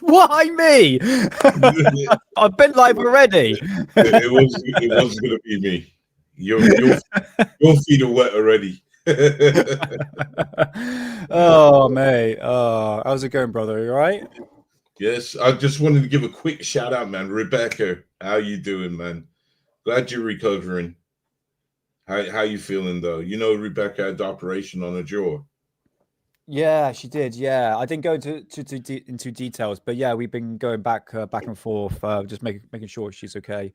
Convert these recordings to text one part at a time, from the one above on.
Why me? I've been live already. It wasn't going to be me. Your feet are wet already. Oh, mate. Oh, how's it going, brother? You all right? Yes, I just wanted to give a quick shout out, man. Rebecca, how you doing, man? Glad you're recovering. How you feeling though? You know, Rebecca had the operation on her jaw. Yeah, she did. Yeah, I didn't go into details, but yeah, we've been going back and forth, just making sure she's okay.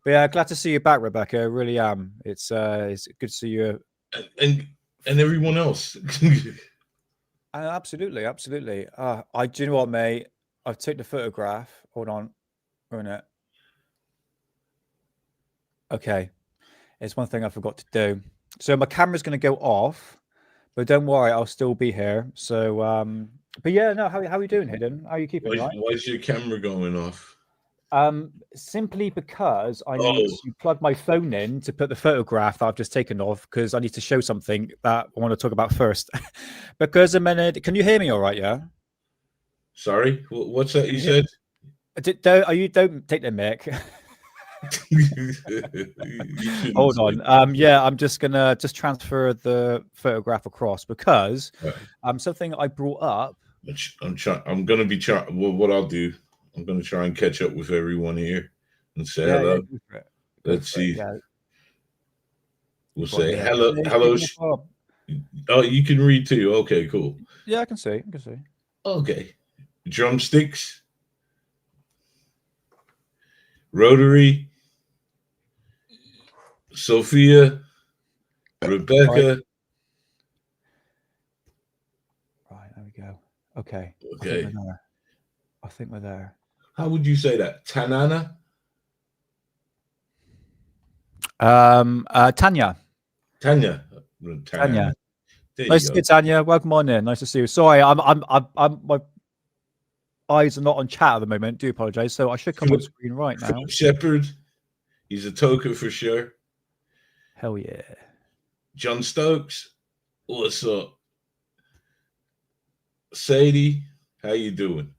But yeah, glad to see you back, Rebecca. I really am. It's good to see you. And everyone else. Absolutely. Do you know what, mate? I've taken the photograph. Hold on, a minute. Okay, it's one thing I forgot to do. So my camera's going to go off, but don't worry, I'll still be here. So, but yeah, no, how are you doing, Hidden? How are you keeping? Right? Why is your camera going off? Simply because I need to plug my phone in to put the photograph that I've just taken off, because I need to show something that I want to talk about first. Because a minute, can you hear me all right? Yeah. Sorry, what's that you said? Don't take the mic. Hold on. Yeah, I'm just gonna transfer the photograph across, because something I brought up. I'm gonna be trying. Well, what I'll do, I'm gonna try and catch up with everyone here and say hello. Let's see. Yeah. We'll say hello. Oh, you can read too. Okay, cool. Yeah, I can see. Okay. Drumsticks. Rotary. Sophia. Rebecca. Right, there we go. Okay. Okay. I think we're there. How would you say that? Tanana? Tanya. Tanya. Nice to see you, Tanya. Welcome on in. Nice to see you. Sorry, I'm my eyes are not on chat at the moment. Do apologize. So I should come on screen right now. Shepherd. He's a toker for sure. Hell yeah. John Stokes. What's up? Sadie, how you doing?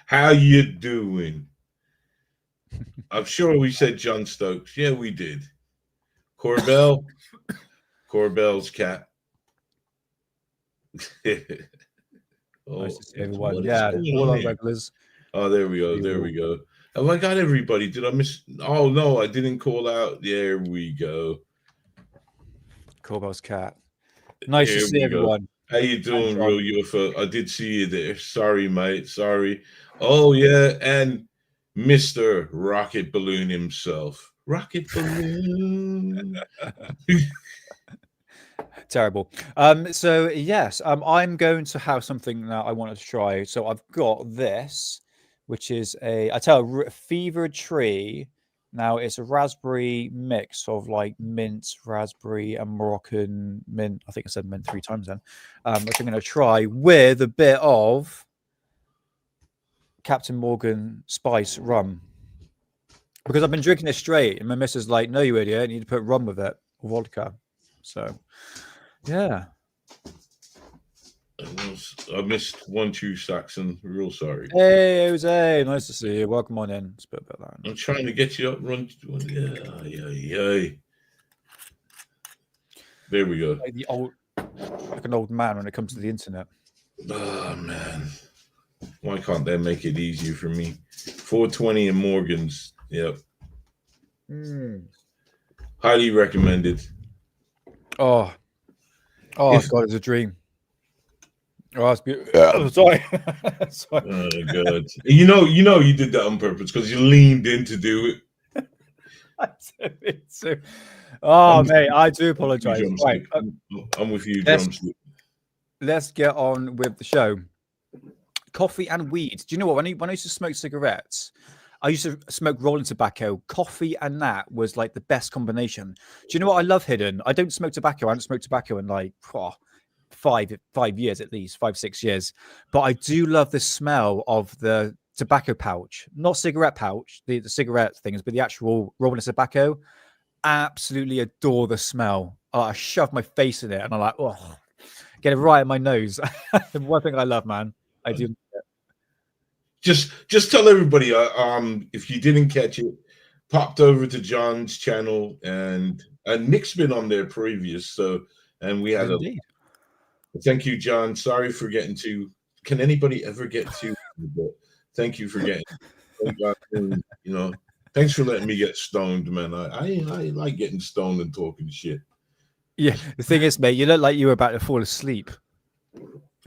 How you doing? I'm sure we said John Stokes. Yeah, we did. Corbell's cat. Nice to see everyone. Yeah, all our regulars. Oh, there we go. Have I got everybody? Did I miss? Oh no, I didn't call out. There we go. Corbell's cat. Nice to see everyone. How you doing, Real UFO? I did see you there. Sorry, mate. Sorry. Oh yeah, and Mr. Rocket Balloon himself. Rocket Balloon. Terrible. So yes, I'm going to have something that I wanted to try. So I've got this, which is a fever tree. Now it's a raspberry mix of like mint, raspberry, and Moroccan mint. I think I said mint 3 times then. Which I'm going to try with a bit of Captain Morgan spice rum, because I've been drinking it straight, and my missus is like, "No, you idiot! You need to put rum with it, or vodka." So, yeah. I missed 1-2 Saxon. Real sorry. Hey, Jose, nice to see you. Welcome on in. Spit about that. I'm trying to get you up. Run. Yeah. There we go. Like an old man when it comes to the internet. Oh man, why can't they make it easier for me? 420 and Morgan's. Yep. Highly recommended. Oh, God, it's a dream. Oh, that's beautiful. Sorry. Oh God. You know you did that on purpose because you leaned in to do it. Mate, I do apologize. Right. I'm with you, Drumstick. Let's get on with the show. Coffee and weed. Do you know what? When I used to smoke cigarettes, I used to smoke rolling tobacco. Coffee and that was like the best combination. Do you know what I love, Hidden? I don't smoke tobacco. I haven't smoked tobacco in like 5 years at least, 5-6 years. But I do love the smell of the tobacco pouch, not cigarette pouch, the cigarette things, but the actual rolling tobacco. Absolutely adore the smell. I shove my face in it and I'm like, oh, get it right in my nose. The one thing I love, man. I do. just tell everybody. If you didn't catch it, popped over to John's channel, and Nick's been on there previous. So, and we had Indeed. Thank you, John. Sorry for getting too. Can anybody ever get too? But thank you for getting. You know, thanks for letting me get stoned, man. I like getting stoned and talking shit. Yeah, the thing is, mate, you look like you were about to fall asleep.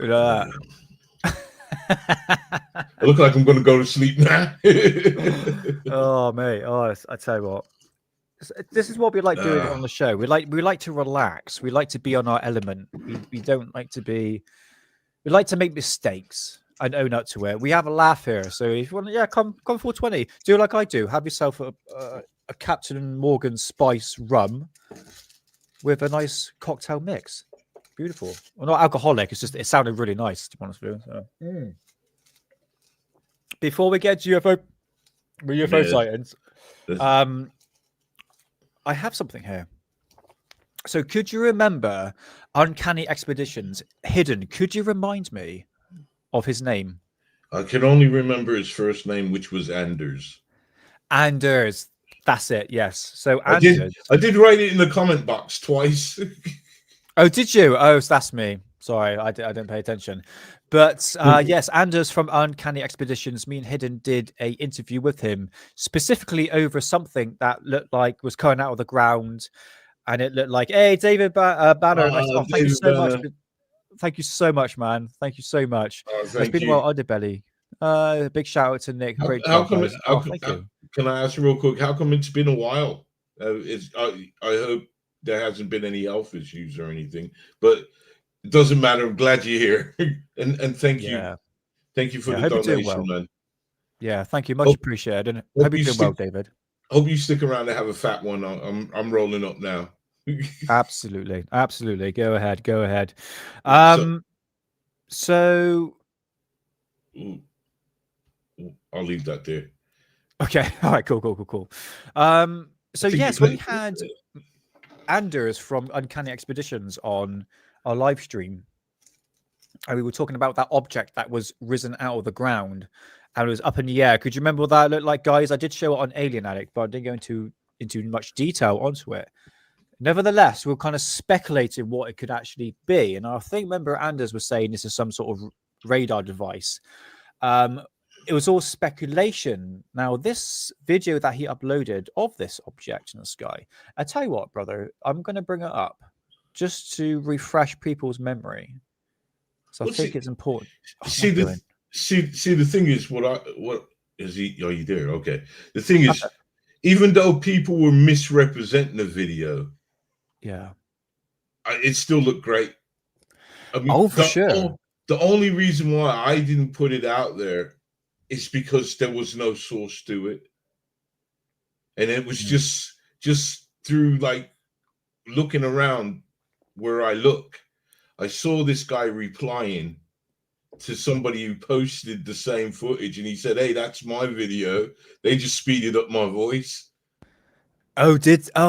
I look like I'm going to go to sleep now. Oh, mate. Oh, I tell you what. This is what we like doing on the show. We like to relax. We like to be on our element. We don't like to be. We like to make mistakes and own up to it. We have a laugh here. So if you want, yeah, come 420. Do like I do. Have yourself a Captain Morgan Spice rum with a nice cocktail mix. Beautiful. Well, not alcoholic. It's just it sounded really nice, to be honest with you. So. Before we get to UFO sightings, I have something here. So, could you remember Uncanny Expeditions Hidden? Could you remind me of his name? I can only remember his first name, which was Anders. Anders. That's it. Yes. So Anders. I did write it in the comment box twice. Oh, did you? Oh, that's me. Sorry, I didn't pay attention. But yes, Anders from Uncanny Expeditions, me and Hidden did a interview with him specifically over something that looked like was coming out of the ground, and it looked like, hey, David Banner. And I said, thank you so much. Thank you so much, man. Thank you so much. It's been well, Underbelly. Big shout out to Nick. Great job, guys. Thank you. Can I ask real quick? How come it's been a while? I hope there hasn't been any health issues or anything, but it doesn't matter. I'm glad you're here, and thank you. Thank you for the donation, man. Yeah, thank you. Much appreciated. Hope you're doing well, David. Hope you stick around to have a fat one. I'm rolling up now. Absolutely. Go ahead. So I'll leave that there. Okay. All right. Cool. So yes, we had Anders from Uncanny Expeditions on our live stream, and we were talking about that object that was risen out of the ground and it was up in the air. Could you remember what that looked like, guys? I did show it on Alien Addict, but I didn't go into much detail onto it. Nevertheless, we were kind of speculating what it could actually be, and I think member Anders was saying this is some sort of radar device. It was all speculation. Now, this video that he uploaded of this object in the sky, I tell you what, brother, I'm going to bring it up just to refresh people's memory. So I think it's important. See, the thing is, what is he? Are you there? Okay. The thing is, even though people were misrepresenting the video, it still looked great. I mean, for sure. The only reason why I didn't put it out there is because there was no source to it, and it was just through like looking around where I look, I saw this guy replying to somebody who posted the same footage, and he said, "Hey, that's my video. They just speeded up my voice." Oh,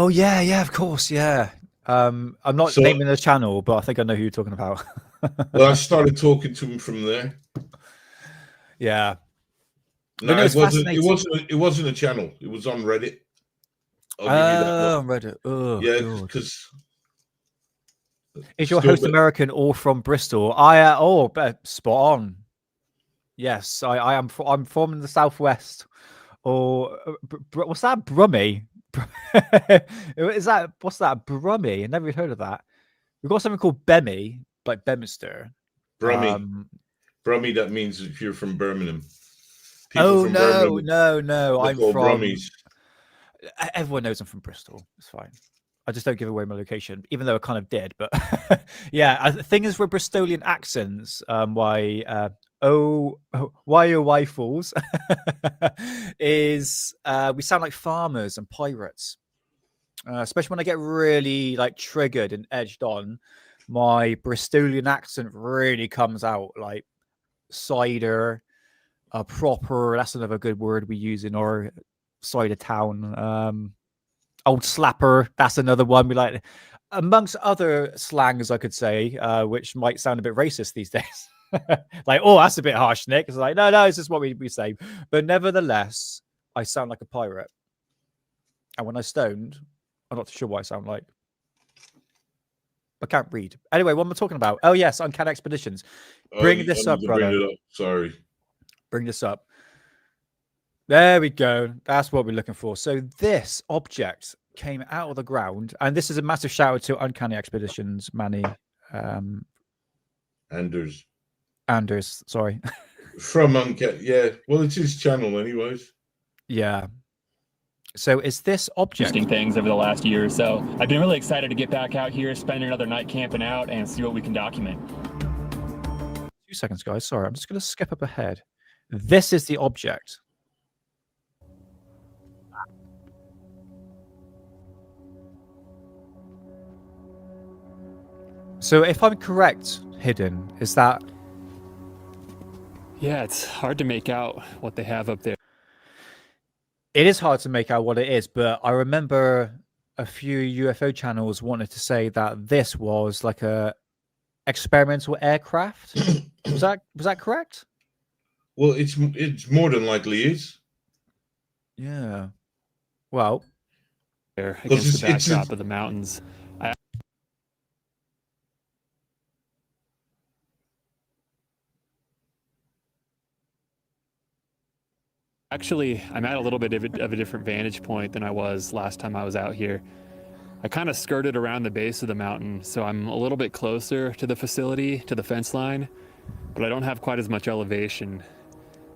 yeah, of course, yeah. I'm not naming the channel, but I think I know who you're talking about. Well, I started talking to him from there. Yeah. No, it wasn't a channel. It was on Reddit. On Reddit. Oh, yeah, because is your host American or from Bristol? Spot on. Yes, I am. I'm from the southwest. Or what's that? Brummie? What's that? Brummie? I never heard of that. We've got something called Bemmy, like Bemister. Brummie. That means if you're from Birmingham. No. I'm from Brummies. Everyone knows I'm from Bristol. It's fine. I just don't give away my location, even though I kind of did. But yeah, the thing is with Bristolian accents, why fools is we sound like farmers and pirates. Especially when I get really like triggered and edged on, my Bristolian accent really comes out like cider. Proper, that's another good word we use in our side of town. Old slapper, that's another one we like, amongst other slangs I could say, which might sound a bit racist these days. Like, oh, that's a bit harsh, Nick. It's like, no, it's just what we say. But nevertheless, I sound like a pirate. And when I stoned, I'm not sure what I sound like. I can't read. Anyway, what am I talking about? Oh, yes, Uncanny Expeditions. Bring this up, brother. Bring it up. Sorry. Bring this up. There we go. That's what we're looking for. So this object came out of the ground, and this is a massive shout out to Uncanny Expeditions, Manny. Anders, sorry. From Uncanny, yeah. Well, it's his channel anyways. Yeah. So is this object... Interesting things over the last year or so. I've been really excited to get back out here, spend another night camping out, and see what we can document. 2 seconds, guys. Sorry, I'm just going to skip up ahead. This is the object. So if I'm correct, Hidden, is that... Yeah, it's hard to make out what they have up there. It is hard to make out what it is, but I remember a few UFO channels wanted to say that this was like a experimental aircraft. was that correct? Well, it's more than likely is. Yeah. Well, There against the backdrop of the mountains. Actually, I'm at a little bit of a different vantage point than I was last time I was out here. I kind of skirted around the base of the mountain, so I'm a little bit closer to the facility, to the fence line, but I don't have quite as much elevation.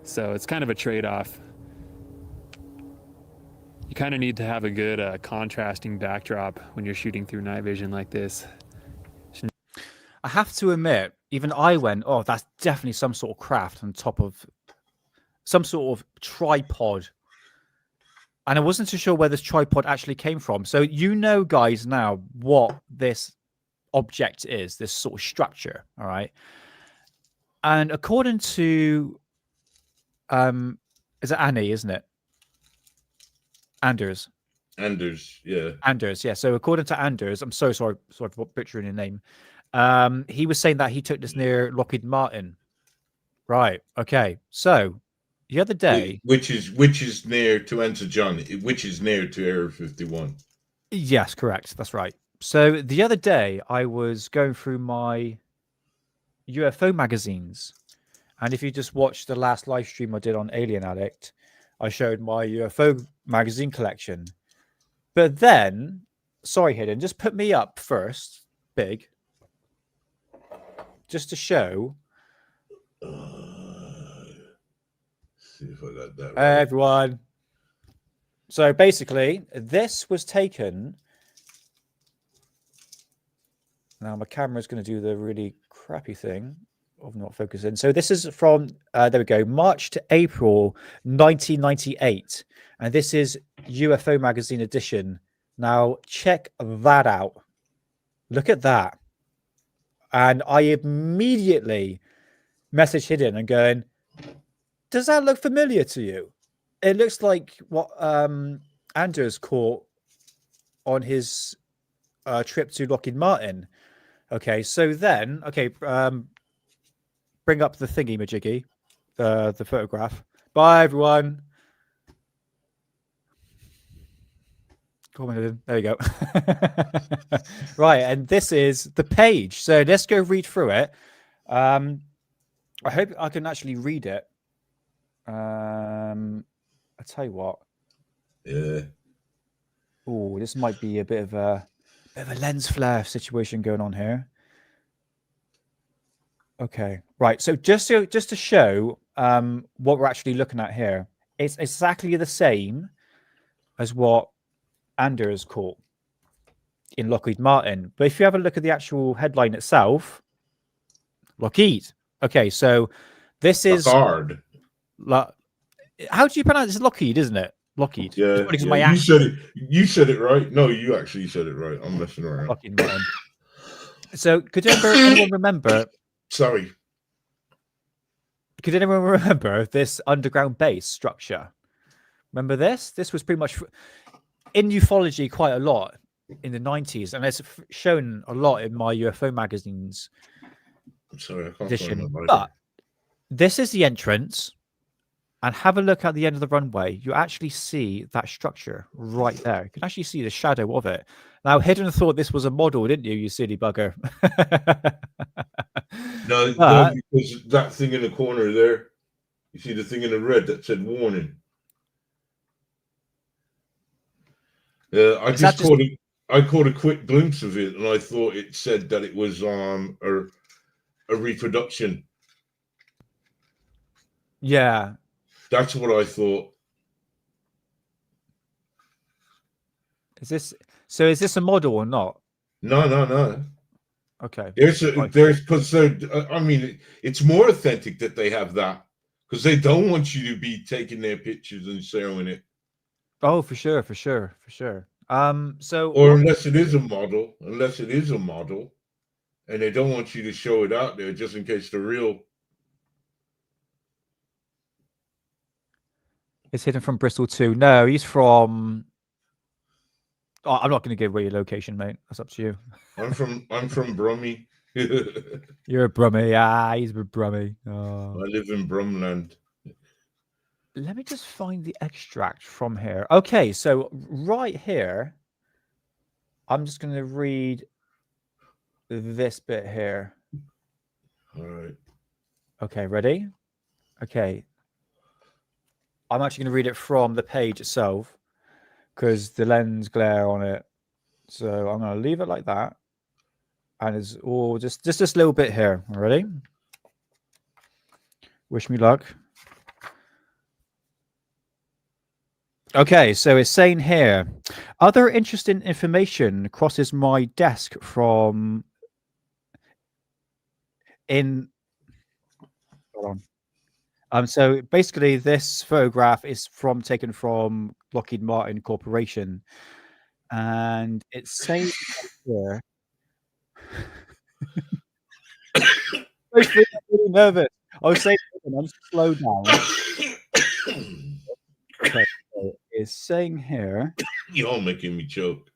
So it's kind of a trade-off. You kind of need to have a good contrasting backdrop when you're shooting through night vision like this. I have to admit, even I went, oh, that's definitely some sort of craft on top of some sort of tripod. And I wasn't too sure where this tripod actually came from. So you know, guys, now what this object is, this sort of structure, all right? And according to, is it Annie, isn't it? Anders, yeah. Anders, yeah. So according to Anders, I'm so sorry for butchering your name. He was saying that he took this near Lockheed Martin. Right. Okay. So the other day, which is near, to answer John, which is near to Area 51. Yes, correct. That's right. So the other day, I was going through my UFO magazines, and if you just watched the last live stream I did on Alien Addict, I showed my UFO magazine collection. But then, sorry, Hidden, just put me up first, big, just to show. See if I got that right. Everyone. So basically, this was taken. Now my camera is going to do the really crappy thing of not focusing. So this is from, there we go, March to April 1998. And this is UFO Magazine edition. Now check that out. Look at that. And I immediately messaged Hidden and going, does that look familiar to you? It looks like what Anders caught on his trip to Lockheed Martin. Okay, so then, okay, bring up the thingy, majiggy, the photograph. Bye, everyone. There you go. Right, and this is the page. So let's go read through it. I hope I can actually read it. I'll tell you what. Yeah. Oh, this might be a bit of a lens flare situation going on here. Okay, right. So just to show what we're actually looking at here, it's exactly the same as what Anders caught in Lockheed Martin. But if you have a look at the actual headline itself, Lockheed. Okay, so this is hard. How do you pronounce it? It's Lockheed, isn't it? Lockheed. Yeah, yeah. You said it right. No, you actually said it right. I'm messing around. Lockheed Martin. So could anyone remember? Sorry. Could anyone remember this underground base structure? Remember this? This was pretty much in ufology quite a lot in the 90s, and it's shown a lot in my UFO magazines. I'm sorry, I can't find edition. my lighter. But this is the entrance. And have a look at the end of the runway. You actually see that structure right there. You can actually see the shadow of it. Now, Hidden thought this was a model, didn't you, you silly bugger? No, But- no, because that thing in the corner there, you see the thing in the red that said warning. I caught a quick glimpse of it, and I thought it said that it was a reproduction. Yeah. That's what I thought. Is this a model or not? No. Okay. There's because I mean, it's more authentic that they have that, because they don't want you to be taking their pictures and sharing it. Oh, for sure. So, or unless it is a model, and they don't want you to show it out there just in case the real. It's Hidden from Bristol too. No, he's from. Oh, I'm not going to give away your location, mate. That's up to you. I'm from Brummy. You're a Brummie. Ah, he's a Brummie. Oh. I live in Brumland. Let me just find the extract from here. Okay, so right here, I'm just going to read this bit here. All right. Okay, ready? Okay. I'm actually going to read it from the page itself because the lens glare on it. So I'm going to leave it like that. And it's all just this little bit here. Ready? Wish me luck. Okay, so it's saying here, other interesting information crosses my desk from hold on. So basically this photograph is taken from Lockheed Martin Corporation, and it's saying here. I'm really nervous. I was saying, I'm slow down. Okay, so it's saying here. You're making me choke.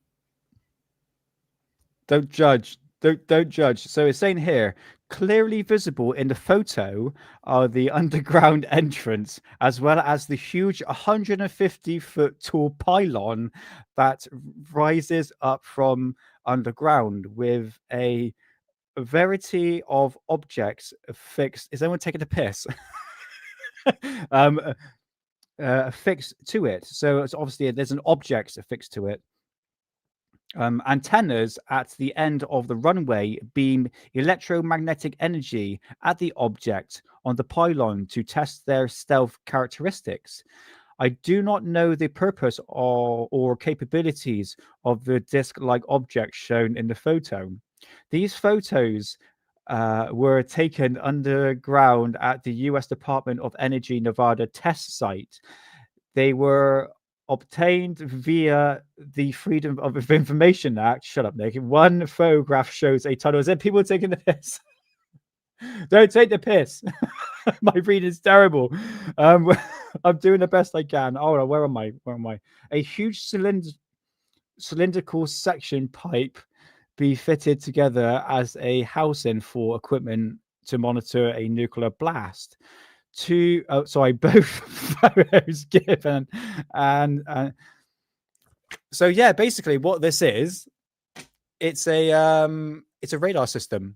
Don't judge. Don't judge. So it's saying here, clearly visible in the photo are the underground entrance, as well as the huge 150-foot tall pylon that rises up from underground with a variety of objects affixed. Is anyone taking a piss? Affixed to it. So it's obviously there's an object affixed to it. Antennas at the end of the runway beam electromagnetic energy at the object on the pylon to test their stealth characteristics. I do not know the purpose or capabilities of the disc-like object shown in the photo. These photos were taken underground at the U.S. Department of Energy Nevada test site. They were obtained via the Freedom of Information Act. Shut up, Nick. One photograph shows a tunnel. Is there people taking the piss? Don't take the piss. My reading is terrible. I'm doing the best I can. Oh, where am I? A huge cylindrical section pipe be fitted together as a housing for equipment to monitor a nuclear blast. Both photos given, and so yeah, basically what this is, it's a radar system,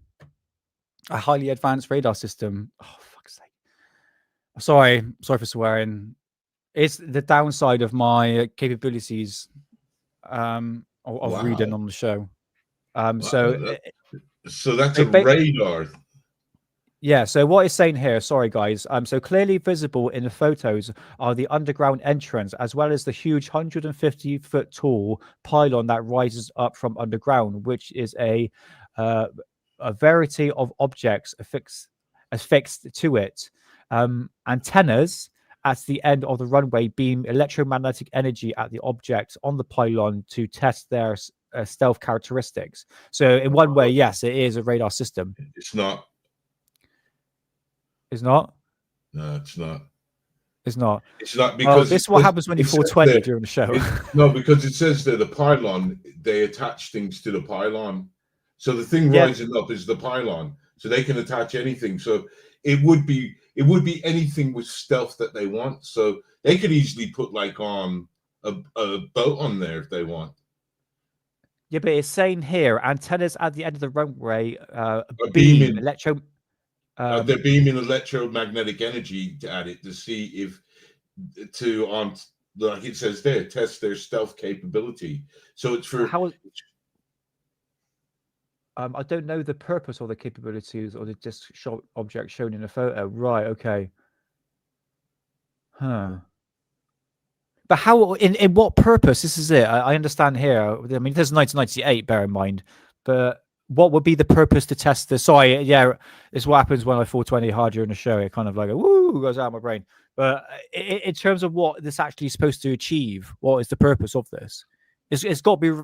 a highly advanced radar system. Oh, fuck's sake! Sorry for swearing. It's the downside of my capabilities of reading on the show. So that's a radar. Yeah, so what it's saying here, sorry guys, so clearly visible in the photos are the underground entrance, as well as the huge 150-foot tall pylon that rises up from underground, which is a variety of objects affixed to it. Antennas at the end of the runway beam electromagnetic energy at the object on the pylon to test their stealth characteristics. So in one way, yes, it is a radar system. It's not. It's not? No, it's not. It's not. It's not because this is what happens when you 420 during the show. No, because it says that the pylon, they attach things to the pylon. So the thing rising up is the pylon. so they can attach anything. So it would be anything with stealth that they want. So they could easily put like on a boat on there if they want. Yeah, but it's saying here antennas at the end of the runway beaming. electro. They're beaming electromagnetic energy at it to see if like it says there, test their stealth capability. So it's for how. I don't know the purpose or the capabilities or the just object shown in a photo. Right. Okay. Huh. But how? In what purpose? This is it. I understand here. I mean, there's 1998. Bear in mind, but what would be the purpose to test this? Sorry, yeah, it's what happens when I 420 hard during the show. It kind of like woo goes out of my brain. But in terms of what this actually is supposed to achieve, what is the purpose of this? It's got to be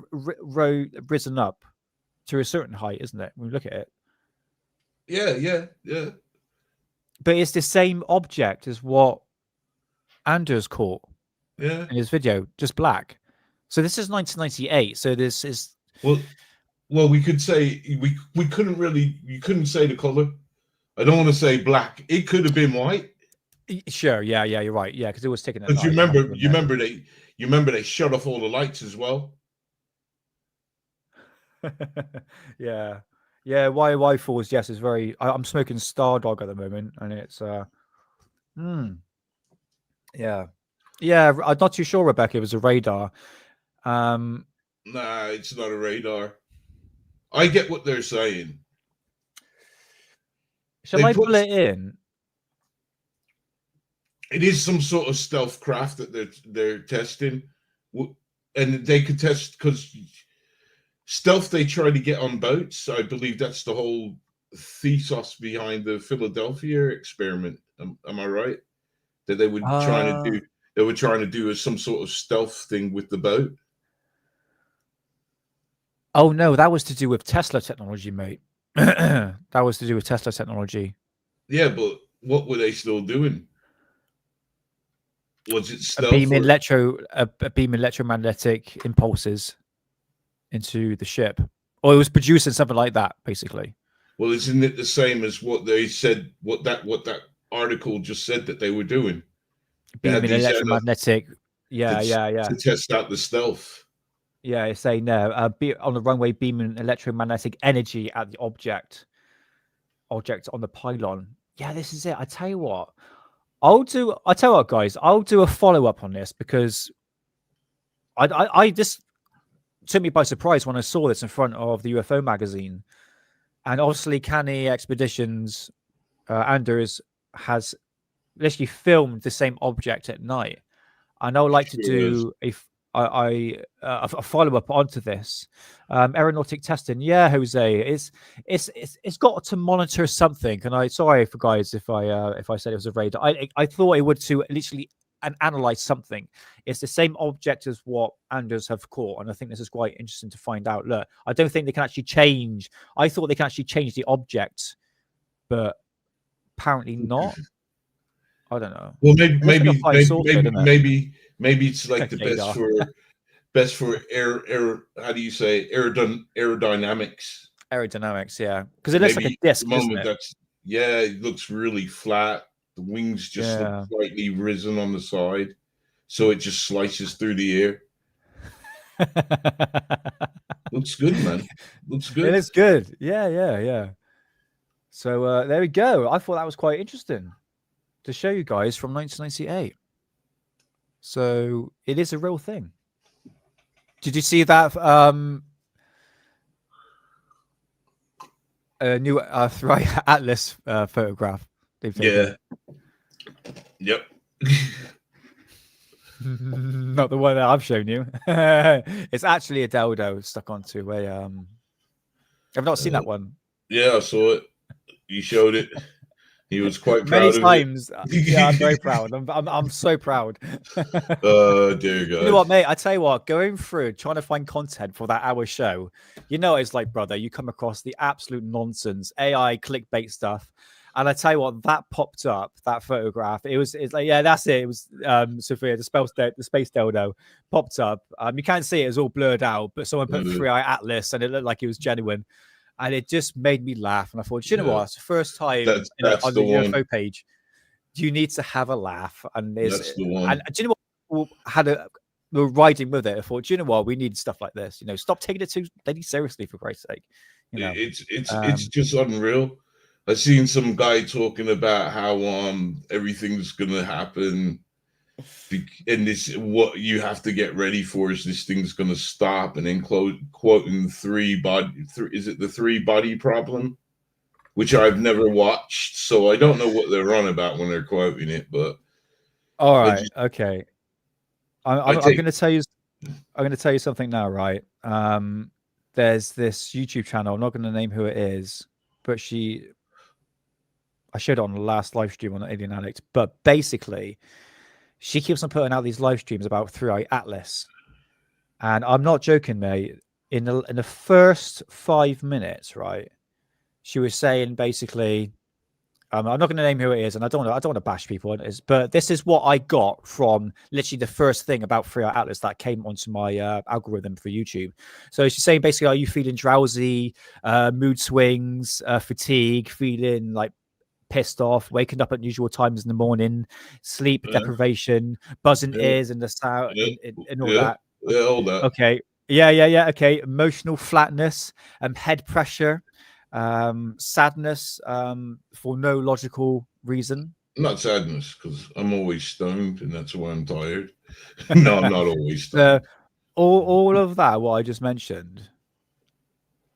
risen up to a certain height, isn't it? When we look at it. Yeah. But it's the same object as what Anders caught in his video, just black. So this is 1998. So this is well, we could say we couldn't really. You couldn't say the color. I don't want to say black. It could have been white. Sure. Yeah. You're right. Yeah, because it was taken. But you remember they shut off all the lights as well. Yeah. Why falls? Yes, it's very. I'm smoking Stardog at the moment, and it's. Yeah. I'm not too sure, Rebecca. It was a radar. Nah, it's not a radar. I get what they're saying. Shall I pull it in? It is some sort of stealth craft that they're testing, and they could test because stealth they try to get on boats. I believe that's the whole thesis behind the Philadelphia experiment. Am I right? That they were trying to do. They were trying to do some sort of stealth thing with the boat. Oh no, that was to do with Tesla technology, mate. That was to do with Tesla technology. Yeah, but what were they still doing? Was it stealth? A beam electromagnetic impulses into the ship, or it was producing something like that, basically. Well, isn't it the same as what they said? What that article just said that they were doing? Beam electromagnetic. Yeah. To test out the stealth. Yeah, it's saying there, on the runway, beaming electromagnetic energy at the object on the pylon. Yeah, this is it. I tell you what, guys, I'll do a follow-up on this because I just took me by surprise when I saw this in front of the UFO magazine. And obviously Canny Expeditions, Anders has literally filmed the same object at night. And I would like to do a follow up onto this aeronautic testing. Yeah, Jose, it's got to monitor something. And sorry for guys if I said it was a radar. I thought it would to literally analyze something. It's the same object as what Anders have caught, and I think this is quite interesting to find out. Look, I don't think they can actually change. I thought they can actually change the object, but apparently not. I don't know. Well, maybe it's like the best for air. How do you say aerodynamics? Aerodynamics, yeah, because it looks like a disc. It looks really flat. The wings just look slightly risen on the side, so it just slices through the air. Looks good, man. Looks good. It is good. Yeah. So there we go. I thought that was quite interesting to show you guys from 1998. So it is a real thing. Did you see that new Atlas photograph? Yeah. Yep. Not the one that I've shown you. It's actually a dildo stuck onto a. I've not seen that one. Yeah, I saw it. You showed it. He was quite proud many times. Yeah, I'm very proud. I'm so proud. Oh dear God. You know what, mate? I tell you what, going through trying to find content for that hour show, it's like, brother, you come across the absolute nonsense, AI clickbait stuff. And I tell you what, that popped up, that photograph. It's like, yeah, that's it. It was Sophia, the space dildo popped up. You can't see it; it's all blurred out. But someone put 3i Atlas, and it looked like it was genuine. and it just made me laugh. And I thought, you know Yeah. what? It's the first time That's on the the one. UFO page. You need to have a laugh, and That's the one. And do you know what? We were riding with it. I thought, do you know what? We need stuff like this. You know, stop taking it too bloody seriously, for Christ's sake. You know, It's just unreal. I seen some guy talking about how everything's gonna happen, and this what you have to get ready for is this thing's gonna stop, and then quoting is it the 3-body problem, which I've never watched, so I don't know what they're on about when they're quoting it. But all right, okay. I'm going to tell you. I'm going to tell you something now, right? There's this YouTube channel. I'm not going to name who it is, but I showed it on the last live stream on Alien Addict. But basically, she keeps on putting out these live streams about 3i Atlas, and I'm not joking, mate. In the first 5 minutes, right, she was saying basically, I'm not going to name who it is, and I don't want to bash people, but this is what I got from literally the first thing about 3i Atlas that came onto my algorithm for YouTube. So she's saying basically, are you feeling drowsy, mood swings, fatigue, feeling like pissed off, waking up at unusual times in the morning, sleep deprivation, buzzing ears and the sound and all that. Yeah, all that. Okay. Yeah. Okay. Emotional flatness, head pressure, sadness, for no logical reason. Not sadness, because I'm always stoned, and that's why I'm tired. No, I'm not always stoned. All of that, what I just mentioned,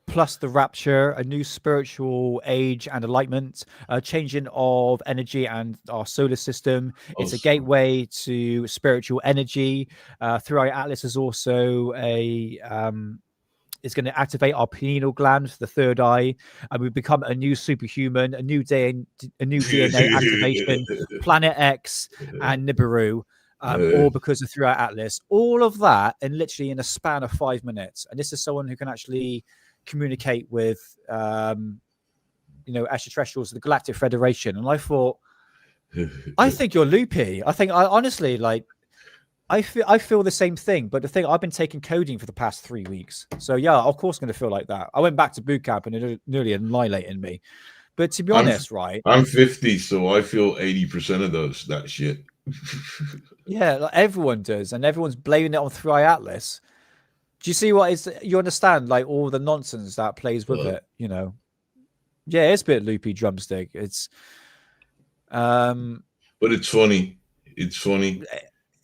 plus the rapture, a new spiritual age and enlightenment, changing of energy and our solar system. It's a gateway to spiritual energy. 3i Atlas is also it's going to activate our pineal gland, the third eye, and we become a new superhuman, a new DNA activation, Planet X and Nibiru, all because of 3i Atlas. All of that, and literally in a span of 5 minutes. And this is someone who can actually communicate with, extraterrestrials, the Galactic Federation. And I thought, I think you're loopy. I honestly like. I feel the same thing, but the thing, I've been taking codeine for the past 3 weeks, so yeah, of course, going to feel like that. I went back to boot camp and it nearly annihilated me. But to be honest, right? I'm 50, so I feel 80% of that shit. Yeah, like everyone does, and everyone's blaming it on 3i Atlas. Do you see what is? You understand, like all the nonsense that plays with it, you know? Yeah, it's a bit loopy, drumstick. It's, but it's funny. It's funny.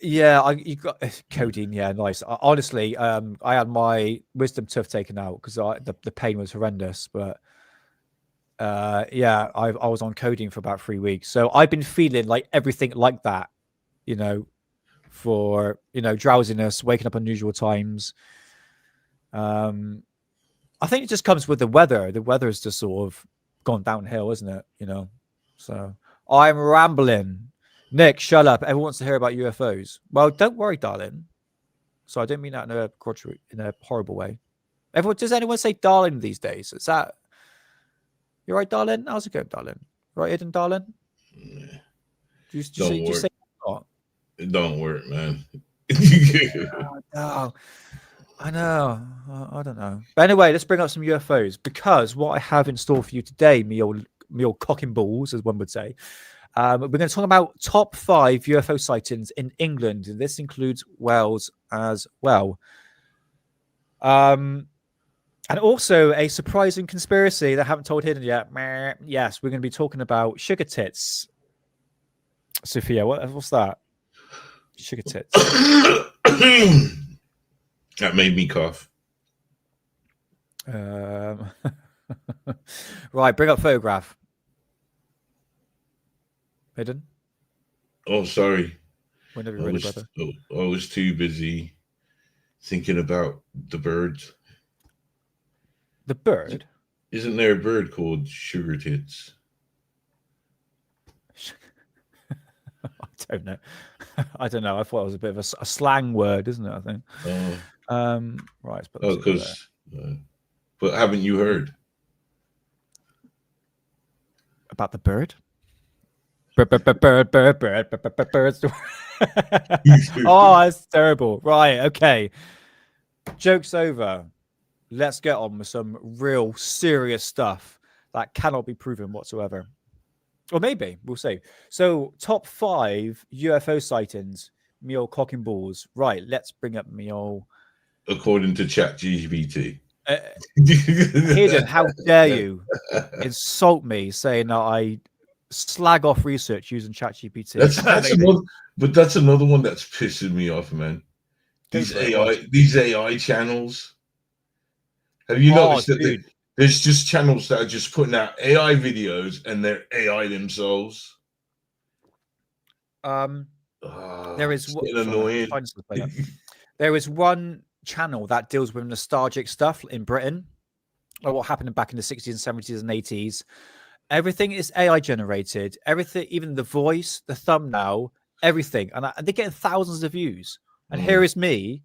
Yeah, you got codeine. Yeah, nice. Honestly, I had my wisdom tooth taken out because the pain was horrendous. But yeah, I was on codeine for about 3 weeks, so I've been feeling like everything like that, you know, for drowsiness, waking up unusual times. I think it just comes with the weather. The weather has just sort of gone downhill, isn't it? You know, so I'm rambling. Nick, shut up. Everyone wants to hear about UFOs. Well, don't worry, darling. So I don't mean that in a horrible way. Does anyone say darling these days? Is that you right, darling? How's it going, darling? Right, Eden, darling? Do you say what? It don't work, man. No. I know. I don't know. But anyway, let's bring up some UFOs, because what I have in store for you today, me old cock and balls, as one would say. We're going to talk about top 5 UFO sightings in England. This includes Wales as well. And also a surprising conspiracy that I haven't told Hidden yet. Yes, we're going to be talking about sugar tits. Sophia, what's that? Sugar tits. That made me cough. Right, bring up photograph. Hidden? Oh, sorry. Whenever you're ready, brother. I was too busy thinking about the birds. The bird? Isn't there a bird called sugar tits? I don't know. I don't know. I thought it was a bit of a slang word, isn't it? I think. Right. Because. But haven't you heard about the bird? Birds. Oh, that's terrible. Right. Okay. Joke's over. let's get on with some real serious stuff that cannot be proven whatsoever. Or maybe, we'll see. So, top 5 UFO sightings. Me old cock and balls. Right, let's bring up me old... According to ChatGPT. Hayden, how dare you insult me saying that I slag off research using ChatGPT? That's another one that's pissing me off, man. These AI channels. Have you noticed that there's just channels that are just putting out AI videos and they're AI themselves? There is annoying. There is one channel that deals with nostalgic stuff in Britain, or what happened back in the 60s and 70s and 80s. Everything is AI generated. Everything, even the voice, the thumbnail, everything, and they're getting thousands of views. And here is me.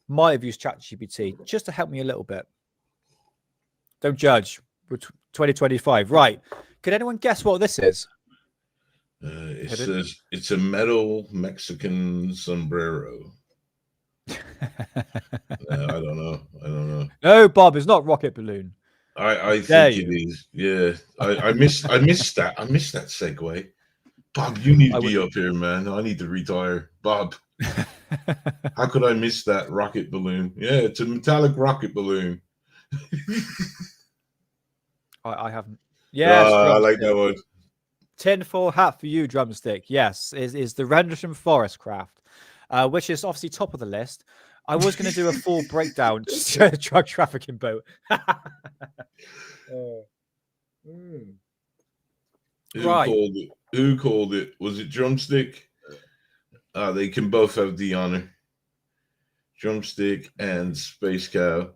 Might have used ChatGPT just to help me a little bit. Don't judge. We're 2025, right? Could anyone guess what this is? It says it's a metal Mexican sombrero. I don't know. No, Bob, it's not rocket balloon. I think it is. Yeah, I missed that. I missed that segue. Bob, you need to be up here, man. I need to retire. Bob, how could I miss that rocket balloon? Yeah, it's a metallic rocket balloon. I haven't. Yes, I like that one. Tinfoil hat for you, drumstick. Yes, is the Rendlesham Forest craft, which is obviously top of the list. I was going to do a full breakdown, drug trafficking boat. Who called it? Was it Drumstick? They can both have the honor. Drumstick and Space Cow.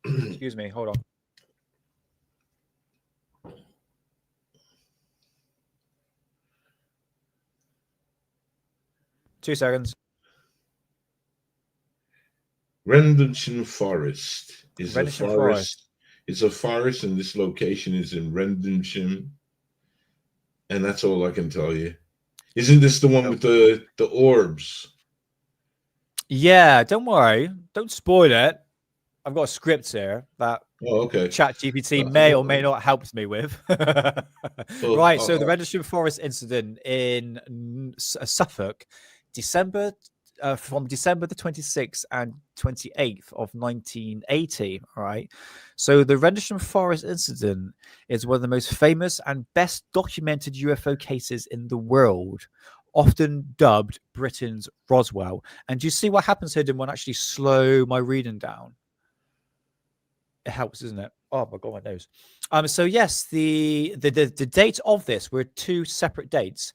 Excuse me, hold on. Two seconds. Rendlesham Forest is Rendlesham a Forest. It's a forest, and this location is in Rendlesham, and that's all I can tell you. Isn't this the one with the orbs? Yeah, don't worry. Don't spoil it. I've got a script here that ChatGPT may or may not have helped me with. Right, so the Rendlesham Forest incident in Suffolk, from December the 26th and 28th of 1980. All right, so the Rendlesham Forest incident is one of the most famous and best documented UFO cases in the world, often dubbed Britain's Roswell. And do you see what happens here when I actually slow my reading down? It helps, isn't it? Oh my god, my nose. So yes, the date of this were two separate dates.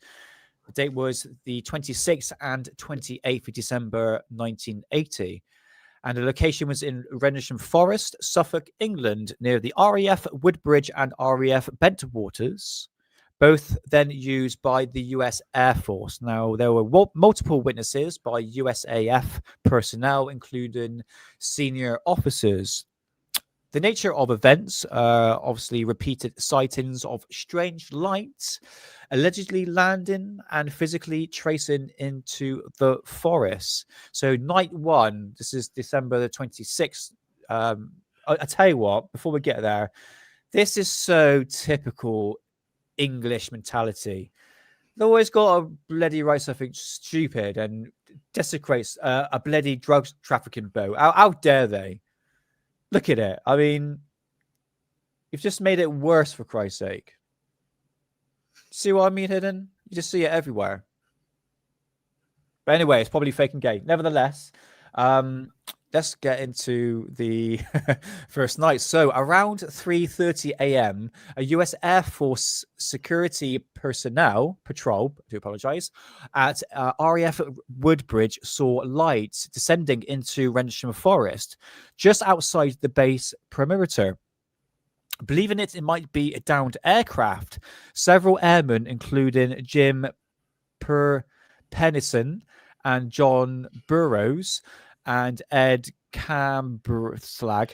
The date was the 26th and 28th of December 1980. And the location was in Rendlesham Forest, Suffolk, England, near the RAF Woodbridge and RAF Bentwaters, both then used by the US Air Force. Now, there were multiple witnesses by USAF personnel, including senior officers. The nature of events, obviously repeated sightings of strange lights, allegedly landing and physically tracing into the forest. So night one, this is December the 26th. I tell you what, before we get there, this is so typical English mentality. They always got to bloody write something stupid and desecrates a bloody drug trafficking boat. How dare they? Look at it. I mean, you've just made it worse, for Christ's sake. See what I mean, Hidden? You just see it everywhere. But anyway, it's probably fake and gay. Nevertheless, let's get into the first night. So around 3:30 a.m., a U.S. Air Force security patrol, I do apologize, at RAF Woodbridge saw lights descending into Rendlesham Forest, just outside the base perimeter. Believing it might be a downed aircraft, several airmen, including Jim Pennison and John Burrows and Ed Camberslag,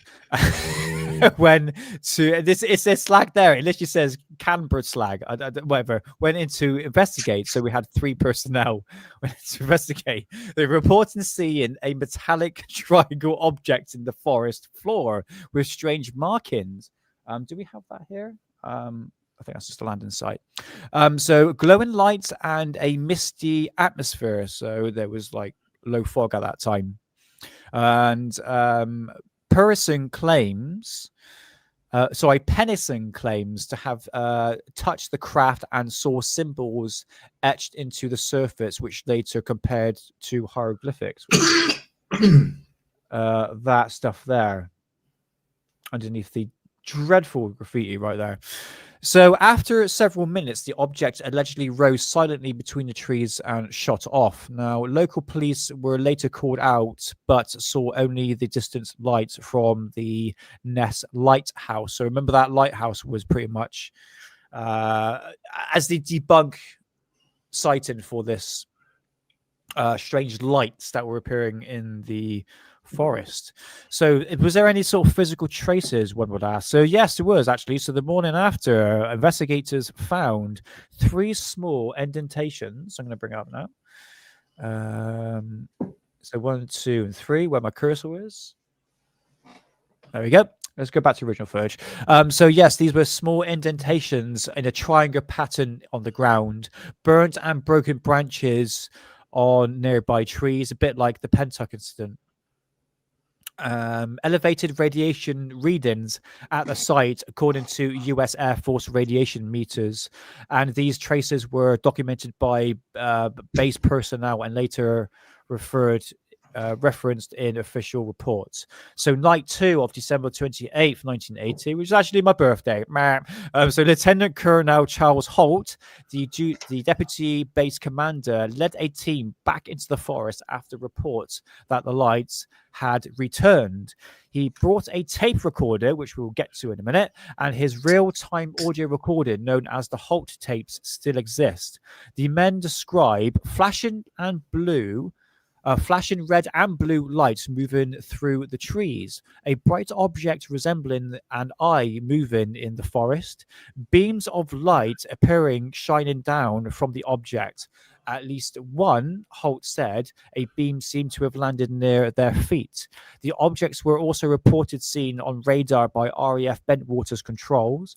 when to this, it says slag there. It literally says Canberra slag, whatever, went in to investigate. So we had 3 personnel went in to investigate. They reported seeing a metallic triangle object in the forest floor with strange markings. Do we have that here? I think that's just a landing site. So glowing lights and a misty atmosphere. So there was like low fog at that time. And Pennison claims to have touched the craft and saw symbols etched into the surface, which later compared to hieroglyphics. That stuff there underneath the dreadful graffiti right there. So after several minutes, the object allegedly rose silently between the trees and shot off. Now, local police were later called out, but saw only the distant lights from the Ness lighthouse. So remember that lighthouse was pretty much as the debunk sighting for this strange lights that were appearing in the forest. So was there any sort of physical traces, one would ask? So yes, there was actually. So the morning after, investigators found 3 small indentations. I'm going to bring it up now. So 1, 2, and 3, where my cursor is. There we go. Let's go back to original footage. So yes, these were small indentations in a triangle pattern on the ground, burnt and broken branches on nearby trees, a bit like the Pentuck incident. Elevated radiation readings at the site, according to US Air Force radiation meters, and these traces were documented by base personnel and later referenced in official reports. So night 2 of December 28th, 1980, which is actually my birthday. So Lieutenant Colonel Charles Holt, the deputy base commander, led a team back into the forest after reports that the lights had returned. He brought a tape recorder, which we'll get to in a minute, and his real-time audio recorder, known as the Holt tapes, still exist. The men describe flashing red and blue lights moving through the trees, a bright object resembling an eye moving in the forest, beams of light appearing shining down from the object. At least one, Holt said, a beam seemed to have landed near their feet. The objects were also reported seen on radar by RAF Bentwater's controls,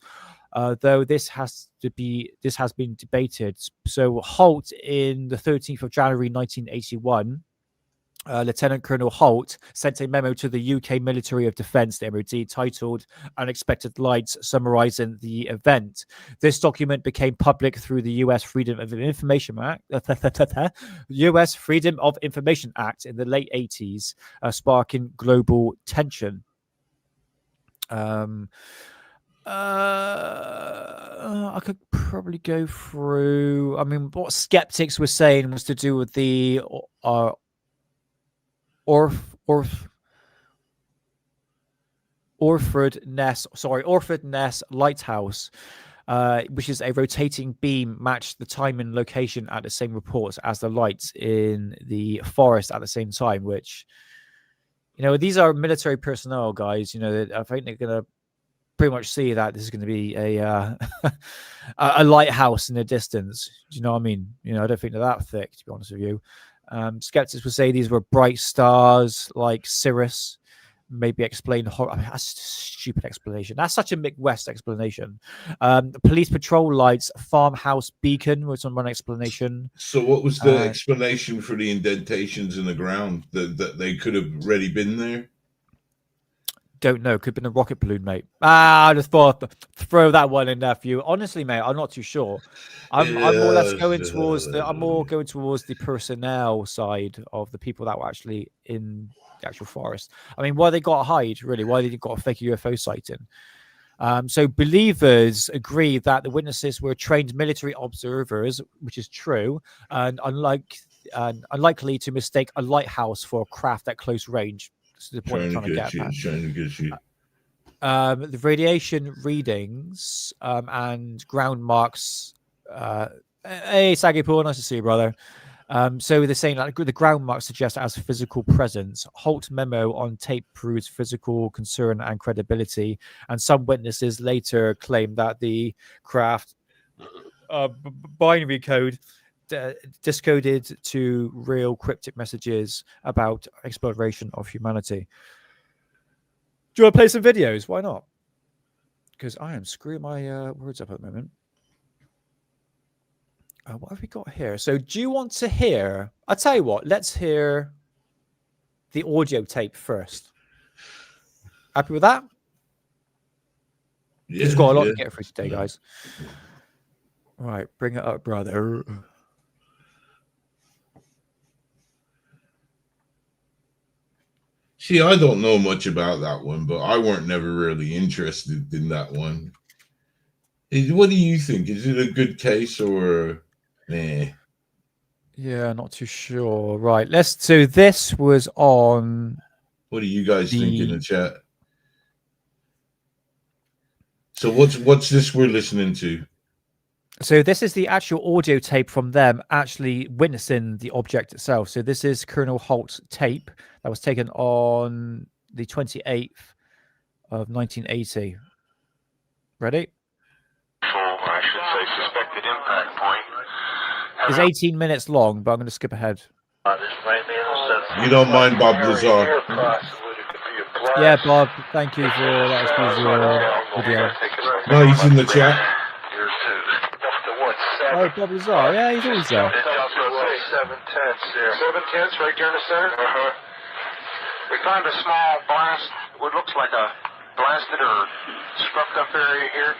though this has been debated. So Holt, in the 13th of January 1981, Lieutenant Colonel Holt sent a memo to the UK Military of Defence, the MOD, titled Unexpected Lights, summarising the event. This document became public through the US Freedom of Information Act, US Freedom of Information Act in the late 80s, sparking global tension. I could probably go through. I mean, what skeptics were saying was to do with the Orford Ness lighthouse, which is a rotating beam, matched the time and location at the same reports as the lights in the forest at the same time. Which, these are military personnel, guys. I think they're gonna pretty much see that this is going to be a a lighthouse in the distance. Do you know what I mean? I don't think they're that thick, to be honest with you. Skeptics would say these were bright stars like Cirrus, maybe explain. That's a stupid explanation. That's such a Midwest explanation. Police patrol lights, farmhouse beacon was on one explanation. So what was the explanation for the indentations in the ground? That they could have already been there? Don't know. Could have been a rocket balloon, mate. I just thought throw that one in there for you. Honestly, mate, I'm not too sure. I'm more or less going towards the personnel side of the people that were actually in the actual forest. I mean, why they got to hide, really? Why they got a fake UFO sighting? So believers agree that the witnesses were trained military observers, which is true, and unlikely to mistake a lighthouse for a craft at close range. The point trying to get you. The radiation readings and ground marks. Hey, Saggy Pool, nice to see you, brother. So they're saying like the ground marks suggest as physical presence. Holt memo on tape proves physical concern and credibility. And some witnesses later claimed that the craft binary code discoded to real cryptic messages about exploration of humanity. Do you want to play some videos? Why not? Because I am screwing my words up at the moment. What have we got here? So do you want to hear? I'll tell you what. Let's hear the audio tape first. Happy with that? Yeah, We've got a lot to get through today, guys. All right, bring it up, brother. See, I don't know much about that one, but I weren't never really interested in that one. What do you think? Is it a good case or nah? Yeah, not too sure. Right, so this was on. What do you guys think in the chat? So what's this we're listening to? So this is the actual audio tape from them actually witnessing the object itself. So this is Colonel Holt's tape that was taken on the 28th of 1980. Ready? I should say suspected impact point. It's 18 minutes long, but I'm going to skip ahead. You don't mind Bob Lazar? Yeah, Bob, thank you for letting us use your video. No, he's in the chat. Oh, Bob Lazar, yeah, he's always there. 7 tenths right there in the center. We found a small blast, what looks like a blasted or scrubbed up area here.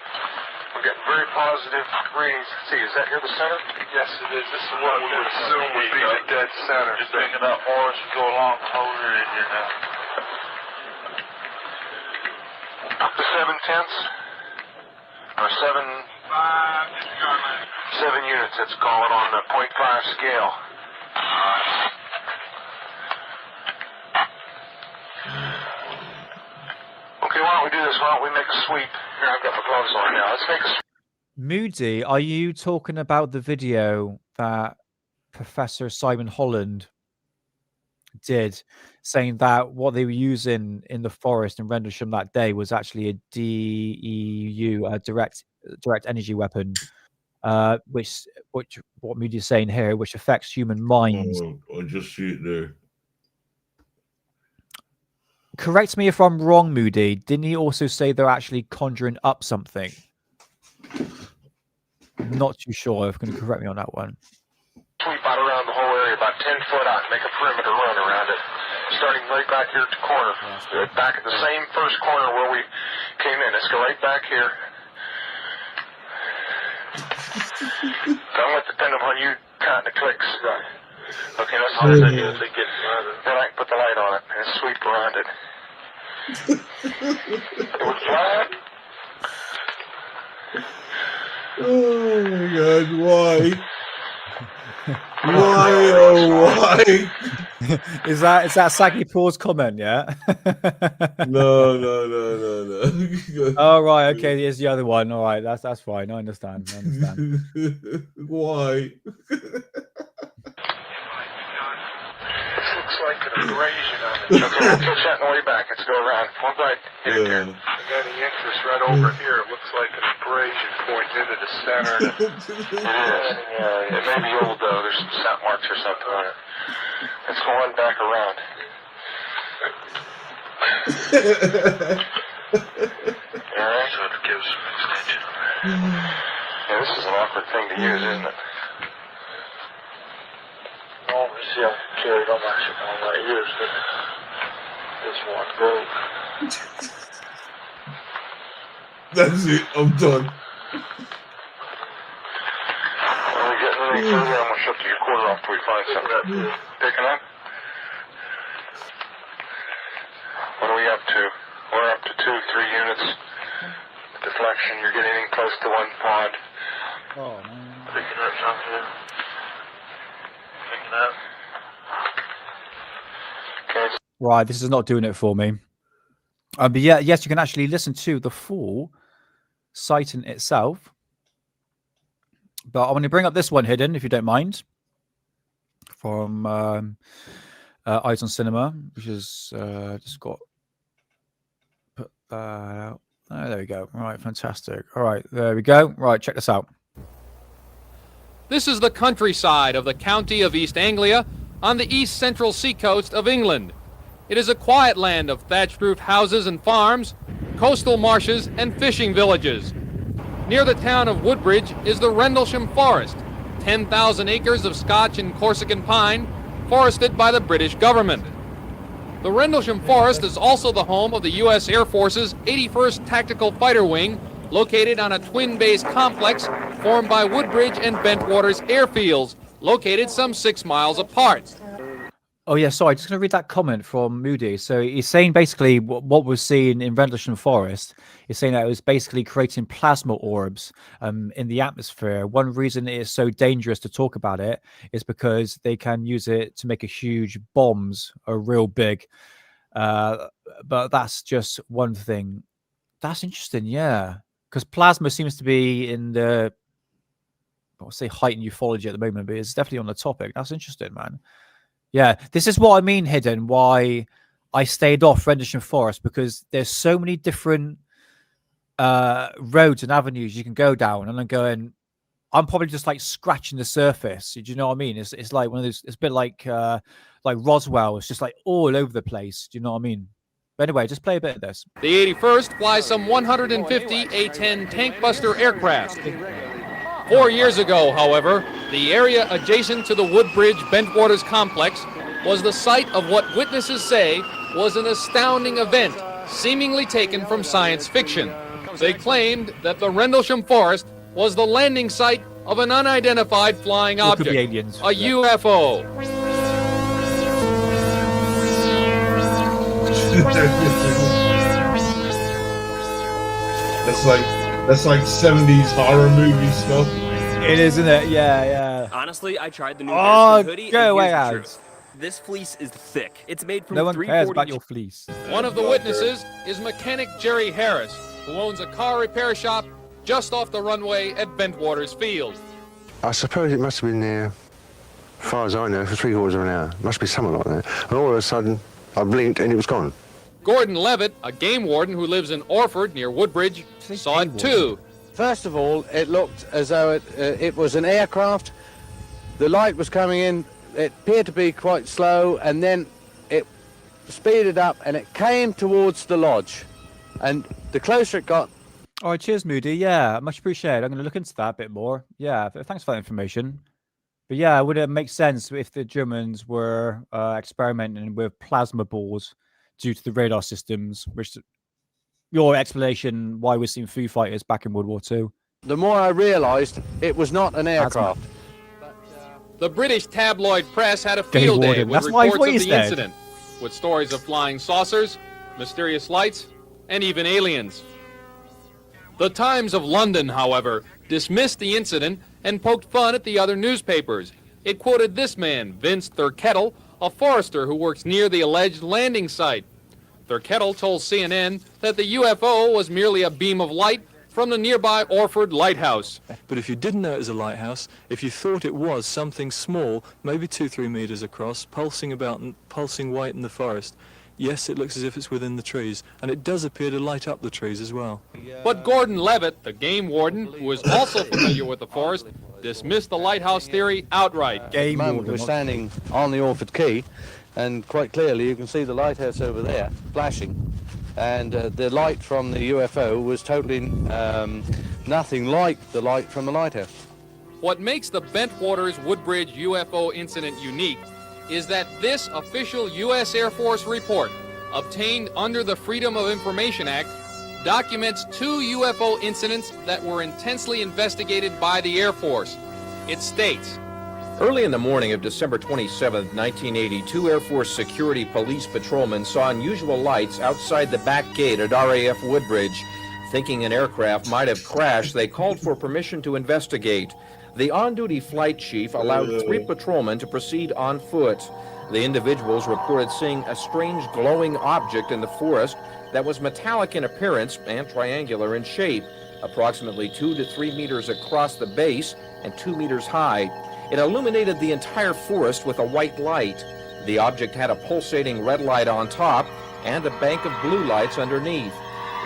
We're getting very positive readings. Let's see, is that here the center? Yes, it is. This is what we would assume would be the dead center. Just bring it up more as we go along. Hold it in here now. Up to 7 tenths. Or 7 units, let's call it, on the 0.5 scale. Okay, why don't we do this? Why don't we make a sweep? Here, I've got my gloves on now. Let's make a sweep. Moody, are you talking about the video that Professor Simon Holland did, saying that what they were using in the forest in Rendlesham that day was actually a DEU, a direct energy weapon, which what Moody is saying here, which affects human minds. I just see it there. Correct me if I'm wrong, Moody. Didn't he also say they're actually conjuring up something? Not too sure. If you can correct me on that one. Sweep out around the whole area, about 10 foot out, and make a perimeter run around it. Starting right back here at the corner. Back at the same first corner where we came in. Let's go right back here. Don't let depend upon you counting the clicks. Okay, that's how they usually get. Then I can put the light on it and sweep around it. It was flat. Oh my God! Why? Why? Oh, why? Is that Saggy Paul's comment? Yeah. No. Oh right, okay. Here's the other one. All right, that's fine. I understand. Why? Looks like an abrasion on it. Okay, we'll push that on the way back. Let's go around. One right here. I got the interest right over here. It looks like an abrasion pointing into the center. It is. Yeah, it may be old though. There's some snap marks or something on it. Let's go on back around. Alright, so it gives some extension on that. Yeah, this is an awkward thing to use, isn't it? Oh, you see, I carried on my ears, but this one broke. That's it. I'm done. When we get anything further, I'm going to shut your quarter off till we find something. Picking up? What are we up to? We're up to 2-3 units. Deflection, you're getting in close to one pod. Oh man. Picking up something. Picking up. Okay. Right, this is not doing it for me. But yeah, yes, you can actually listen to the full sighting itself. But I want to bring up this one hidden, if you don't mind. from Eyes on Cinema, which is just got put that out. Oh, there we go. All right, fantastic. All right, there we go. Right, check this out. This is the countryside of the county of East Anglia on the east central seacoast of England. It is a quiet land of thatched-roof houses and farms, coastal marshes and fishing villages. Near the town of Woodbridge is the Rendlesham Forest, 10,000 acres of Scotch and Corsican pine, forested by the British government. The Rendlesham Forest is also the home of the U.S. Air Force's 81st Tactical Fighter Wing, located on a twin-base complex formed by Woodbridge and Bentwaters airfields, located some 6 miles apart. Oh, yeah, sorry, just going to read that comment from Moody. So he's saying basically what we're seeing in Rendlesham Forest is saying that it was basically creating plasma orbs in the atmosphere. One reason it is so dangerous to talk about it is because they can use it to make a huge bombs, are real big. But that's just one thing. That's interesting, yeah. Because plasma seems to be in the, I would say heightened ufology at the moment, but it's definitely on the topic. That's interesting, man. Yeah, this is what I mean, Hidden, why I stayed off Rendlesham Forest, because there's so many different roads and avenues you can go down, and I'm probably just like scratching the surface. Do you know what I mean? It's like one of those, it's a bit like Roswell. It's just like all over the place. Do you know what I mean? But anyway, just play a bit of this. The 81st flies some 150 A-10 tank buster aircraft. 4 years ago, however, the area adjacent to the Woodbridge Bentwaters complex was the site of what witnesses say was an astounding event, seemingly taken from science fiction. They claimed that the Rendlesham Forest was the landing site of an unidentified flying object, a UFO. That's like 70s horror movie stuff. It is, isn't it? Yeah. Honestly, I tried the new hoodie. Go away, and here's the Alex. truth. This fleece is thick. It's made from No one cares 340 about your fleece. One of the witnesses is mechanic Jerry Harris, who owns a car repair shop just off the runway at Bentwaters Field. I suppose it must have been there, as far as I know, for 3/4 of an hour. Must be something like that. And all of a sudden, I blinked and it was gone. Gordon Levitt, a game warden who lives in Orford near Woodbridge, saw it too. First of all, it looked as though it was an aircraft. The light was coming in. It appeared to be quite slow, and then it speeded up, and it came towards the lodge. And the closer it got... All right, cheers, Moody. Yeah, much appreciated. I'm going to look into that a bit more. Yeah, thanks for that information. But yeah, would it make sense if the Germans were experimenting with plasma balls due to the radar systems, which your explanation why we're seeing Foo Fighters back in World War II? The more I realised it was not an aircraft. The British tabloid press had a field day with reports of the incident, with stories of flying saucers, mysterious lights, and even aliens. The Times of London, however, dismissed the incident and poked fun at the other newspapers. It quoted this man, Vince Thurkettle, a forester who works near the alleged landing site. Thurkettle told CNN that the UFO was merely a beam of light from the nearby Orford Lighthouse. But if you didn't know it was a lighthouse, if you thought it was something small, maybe 2-3 meters across, pulsing white in the forest, yes, it looks as if it's within the trees, and it does appear to light up the trees as well. But Gordon Levitt, the game warden, who is also familiar with the forest, dismissed the lighthouse theory outright. Game warden. We're standing on the Orford Quay, and quite clearly you can see the lighthouse over there flashing. And the light from the UFO was totally nothing like the light from the lighthouse. What makes the Bentwaters Woodbridge UFO incident unique is that this official U.S. Air Force report, obtained under the Freedom of Information Act, documents 2 UFO incidents that were intensely investigated by the Air Force. It states, early in the morning of December 27, 1982, Air Force security police patrolmen saw unusual lights outside the back gate at RAF Woodbridge. Thinking an aircraft might have crashed, they called for permission to investigate. The on-duty flight chief allowed 3 patrolmen to proceed on foot. The individuals reported seeing a strange glowing object in the forest that was metallic in appearance and triangular in shape, approximately 2 to 3 meters across the base and 2 meters high. It illuminated the entire forest with a white light. The object had a pulsating red light on top and a bank of blue lights underneath.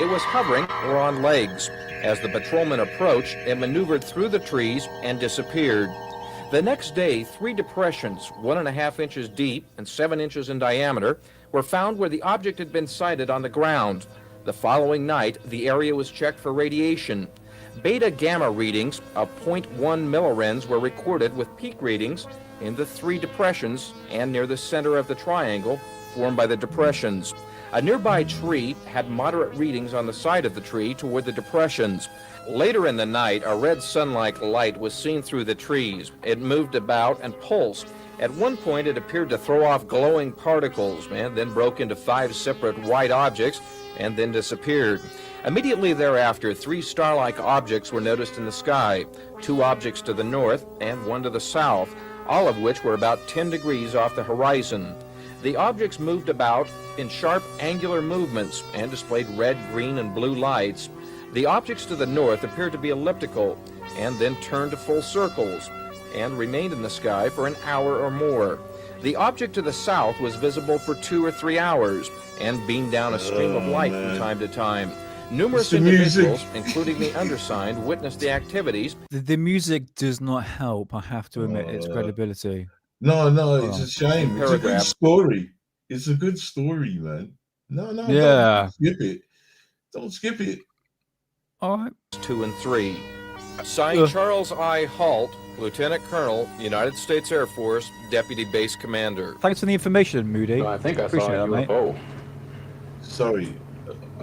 It was hovering or on legs. As the patrolman approached, it maneuvered through the trees and disappeared. The next day, 3 depressions, 1.5 inches deep and 7 inches in diameter, were found where the object had been sighted on the ground. The following night, the area was checked for radiation. Beta-gamma readings of 0.1 millirens were recorded with peak readings in the 3 depressions and near the center of the triangle formed by the depressions. A nearby tree had moderate readings on the side of the tree toward the depressions. Later in the night, a red sun-like light was seen through the trees. It moved about and pulsed. At one point, it appeared to throw off glowing particles and then broke into 5 separate white objects and then disappeared. Immediately thereafter, 3 star-like objects were noticed in the sky, 2 objects to the north and 1 to the south, all of which were about 10 degrees off the horizon. The objects moved about in sharp angular movements and displayed red, green, and blue lights. The objects to the north appeared to be elliptical and then turned to full circles and remained in the sky for an hour or more. The object to the south was visible for 2 or 3 hours and beamed down a stream of light from time to time. Numerous individuals, including the undersigned, witnessed the activities. The music does not help, I have to admit, its credibility. No, it's a shame. It's a good story. It's a good story, man. No, Yeah. don't skip it. Don't skip it. All right. 2 and 3. Signed Charles I. Halt, Lieutenant Colonel, United States Air Force, Deputy Base Commander. Thanks for the information, Moody. I think I Appreciate saw a that, UFO. mate. Sorry.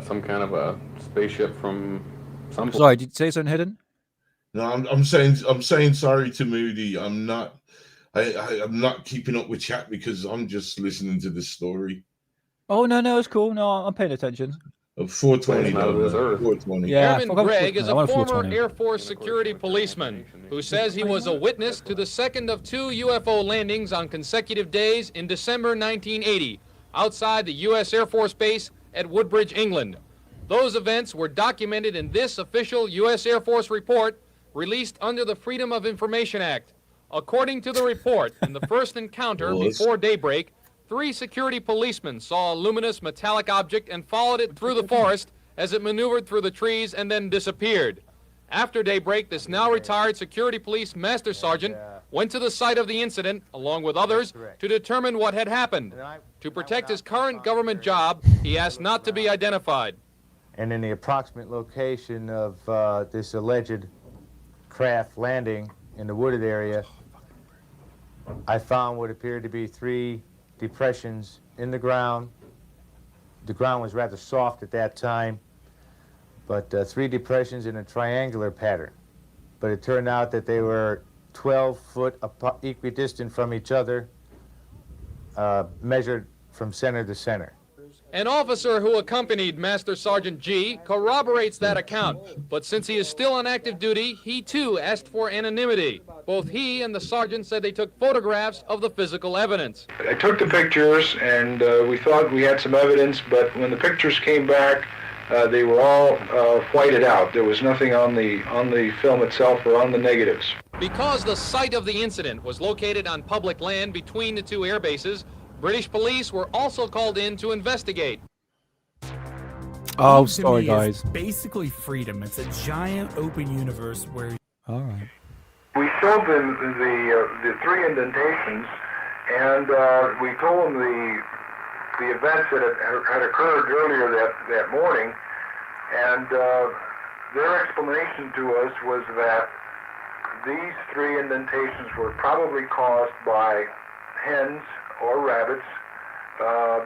Some kind of a spaceship from some. Sorry, did you say something hidden? No, I'm saying sorry to Moody. I'm not keeping up with chat because I'm just listening to this story. Oh no, it's cool. No, I'm paying attention. 420. 420. Yeah, Airman Gregg is a former Air Force security policeman who says he was a witness to the second of 2 UFO landings on consecutive days in December 1980 outside the U.S. Air Force Base at Woodbridge, England. Those events were documented in this official U.S. Air Force report released under the Freedom of Information Act. According to the report, in the first encounter before daybreak, 3 security policemen saw a luminous metallic object and followed it through the forest as it maneuvered through the trees and then disappeared. After daybreak, this now retired security police master sergeant went to the site of the incident, along with others, to determine what had happened. To protect his current government job, he asked not to be identified. And in the approximate location of this alleged craft landing in the wooded area, I found what appeared to be 3 depressions in the ground. The ground was rather soft at that time, but 3 depressions in a triangular pattern. But it turned out that they were 12 foot equidistant from each other, measured from center to center. An officer who accompanied Master Sergeant G corroborates that account, but since he is still on active duty, he too asked for anonymity. Both he and the sergeant said they took photographs of the physical evidence. I took the pictures and we thought we had some evidence, but when the pictures came back, they were all whited out. There was nothing on the film itself or on the negatives. Because the site of the incident was located on public land between the 2 air bases, British police were also called in to investigate. Oh, sorry, guys. Basically freedom. It's a giant open universe where... All right. We showed them the 3 indentations, and we told them the events that had occurred earlier that morning, and their explanation to us was that these 3 indentations were probably caused by hens or rabbits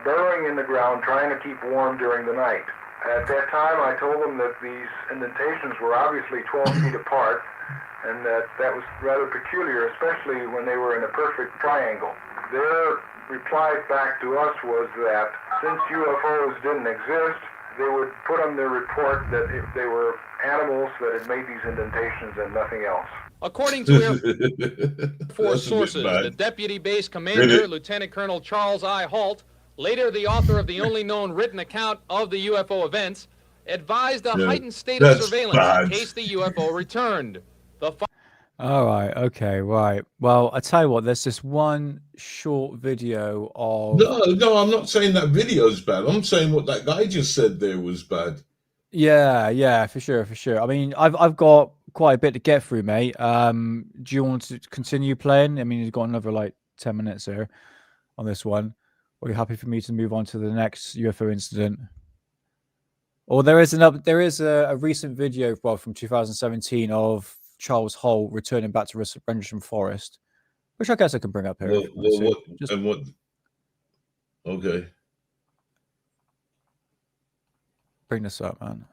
burrowing in the ground trying to keep warm during the night. At that time, I told them that these indentations were obviously 12 feet apart, and that was rather peculiar, especially when they were in a perfect triangle. Their reply back to us was that since UFOs didn't exist, they would put on their report that if they were animals that had made these indentations and nothing else. According to Air Force sources, the Deputy Base Commander, Lieutenant Colonel Charles I. Halt, later the author of the only known written account of the UFO events, advised a heightened state of surveillance in case the UFO returned. All right. Okay. Right. Well, I tell you what. There's this one short video of. No, I'm not saying that video's bad. I'm saying what that guy just said there was bad. Yeah, for sure, for sure. I mean, I've got quite a bit to get through, mate. Do you want to continue playing? I mean, you've got another like 10 minutes here on this one. Or are you happy for me to move on to the next UFO incident? Or there is a recent video, well, from 2017 of Charles Hull returning back to Rendlesham Forest, which I guess I can bring up here. What? Okay. Bring this up, man.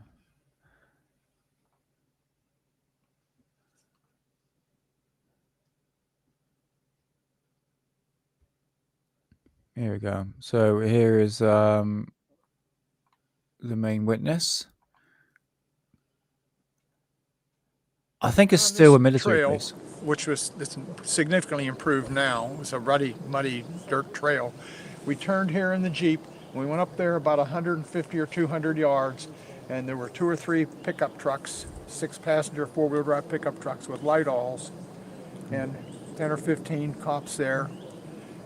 Here we go. So here is the main witness. I think it's still a military trail, base. Which was significantly improved now. It was a ruddy, muddy dirt trail. We turned here in the Jeep. We went up there about 150 or 200 yards, and there were 2 or 3 pickup trucks, 6-passenger 4-wheel drive pickup trucks with light-alls, and 10 or 15 cops there.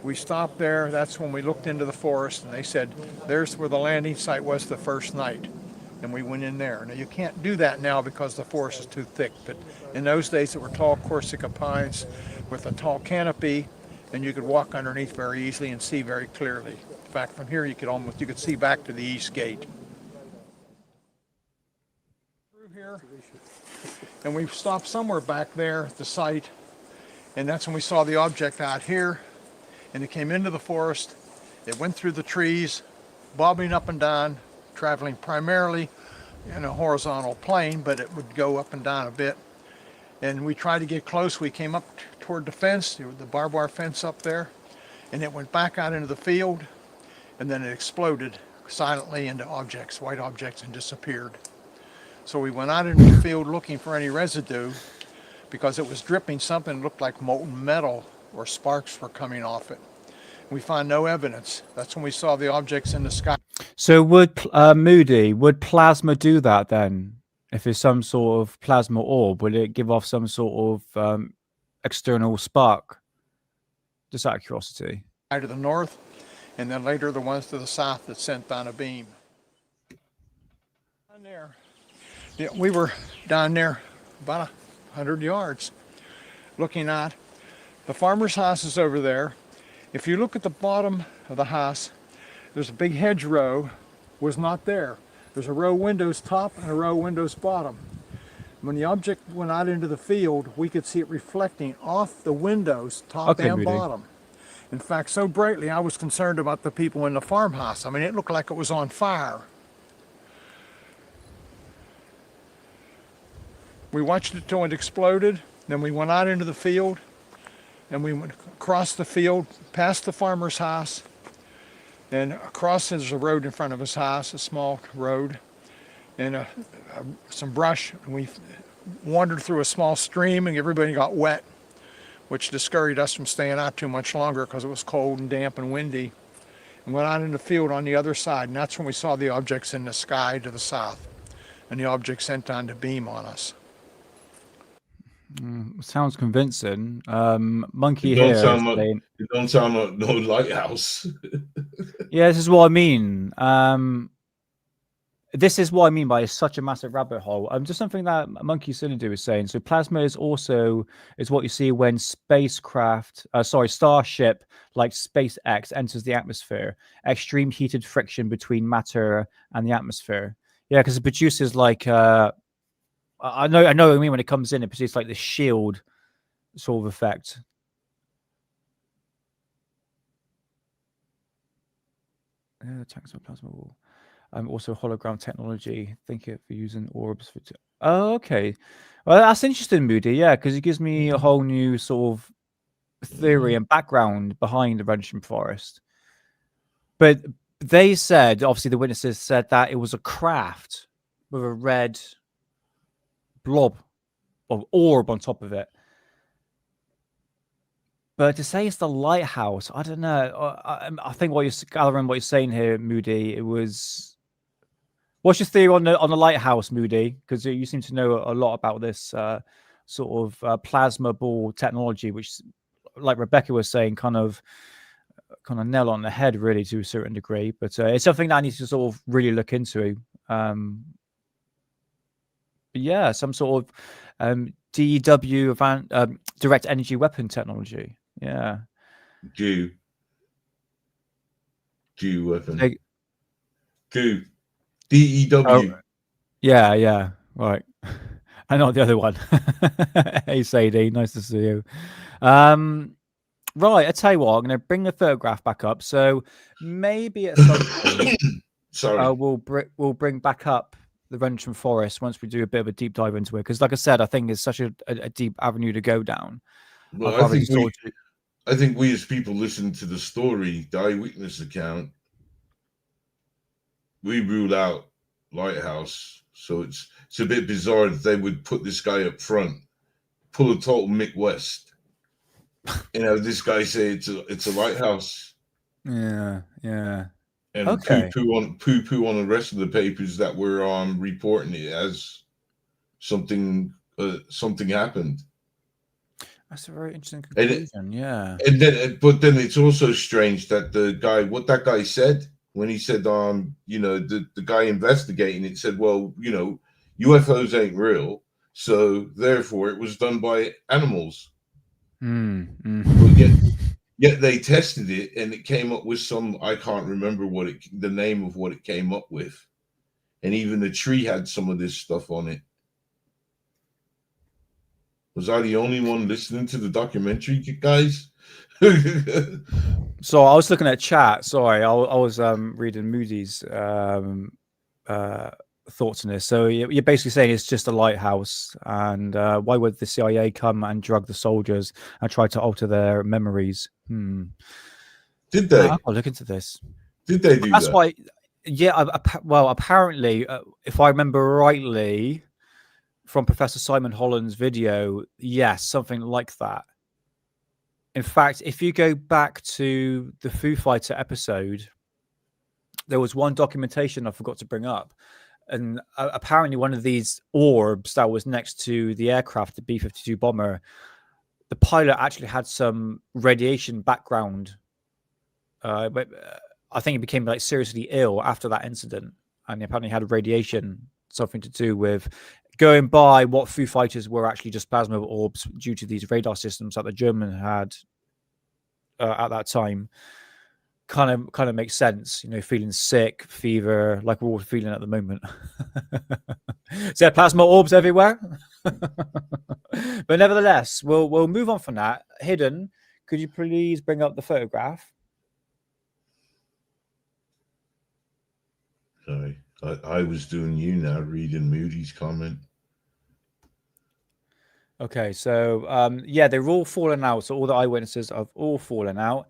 We stopped there. That's when we looked into the forest, and they said, there's where the landing site was the first night. And we went in there. Now, you can't do that now because the forest is too thick, but in those days there were tall Corsica pines with a tall canopy, and you could walk underneath very easily and see very clearly. In fact, from here you could see back to the east gate. Through here, and we stopped somewhere back there at the site, and that's when we saw the object out here, and it came into the forest. It went through the trees, bobbing up and down, traveling primarily in a horizontal plane, but it would go up and down a bit. And we tried to get close. We came up toward the fence, the barbed wire fence up there, and it went back out into the field, and then it exploded silently into objects, white objects, and disappeared. So we went out into the field looking for any residue because it was dripping something that looked like molten metal or sparks were coming off it. We found no evidence. That's when we saw the objects in the sky. So would plasma do that then? If it's some sort of plasma orb, will it give off some sort of external spark? Just out of curiosity. To the north, and then later the ones to the south that sent down a beam. Down there, yeah, we were down there about 100 yards, looking at the farmer's house is over there. If you look at the bottom of the house, there's a big hedgerow, was not there. There's a row of windows top and a row of windows bottom. When the object went out into the field, we could see it reflecting off the windows top and bottom. In fact, so brightly, I was concerned about the people in the farmhouse. I mean, it looked like it was on fire. We watched it till it exploded, then we went out into the field, and we went across the field, past the farmer's house, and across there's a road in front of his house, a small road, and some brush. And we wandered through a small stream, and everybody got wet, which discouraged us from staying out too much longer because it was cold and damp and windy. And went out in the field on the other side, and that's when we saw the objects in the sky to the south, and the object sent down to beam on us. Sounds convincing. Monkey it here. It don't sound like no lighthouse. Yeah, this is what I mean. This is what I mean by such a massive rabbit hole. Just something that Monkey Cylinder is saying. So plasma is what you see when starship like SpaceX enters the atmosphere. Extreme heated friction between matter and the atmosphere. Yeah, because it produces like I know what I mean when it comes in, it produces like the shield sort of effect. Yeah, tanks of plasma wall. Also hologram technology. Think it for using orbs for. Oh, okay. Well, that's interesting, Moody. Yeah, because it gives me a whole new sort of theory and background behind the Rendlesham Forest. But they said, obviously, the witnesses said that it was a craft with a red blob of orb on top of it. But to say it's the lighthouse, I don't know. I think what you're gathering, what you're saying here, Moody, it was. What's your theory on the lighthouse, Moody? Because you seem to know a lot about this sort sort of plasma ball technology, which, like Rebecca was saying, kind of nail on the head, really, to a certain degree. But it's something that I need to sort of really look into. But yeah, some sort of DEW direct energy weapon technology. Yeah. G weapon. DEW. Oh, yeah. Right. I know the other one. Hey, Sadie, nice to see you. Right, I tell you what, I'm going to bring the photograph back up. So maybe at some point, we'll bring back up the Rendlesham Forest once we do a bit of a deep dive into it. Because, like I said, I think it's such a deep avenue to go down. Well, I think we as people listen to the story, the eyewitness account, we rule out lighthouse. So it's a bit bizarre that they would put this guy up front, pull a total Mick West. This guy say it's a lighthouse. Yeah. And okay. poo poo on the rest of the papers that were reporting it as something happened. That's a very interesting conclusion. But then it's also strange that what that guy said when he said the guy investigating it said, well, UFOs ain't real, so therefore it was done by animals. But yet they tested it and it came up with some, I can't remember the name of what it came up with, and even the tree had some of this stuff on it. Was I the only one listening to the documentary, guys? So I was looking at chat. Sorry, I was reading Moody's thoughts on this. So you're basically saying it's just a lighthouse, and why would the CIA come and drug the soldiers and try to alter their memories? Did they? I'll look into this. Did they do That's that? why. Yeah. Well, apparently, if I remember rightly, from Professor Simon Holland's video, yes, something like that. In fact, if you go back to the Foo Fighter episode, there was one documentation I forgot to bring up. And apparently one of these orbs that was next to the aircraft, the B-52 bomber, the pilot actually had some radiation background. But I think he became like seriously ill after that incident. And he apparently had radiation, something to do with going by what Foo Fighters were actually just plasma orbs due to these radar systems that the German had at that time. Kind of makes sense, feeling sick, fever, like we're all feeling at the moment. Is there plasma orbs everywhere? But nevertheless, we'll move on from that. Hidden, could you please bring up the photograph? Sorry, I was doing you now, reading Moody's comment. Okay, so they're all fallen out. So all the eyewitnesses have all fallen out.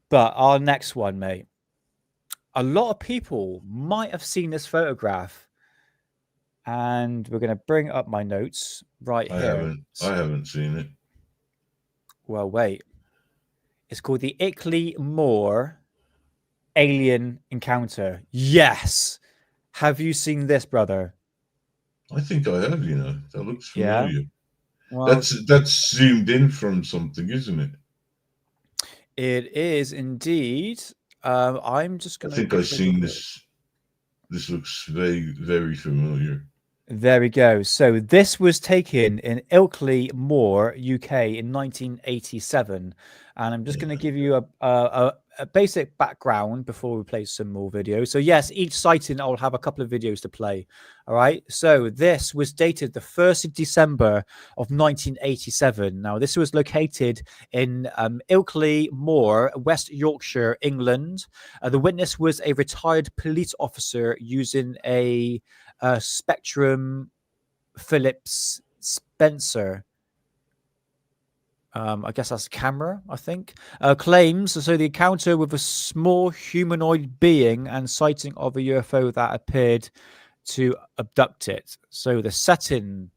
But our next one, mate, a lot of people might have seen this photograph, and we're going to bring up my notes right here. I haven't seen it. Well, wait. It's called the Ickley Moor Alien Encounter. Yes. Have you seen this, brother? I think I have. That looks familiar. Yeah. Well, that's zoomed in from something, isn't it? It is indeed. I'm just going to. I think I've seen this. This looks very, very familiar. There we go. So this was taken in Ilkley Moor, UK, in 1987, and I'm just going to give you a basic background before we play some more videos. So yes, each sighting I'll have a couple of videos to play. All right. So this was dated the 1st of December of 1987. Now this was located in Ilkley Moor, West Yorkshire, England. The witness was a retired police officer using a Spectrum Phillips Spencer. I guess that's a camera, I think. Claims, so the encounter with a small humanoid being and sighting of a UFO that appeared to abduct it. So the setting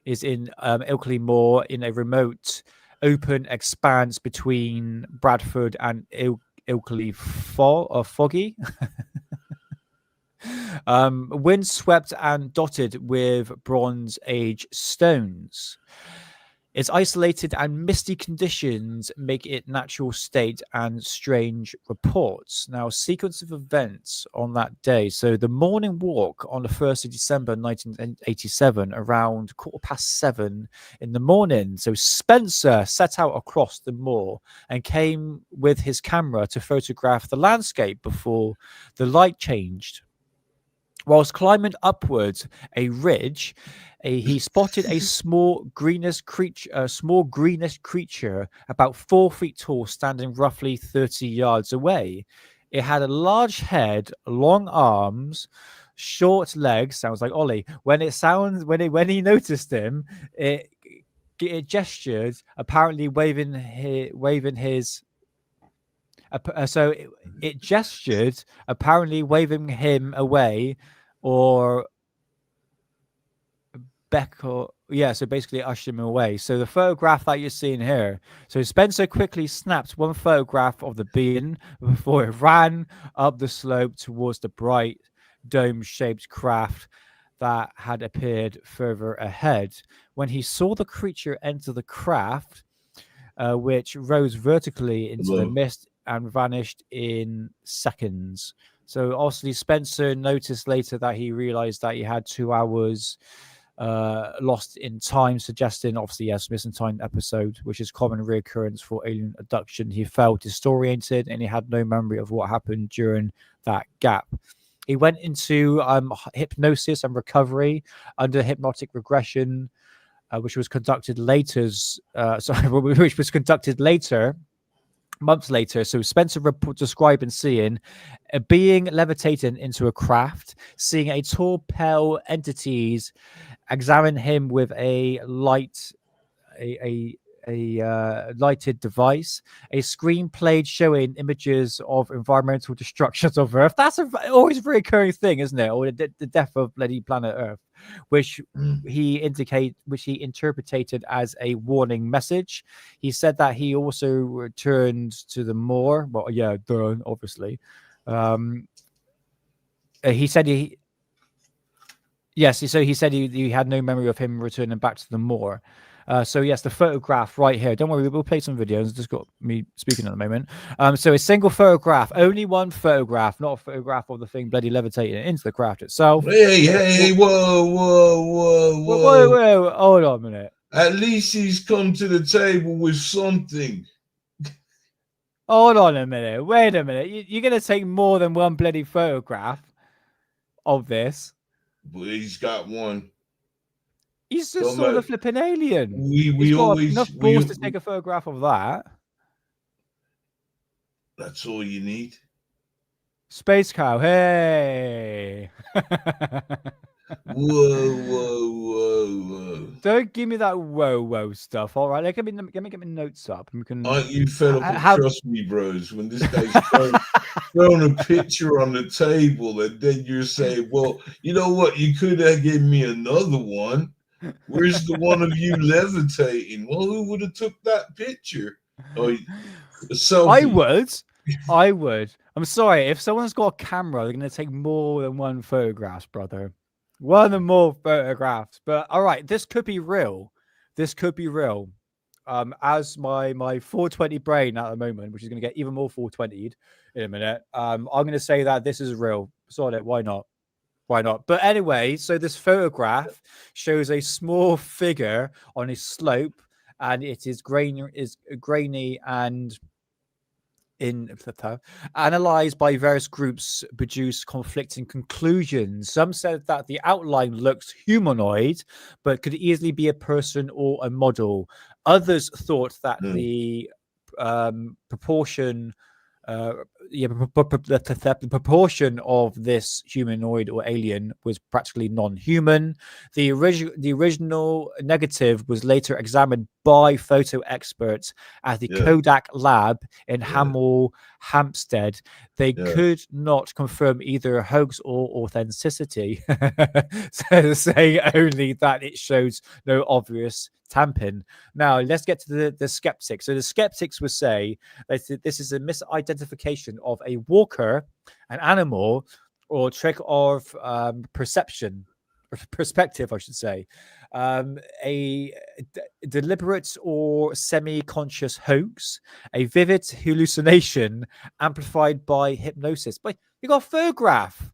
is in Ilkley Moor, in a remote open expanse between Bradford and Ilkley Foggy. Windswept and dotted with Bronze Age stones. Its isolated and misty conditions make it natural state and strange reports. Now, sequence of events on that day. So the morning walk on the 1st of December 1987 around 7:15 in the morning. So Spencer set out across the moor and came with his camera to photograph the landscape before the light changed. Whilst climbing upwards a ridge, he spotted a small greenish creature about 4 feet tall, standing roughly 30 yards away. It had a large head, long arms, short legs. Sounds like Ollie. When he noticed him, it gestured, apparently waving his. So it gestured, apparently waving him away, or so basically ushered him away. So the photograph that you're seeing here. So Spencer quickly snapped one photograph of the being before it ran up the slope towards the bright dome-shaped craft that had appeared further ahead. When he saw the creature enter the craft, which rose vertically into the mist and vanished in seconds. So obviously Spencer noticed later that he realized that he had 2 hours lost in time, suggesting obviously missing time episode, which is common reoccurrence for alien abduction. He felt disoriented and he had no memory of what happened during that gap. He went into hypnosis and recovery under hypnotic regression, which was conducted later. Months later. So Spencer describing seeing a being levitating into a craft, seeing a tall, pale entities examine him with a lighted device. A screen played showing images of environmental destructions of Earth. That's always a recurring thing, isn't it? Or the death of bloody planet Earth, which he interpreted as a warning message. He said that he also returned to the moor. Well, yeah, obviously. He said he said he had no memory of him returning back to the moor. So yes, the photograph right here. Don't worry, we'll play some videos. It's just got me speaking at the moment. So a single photograph, only one photograph, not a photograph of the thing bloody levitating into the craft itself. Hey, whoa. Hold on a minute. At least he's come to the table with something. Hold on a minute. Wait a minute. You're going to take more than one bloody photograph of this. But he's got one. He's just sort of a flipping alien. We always enough balls to take a photograph of that. That's all you need. Space cow, hey. Whoa. Don't give me that whoa stuff. All right, let me get my notes up. And we can. Aren't you fed up? Trust me, bros. When this guy's throwing a picture on the table, and then you're saying, "Well, you know what? You could have given me another one. Where's the one of you levitating? Well, who would have took that picture?" I would. I'm sorry. If someone's got a camera, they're going to take more than one photograph, brother. One or more photographs. But all right, this could be real. As my 420 brain at the moment, which is going to get even more 420'd in a minute, I'm going to say that this is real. Sort it. Why not? But anyway, so this photograph shows a small figure on a slope, and it is grainy and analyzed by various groups, produced conflicting conclusions. Some said that the outline looks humanoid, but could easily be a person or a model. Others thought that the proportion the proportion of this humanoid or alien was practically non-human. The original negative was later examined by photo experts at the Kodak lab in Hemel Hempstead. They could not confirm either hoax or authenticity, so saying only that it shows no obvious tamping. Now let's get to the skeptics. So the skeptics would say that this is a misidentification of a walker, an animal, or trick of perception, or perspective, I should say. Deliberate or semi-conscious hoax, a vivid hallucination amplified by hypnosis. But you got a photograph.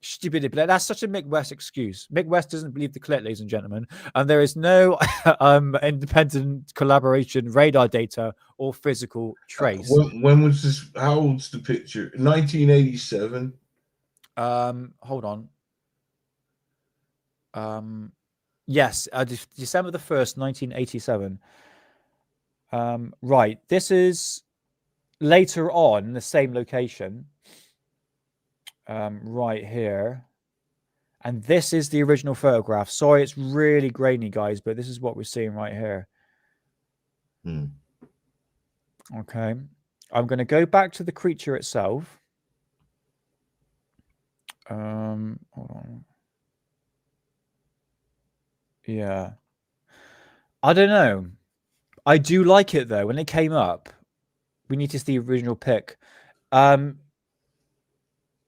Stupid. That's such a Mick West excuse. Mick West doesn't believe the clip, ladies and gentlemen, and there is no independent collaboration, radar data, or physical trace. When was this? How old's the picture? 1987. Hold on. Yes, December the 1st, 1987. Right. This is later on in the same location. Right here. And this is the original photograph. Sorry, it's really grainy, guys, but this is what we're seeing right here. Okay. I'm going to go back to the creature itself. Hold on. Yeah. I don't know. I do like it, though. When it came up, we need to see the original pic.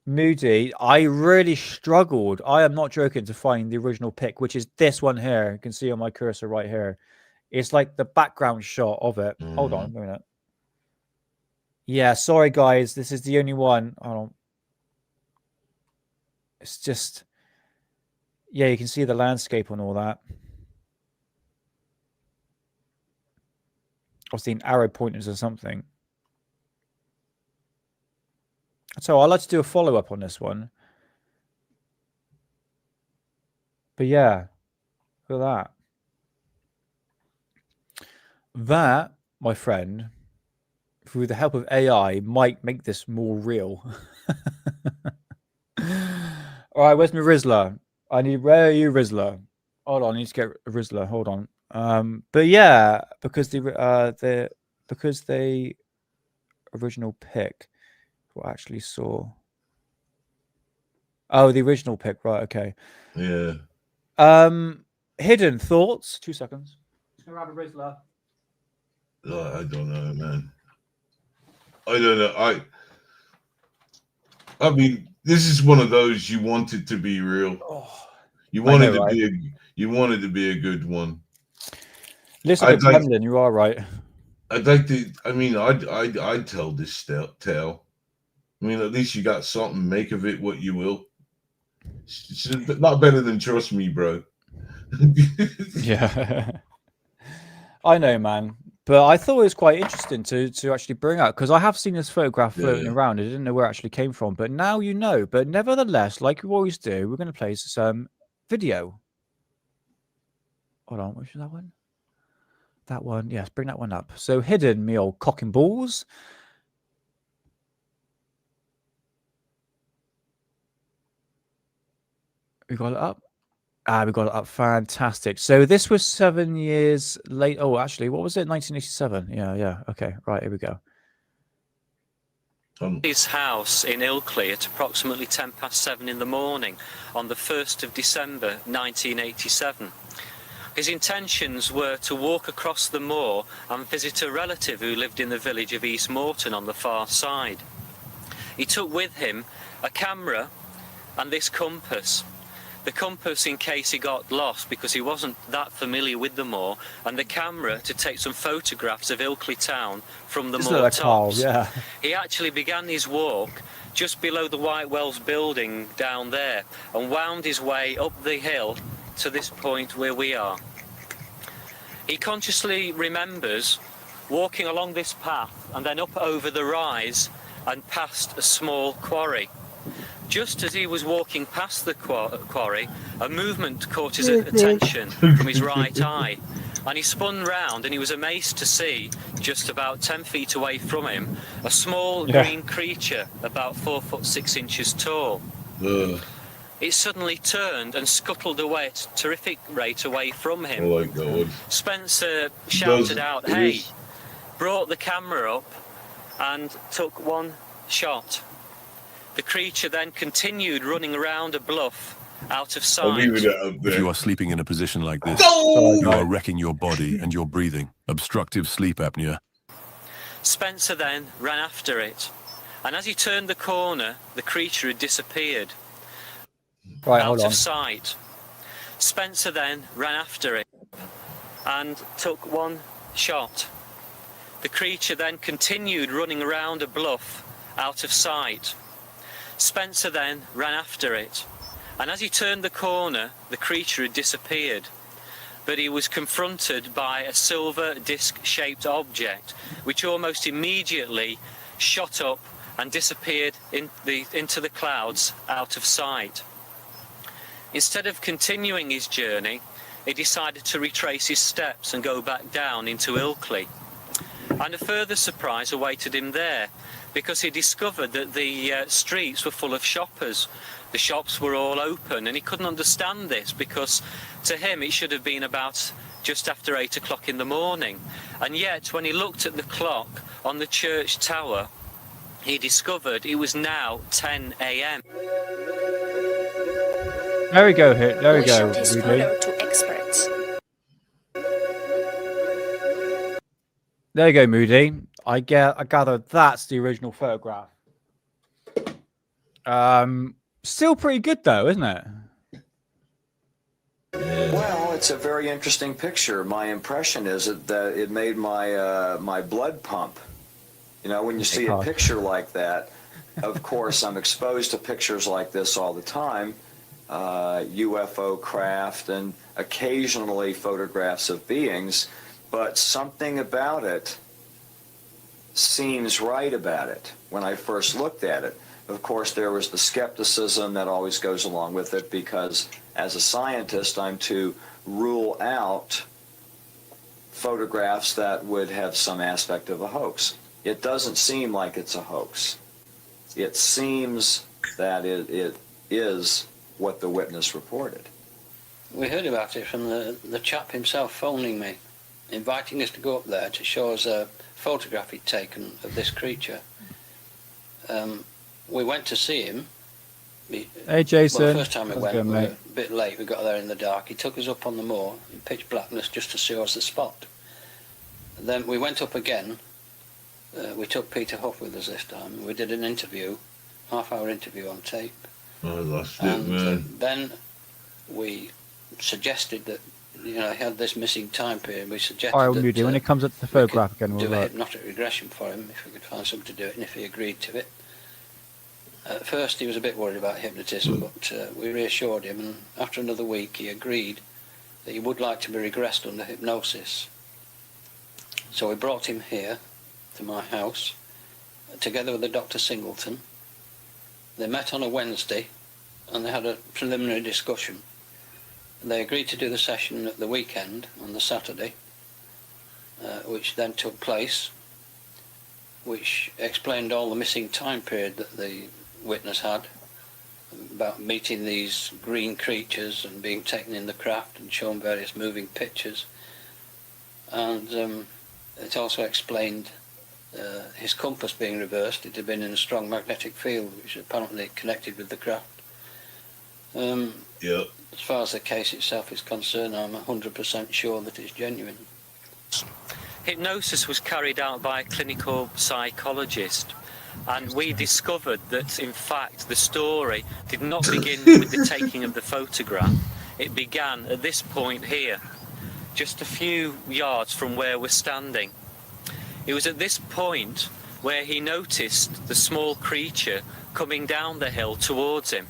Moody, I really struggled. I am not joking to find the original pic, which is this one here. You can see on my cursor right here. It's like the background shot of it. Hold on a minute. Yeah, sorry, guys. This is the only one. Hold on. It's just... Yeah, you can see the landscape and all that. I've seen arrow pointers or something. So I'd like to do a follow-up on this one. But yeah, look at that. That, my friend, through the help of AI, might make this more real. All right, where's my Rizzler? Where are you, Rizzler? Hold on, I need to get a Rizzler. Hold on. But yeah, because the original pic, what I actually saw. Oh, the original pic, right? Okay. Yeah. Hidden thoughts. 2 seconds. Just gonna grab a Rizzler. I don't know, man. I don't know. I mean, this is one of those you want it to be real. You want it to be you want it to be a good one. Listen, Gremlin, you are right. I'd like to. I mean, I'd tell this tale. I mean, at least you got something. Make of it what you will. It's not better than trust me, bro. Yeah. I know, man. But I thought it was quite interesting to actually bring out, because I have seen this photograph floating around. I didn't know where it actually came from, but now you know. But nevertheless, like we always do, we're going to play some video. Hold on, which is that one? That one, yes, bring that one up. So hidden, me old cock and balls. We got it up. We got it up. Fantastic. So this was 7 years late. Oh, actually, what was it? 1987. Yeah. Okay, right, here we go. His house in Ilkley at approximately 7:10 in the morning on the 1st of December 1987. His intentions were to walk across the moor and visit a relative who lived in the village of East Morton on the far side. He took with him a camera and this compass. The compass in case he got lost, because he wasn't that familiar with the moor, and the camera to take some photographs of Ilkley town from the moor tops. Yeah. He actually began his walk just below the White Wells building down there and wound his way up the hill to this point where we are. He consciously remembers walking along this path and then up over the rise and past a small quarry. Just as he was walking past the quarry, a movement caught his attention from his right eye, and he spun round and he was amazed to see, just about 10 feet away from him, a small green creature about 4'6" tall. It suddenly turned and scuttled away at a terrific rate away from him. Oh my God. Spencer shouted out, "Hey!" brought the camera up and took one shot. The creature then continued running around a bluff out of sight. If you are sleeping in a position like this, you are wrecking your body and your breathing. Obstructive sleep apnea. Spencer then ran after it, And as he turned the corner, the creature had disappeared. Right, out hold of on. sight. Spencer then ran after it and took one shot. The creature then continued running around a bluff out of sight. Spencer then ran after it, and as he turned the corner, the creature had disappeared. But he was confronted by a silver disc-shaped object, which almost immediately shot up and disappeared into the clouds out of sight. Instead of continuing his journey, he decided to retrace his steps and go back down into Ilkley. And a further surprise awaited him there, because he discovered that the streets were full of shoppers. The shops were all open, and he couldn't understand this, because to him it should have been about just after 8 o'clock in the morning. And yet, when he looked at the clock on the church tower, he discovered it was now 10 a.m. There we go, hit. There we go. This photo to experts. There you go, Moody. I gather that's the original photograph. Still pretty good though, isn't it? Well, it's a very interesting picture. My impression is that it made my blood pump. You know, when you see a picture like that, of course, I'm exposed to pictures like this all the time, UFO craft and occasionally photographs of beings, but something about it seems right about it when I first looked at it. Of course, there was the skepticism that always goes along with it, because as a scientist, I'm to rule out photographs that would have some aspect of a hoax. It doesn't seem like it's a hoax. It seems that it is what the witness reported. We heard about it from the chap himself phoning me, inviting us to go up there to show us a photograph he'd taken of this creature. We went to see him. Hey, Jason. Well, the first time we went, good, we were mate? a bit late. We got there in the dark. He took us up on the moor in pitch blackness just to show us the spot. And then we went up again. We took Peter Huff with us this time. We did an interview, half-hour interview on tape. I lost And it, man. then we suggested that, you know, he had this missing time period. We suggested All right, that Moody. When it comes up to the photograph again, do we'll a look. hypnotic regression for him if we could find something to do it, and if he agreed to it. At first he was a bit worried about hypnotism, but we reassured him, and after another week he agreed that he would like to be regressed under hypnosis. So we brought him here to my house, together with the Dr. Singleton. They met on a Wednesday and they had a preliminary discussion. They agreed to do the session at the weekend, on the Saturday, which then took place, which explained all the missing time period that the witness had about meeting these green creatures and being taken in the craft and shown various moving pictures. And it also explained his compass being reversed. It had been in a strong magnetic field, which apparently connected with the craft. Yep. As far as the case itself is concerned, I'm 100% sure that it's genuine. Hypnosis was carried out by a clinical psychologist, and we discovered that, in fact, the story did not begin with the taking of the photograph. It began at this point here, just a few yards from where we're standing. It was at this point where he noticed the small creature coming down the hill towards him.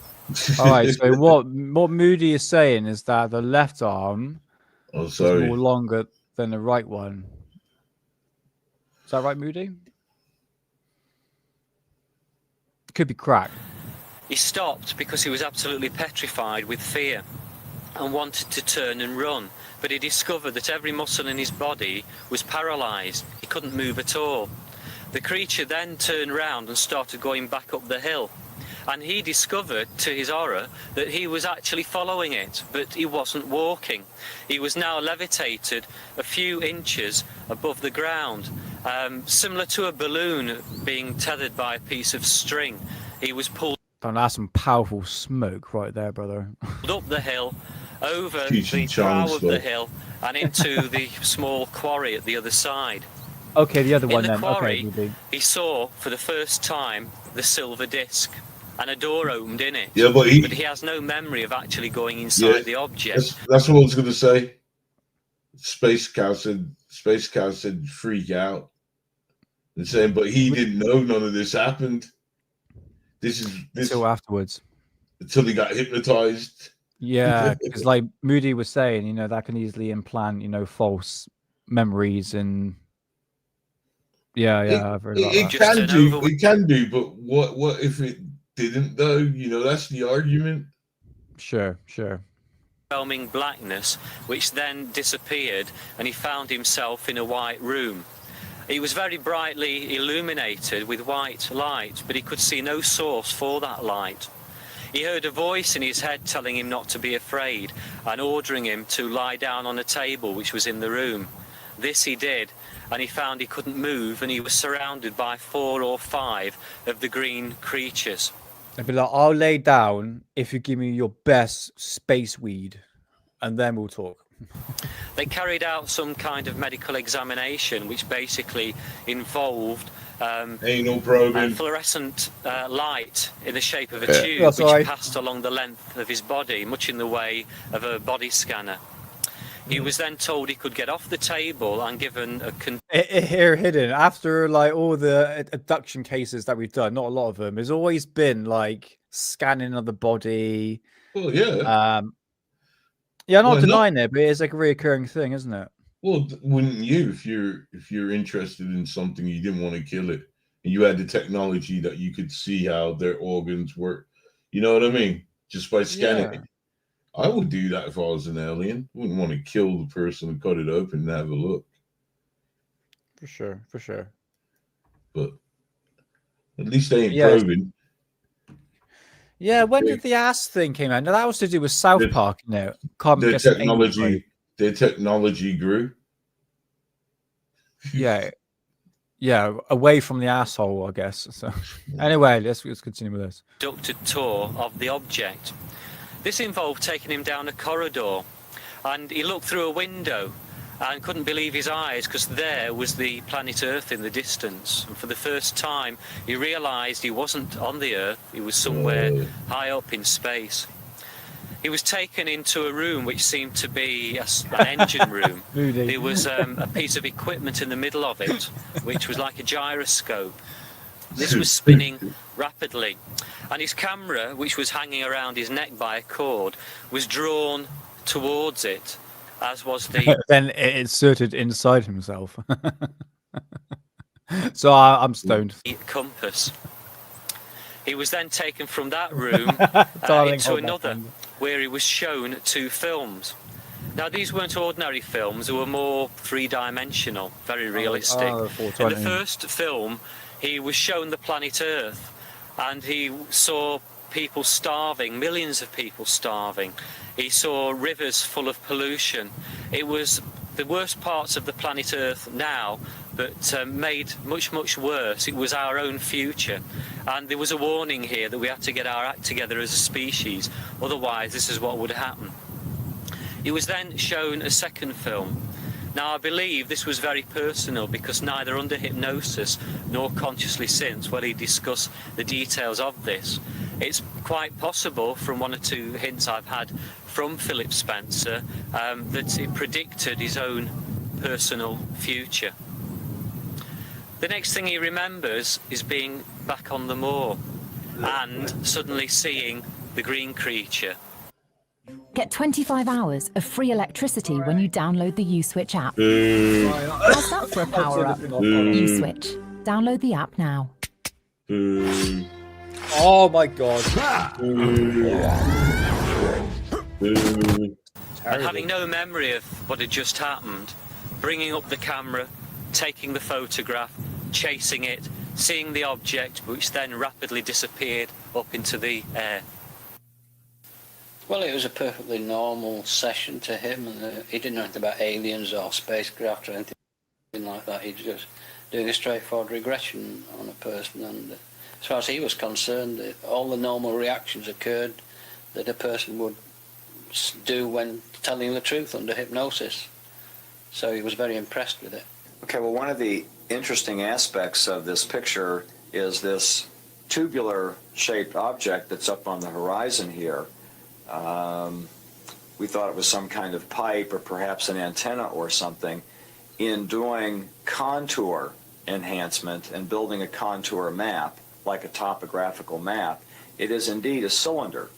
All right. So what Moody is saying is that the left arm is more longer than the right one. Is that right, Moody? Could be cracked. He stopped because he was absolutely petrified with fear and wanted to turn and run, but he discovered that every muscle in his body was paralysed. He couldn't move at all. The creature then turned round and started going back up the hill, and he discovered, to his horror, that he was actually following it, but he wasn't walking. He was now levitated a few inches above the ground, similar to a balloon being tethered by a piece of string. He was pulled Oh, that's some powerful smoke right there, brother. up the hill, over the brow of the hill, and into the small quarry at the other side. Okay, the other In one the then. quarry, Okay, he saw for the first time the silver disc, and a door opened in it. Yeah, but he has no memory of actually going inside the object. That's what I was going to say. Space Cow said freak out. And saying, but he didn't know none of this happened. This until afterwards. Until he got hypnotized. Yeah, because like Moody was saying, you know, that can easily implant, you know, false memories and I've heard about that. It can do, but what if it didn't though? You know, that's the argument. Sure. Overwhelming blackness, which then disappeared, and he found himself in a white room. He was very brightly illuminated with white light, but he could see no source for that light. He heard a voice in his head telling him not to be afraid and ordering him to lie down on a table which was in the room. This he did, and he found he couldn't move, and he was surrounded by 4 or 5 of the green creatures. I'd be like, I'll lay down if you give me your best space weed, and then we'll talk. They carried out some kind of medical examination, which basically involved anal probing, fluorescent light in the shape of a tube, which passed along the length of his body, much in the way of a body scanner. He was then told he could get off the table and given a... Here hidden, after like all the abduction cases that we've done, not a lot of them, there's always been like scanning of the body. Well, yeah. Yeah, I'm not denying it, but it's like a reoccurring thing, isn't it? Well, wouldn't you, if you're interested in something, you didn't want to kill it, and you had the technology that you could see how their organs work, you know what I mean? Just by scanning it. I would do that if I was an alien. Wouldn't want to kill the person and cut it open and have a look. For sure. But at least they ain't probing. Yeah, when did the ass thing came out? No, that was to do with South Park. No, their technology grew. Yeah, away from the asshole, I guess. So, anyway, let's continue with this. Conducted tour of the object. This involved taking him down a corridor, and he looked through a window and couldn't believe his eyes, because there was the planet Earth in the distance. And for the first time, he realized he wasn't on the Earth, he was somewhere high up in space. He was taken into a room which seemed to be an engine room. There was a piece of equipment in the middle of it, which was like a gyroscope. This was spinning rapidly, and his camera, which was hanging around his neck by a cord, was drawn towards it, as was the... Then it inserted inside himself. So I'm stoned. Compass. He was then taken from that room into another, where he was shown 2 films. Now, these weren't ordinary films, they were more 3-dimensional, very realistic. In the first film, he was shown the planet Earth, and he saw people starving, millions of people starving. He saw rivers full of pollution. It was the worst parts of the planet Earth now, but made much, much worse. It was our own future. And there was a warning here that we had to get our act together as a species, otherwise this is what would happen. He was then shown a second film. Now, I believe this was very personal, because neither under hypnosis nor consciously since will he discuss the details of this. It's quite possible, from 1 or 2 hints I've had from Philip Spencer, that it predicted his own personal future. The next thing he remembers is being back on the moor and suddenly seeing the green creature. Get 25 hours of free electricity when you download the USwitch app. How's that for a power-up? USwitch. Download the app now. Oh my god. And having no memory of what had just happened, bringing up the camera, taking the photograph, chasing it, seeing the object, which then rapidly disappeared up into the air. Well, it was a perfectly normal session to him, and he didn't know anything about aliens or spacecraft or anything like that. He was just doing a straightforward regression on a person, and as far as he was concerned, all the normal reactions occurred that a person would do when telling the truth under hypnosis. So he was very impressed with it. Okay, well, one of the interesting aspects of this picture is this tubular-shaped object that's up on the horizon here. We thought it was some kind of pipe or perhaps an antenna or something. In doing contour enhancement and building a contour map, like a topographical map, it is indeed a cylinder.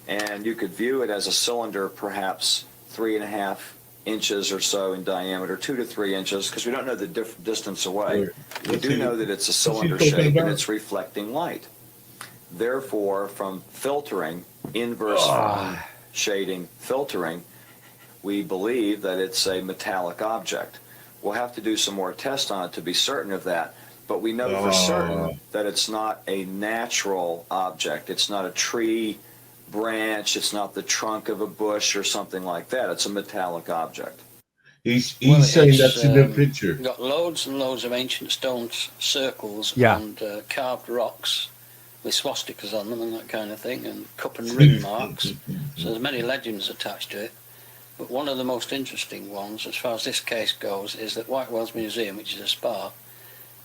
And you could view it as a cylinder perhaps 3.5 inches or so in diameter, 2 to 3 inches, because we don't know the distance away. We do know that it's a cylinder shape and it's reflecting light. Therefore, from filtering, inverse shading filtering, we believe that it's a metallic object. We'll have to do some more tests on it to be certain of that, but we know for certain that it's not a natural object. It's not a tree branch, it's not the trunk of a bush or something like that. It's a metallic object. He's saying that's in the picture. Got loads and loads of ancient stone circles Yeah. and carved rocks with swastikas on them and that kind of thing, and cup and ring marks. So there's many legends attached to it. But one of the most interesting ones, as far as this case goes, is that White Wells Museum, which is a spa,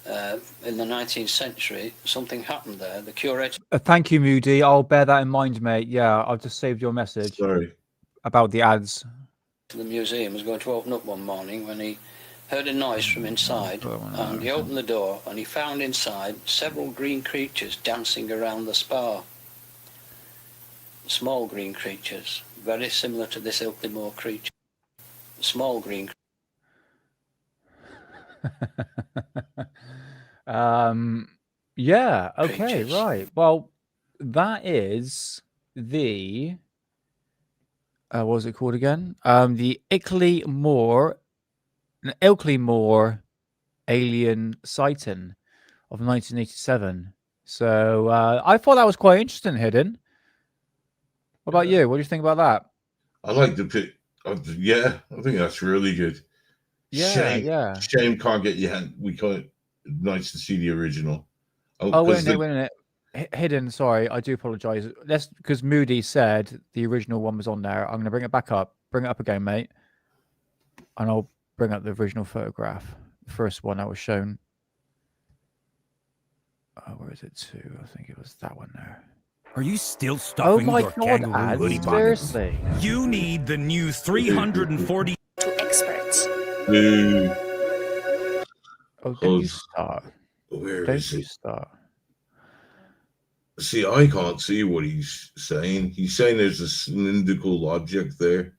in the 19th century, something happened there. The curator... Thank you, Moody. I'll bear that in mind, mate. Yeah, I've just saved your message. Sorry. About the ads. The museum was going to open up one morning when he heard a noise from inside, and he opened the door and he found inside several green creatures dancing around the spa. Small green creatures, very similar to this Ilkley creature. Small green. Yeah. Okay. Creatures. Right. Well, that is the. What was it called again? The Ilkley Moor alien sighting of 1987. So I thought that was quite interesting, Hidden. What about you? What do you think about that? I like the pic. Yeah, I think that's really good. Yeah, Shame can't get your hand. We can't. Nice to see the original. Oh, wait a minute. Hidden, sorry, I do apologize. Let's, because Moody said the original one was on there. I'm going to bring it back up. Bring it up again, mate. And I'll bring up the original photograph. The first one that was shown. Where is it to? I think it was that one there. Are you still stuffing your kangaroo ads? hoodie pockets? Seriously. You need the new 340 To experts. Oh, don't you start. Where Don't is you it? start. See, I can't see what he's saying. He's saying there's a cylindrical object there.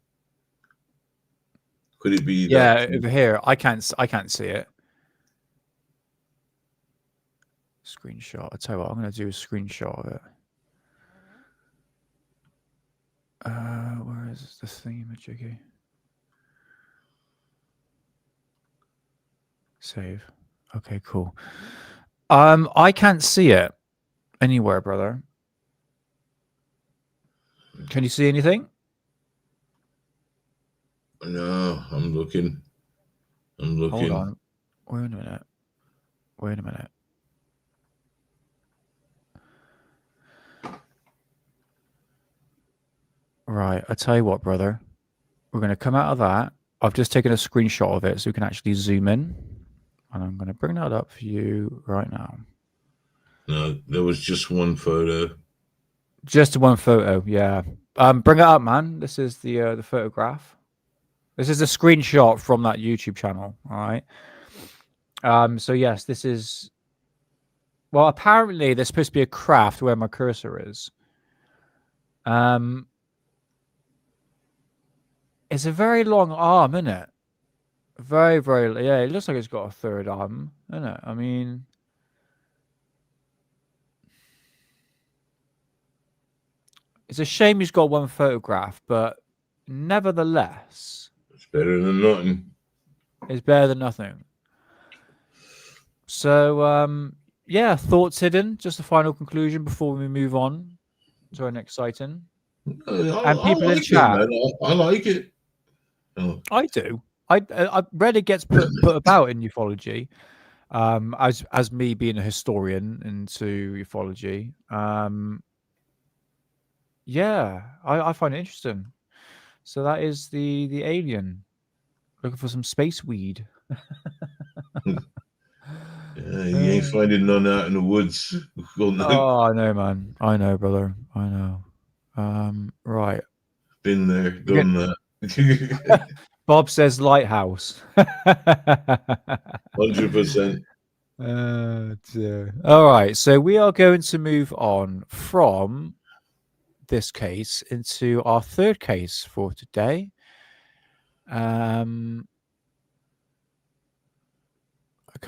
Could it be Yeah, that? over here. I can't see it. Screenshot. I'll tell you what, I'm going to do a screenshot of it. Where is this thing image? Okay. Save. Okay, cool. I can't see it anywhere, brother. Can you see anything? No, I'm looking. Hold on. Wait a minute. Right, I tell you what, brother. We're going to come out of that. I've just taken a screenshot of it so we can actually zoom in. And I'm going to bring that up for you right now. No, there was just one photo. Just one photo, yeah. Bring it up, man. This is the photograph. This is a screenshot from that YouTube channel, all right? So, yes, this is... Well, apparently there's supposed to be a craft where my cursor is. It's a very long arm, isn't it? Very, very... Yeah, it looks like it's got a third arm, isn't it? I mean... It's a shame he's got one photograph, but nevertheless... It's better than nothing. It's better than nothing. So, yeah, thoughts, Hidden? Just a final conclusion before we move on to our next sighting. And people in chat. I like it. Oh. I do. I read it gets put about in ufology, as me being a historian into ufology. Yeah, I find it interesting. So that is the alien looking for some space weed. You ain't finding none out in the woods. Oh, I know, man. I know, brother. I know. Right. Been there, done that. Bob says lighthouse. 100%. Dear. All right. So we are going to move on from this case into our third case for today. Can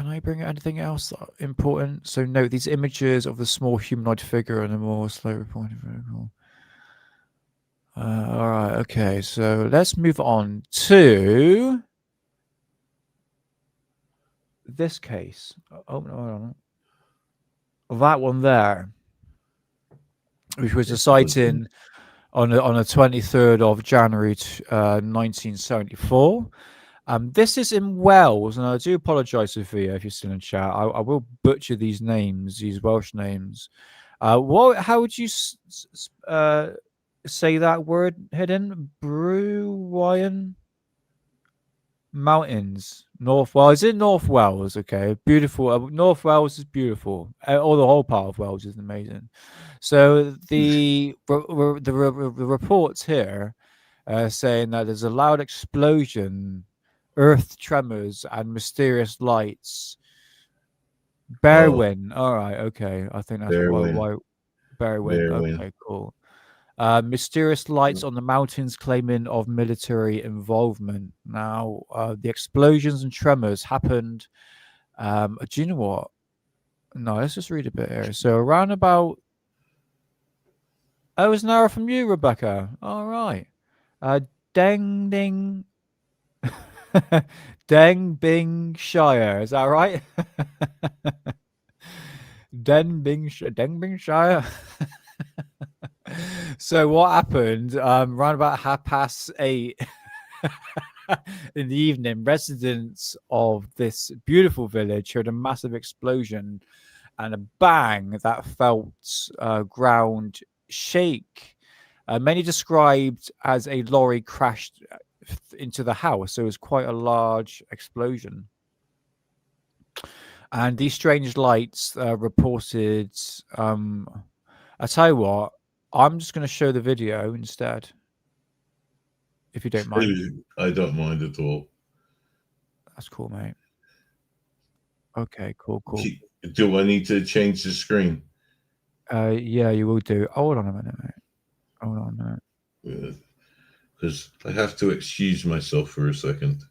I bring anything else important? So note these images of the small humanoid figure and a more slow reported vehicle. All right, okay, so let's move on to this case. Oh, no. That one there, which was a sighting on the 23rd of January 1974. This is in Wales, and I do apologise, Sophia, if you're still in chat. I will butcher these names, these Welsh names. How would you say that word, Hidden? Brewyan Mountains. Is it North Wales? Okay, beautiful. North Wales is beautiful. Or the whole part of Wales is amazing. So the reports here saying that there's a loud explosion, earth tremors, and mysterious lights. Berwyn. All right. Okay. I think that's why. Berwyn. Okay. Cool. Mysterious lights on the mountains claiming of military involvement. Now, the explosions and tremors happened. Do you know what? No, let's just read a bit here. So around about. Oh, it's an hour from you, Rebecca. All right. Dengbingshire. Is that right? Dengbingshire. So what happened? Around about 8:30 in the evening, residents of this beautiful village heard a massive explosion and a bang that felt ground shake. Many described as a lorry crashed into the house, so it was quite a large explosion. And these strange lights reported. I tell you what, I'm just going to show the video instead, if you don't mind. I don't mind at all. That's cool, mate. Okay, cool. Do I need to change the screen? Yeah, you will do. Hold on a minute, mate. Hold on a minute. Because I have to excuse myself for a second.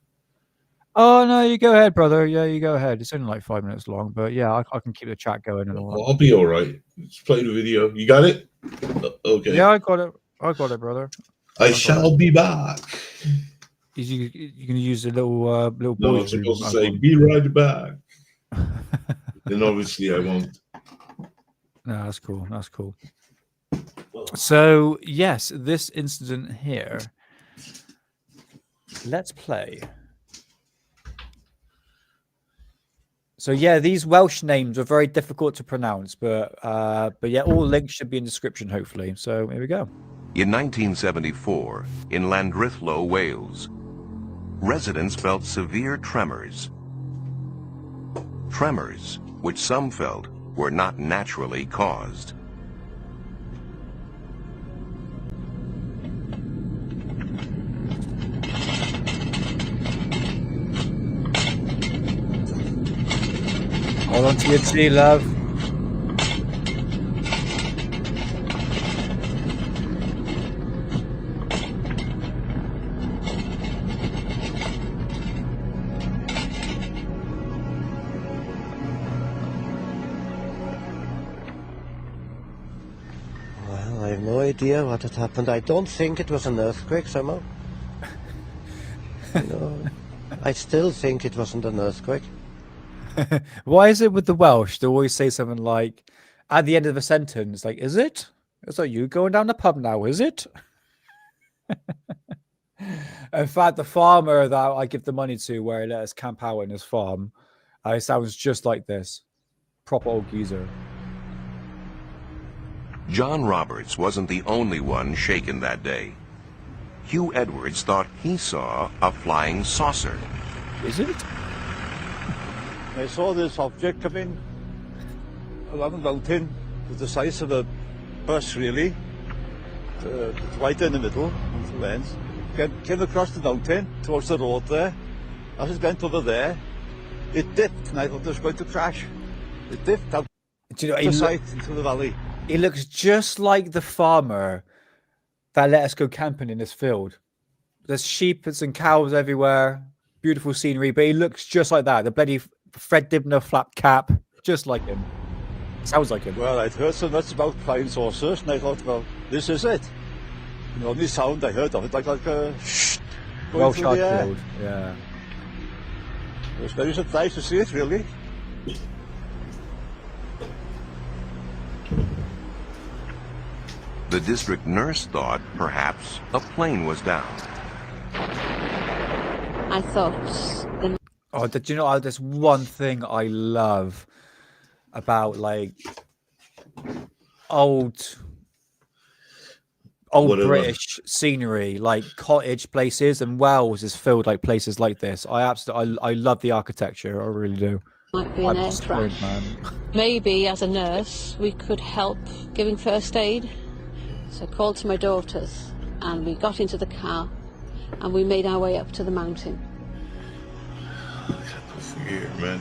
Oh, no, you go ahead, brother. Yeah, you go ahead. It's only like 5 minutes long, but yeah, I can keep the chat going and all that. I'll be all right. Just play the video. You got it? Okay. Yeah, I got it. brother. I shall be back. You can use a little No, I'm supposed to say, be right back. Then obviously I won't. No, that's cool. That's cool. So, yes, this incident here. Let's play. So, yeah, these Welsh names are very difficult to pronounce, but yeah, all links should be in the description, hopefully. So, here we go. In 1974, in Llandudno, Wales, residents felt severe tremors. Tremors, which some felt were not naturally caused. Hold on to your tea, love. Well, I have no idea what had happened. I don't think it was an earthquake somehow. No, I still think it wasn't an earthquake. Why is it with the Welsh they always say something like at the end of a sentence, like, is it? It's like, you going down the pub now, is it? In fact, the farmer that I give the money to where he let us camp out in his farm, it sounds just like this. Proper old geezer. John Roberts wasn't the only one shaken that day. Hugh Edwards thought he saw a flying saucer. Is it? I saw this object coming along the mountain with the size of a bus, really. Right in the middle, on the lens. Came across the mountain towards the road there. As it went over there, it dipped, and I thought it was going to crash. It dipped out the sight into the valley. It looks just like the farmer that let us go camping in this field. There's sheep and cows everywhere, beautiful scenery, but he looks just like that. The bloody Fred Dibner flap cap, just like him. Sounds like him. Well, I'd heard so much about flying saucers, and I thought, well, this is it. The only sound I heard of it, like a shh, going through the air. Yeah. I was very surprised to see it, really. The district nurse thought perhaps a plane was down. I thought... Oh, did you know, there's one thing I love about, like, old British scenery, like cottage places, and Wales is filled like places like this. I love the architecture. I really do. Might be an air crash. Maybe as a nurse we could help giving first aid. So I called to my daughters, and we got into the car, and we made our way up to the mountain. Here, man.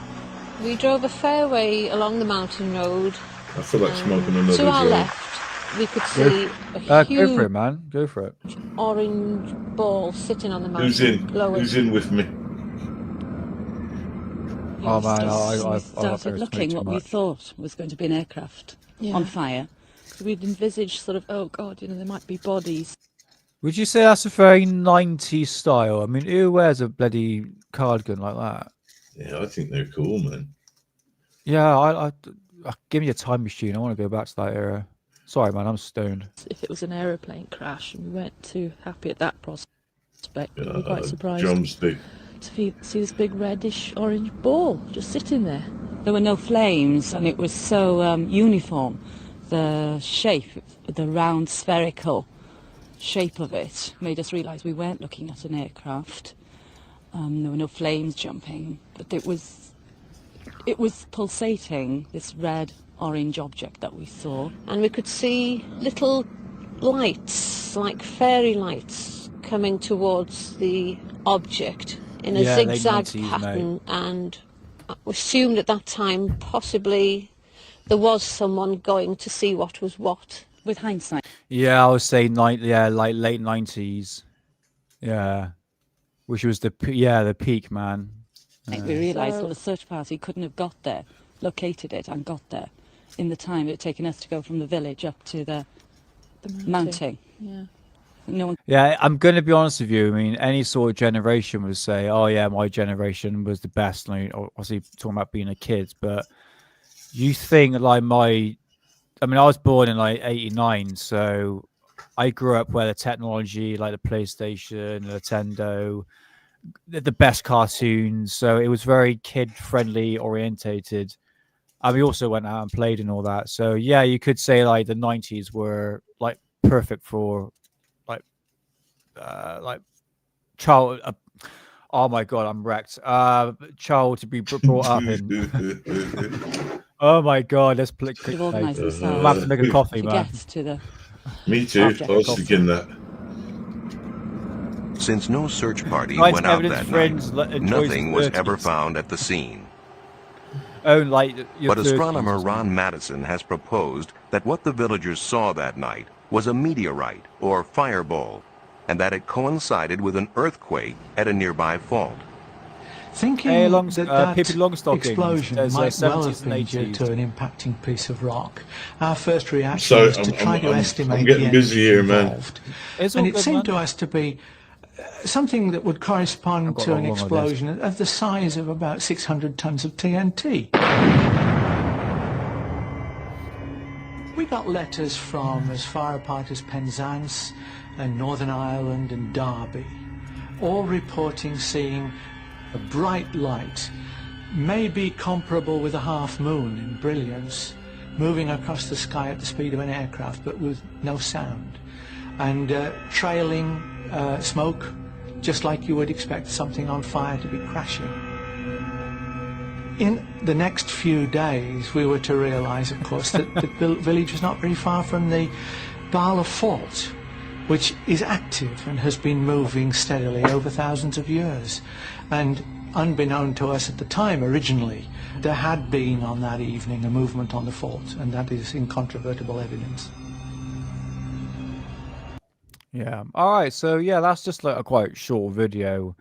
We drove a fair way along the mountain road. I feel like smoking another To our joint. left, we could see a huge go for it, man. Go for it. orange ball sitting on the mountain. Who's in? Glowing. Who's in with me? Oh man, We I've started looking what we thought was going to be an aircraft on fire. So we'd envisaged sort of, oh God, you know, there might be bodies. Would you say that's a very 90s style? I mean, who wears a bloody cardigan like that? Yeah, I think they're cool, man. Yeah, I give me a time machine. I want to go back to that era. Sorry, man, I'm stoned. If it was an aeroplane crash, and we weren't too happy at that prospect, we were quite surprised Drumstick. to see this big reddish orange ball just sitting there. There were no flames, and it was so uniform. The shape, the round spherical shape of it, made us realise we weren't looking at an aircraft. There were no flames jumping, but it was pulsating, this red orange object that we saw. And we could see little lights, like fairy lights, coming towards the object in a zigzag pattern, mate. And I assumed at that time possibly there was someone going to see what was what. With hindsight. Yeah, I would say like late 90s. Yeah. Which was the peak, man. We realised that the search party couldn't have got there, located it and got there in the time it had taken us to go from the village up to the mountain. Yeah. No one... Yeah, I'm going to be honest with you. I mean, any sort of generation would say, oh yeah, my generation was the best. Like, obviously talking about being a kid, but you think like I was born in like 89, so I grew up where the technology, like the PlayStation, the Nintendo, the best cartoons. So it was very kid-friendly orientated. And we also went out and played and all that. So yeah, you could say like the 90s were like perfect for like child. Oh my God, I'm wrecked. Child to be brought up in. Oh my God, let's click. Could have organised themselves. I'm about to make a coffee, man. Get to the Me too. I was thinking that. Since no search party went out that night, nothing was ever found at the scene. But astronomer Ron Madison has proposed that what the villagers saw that night was a meteorite or fireball, and that it coincided with an earthquake at a nearby fault. Thinking that explosion might well have been due to an impacting piece of rock, our first reaction was to try to estimate the energy involved. And it seemed to us to be something that would correspond to an explosion of the size of about 600 tons of TNT. We got letters from as far apart as Penzance and Northern Ireland and Derby, all reporting seeing a bright light, maybe comparable with a half moon in brilliance, moving across the sky at the speed of an aircraft but with no sound, and trailing smoke just like you would expect something on fire to be crashing. in the next few days, we were to realise, of course, that the village was not very far from the Bala Fault, which is active and has been moving steadily over thousands of years. And unbeknown to us at the time, originally, there had been on that evening a movement on the fault, and that is incontrovertible evidence. Yeah. All right. So yeah, that's just like a quite short video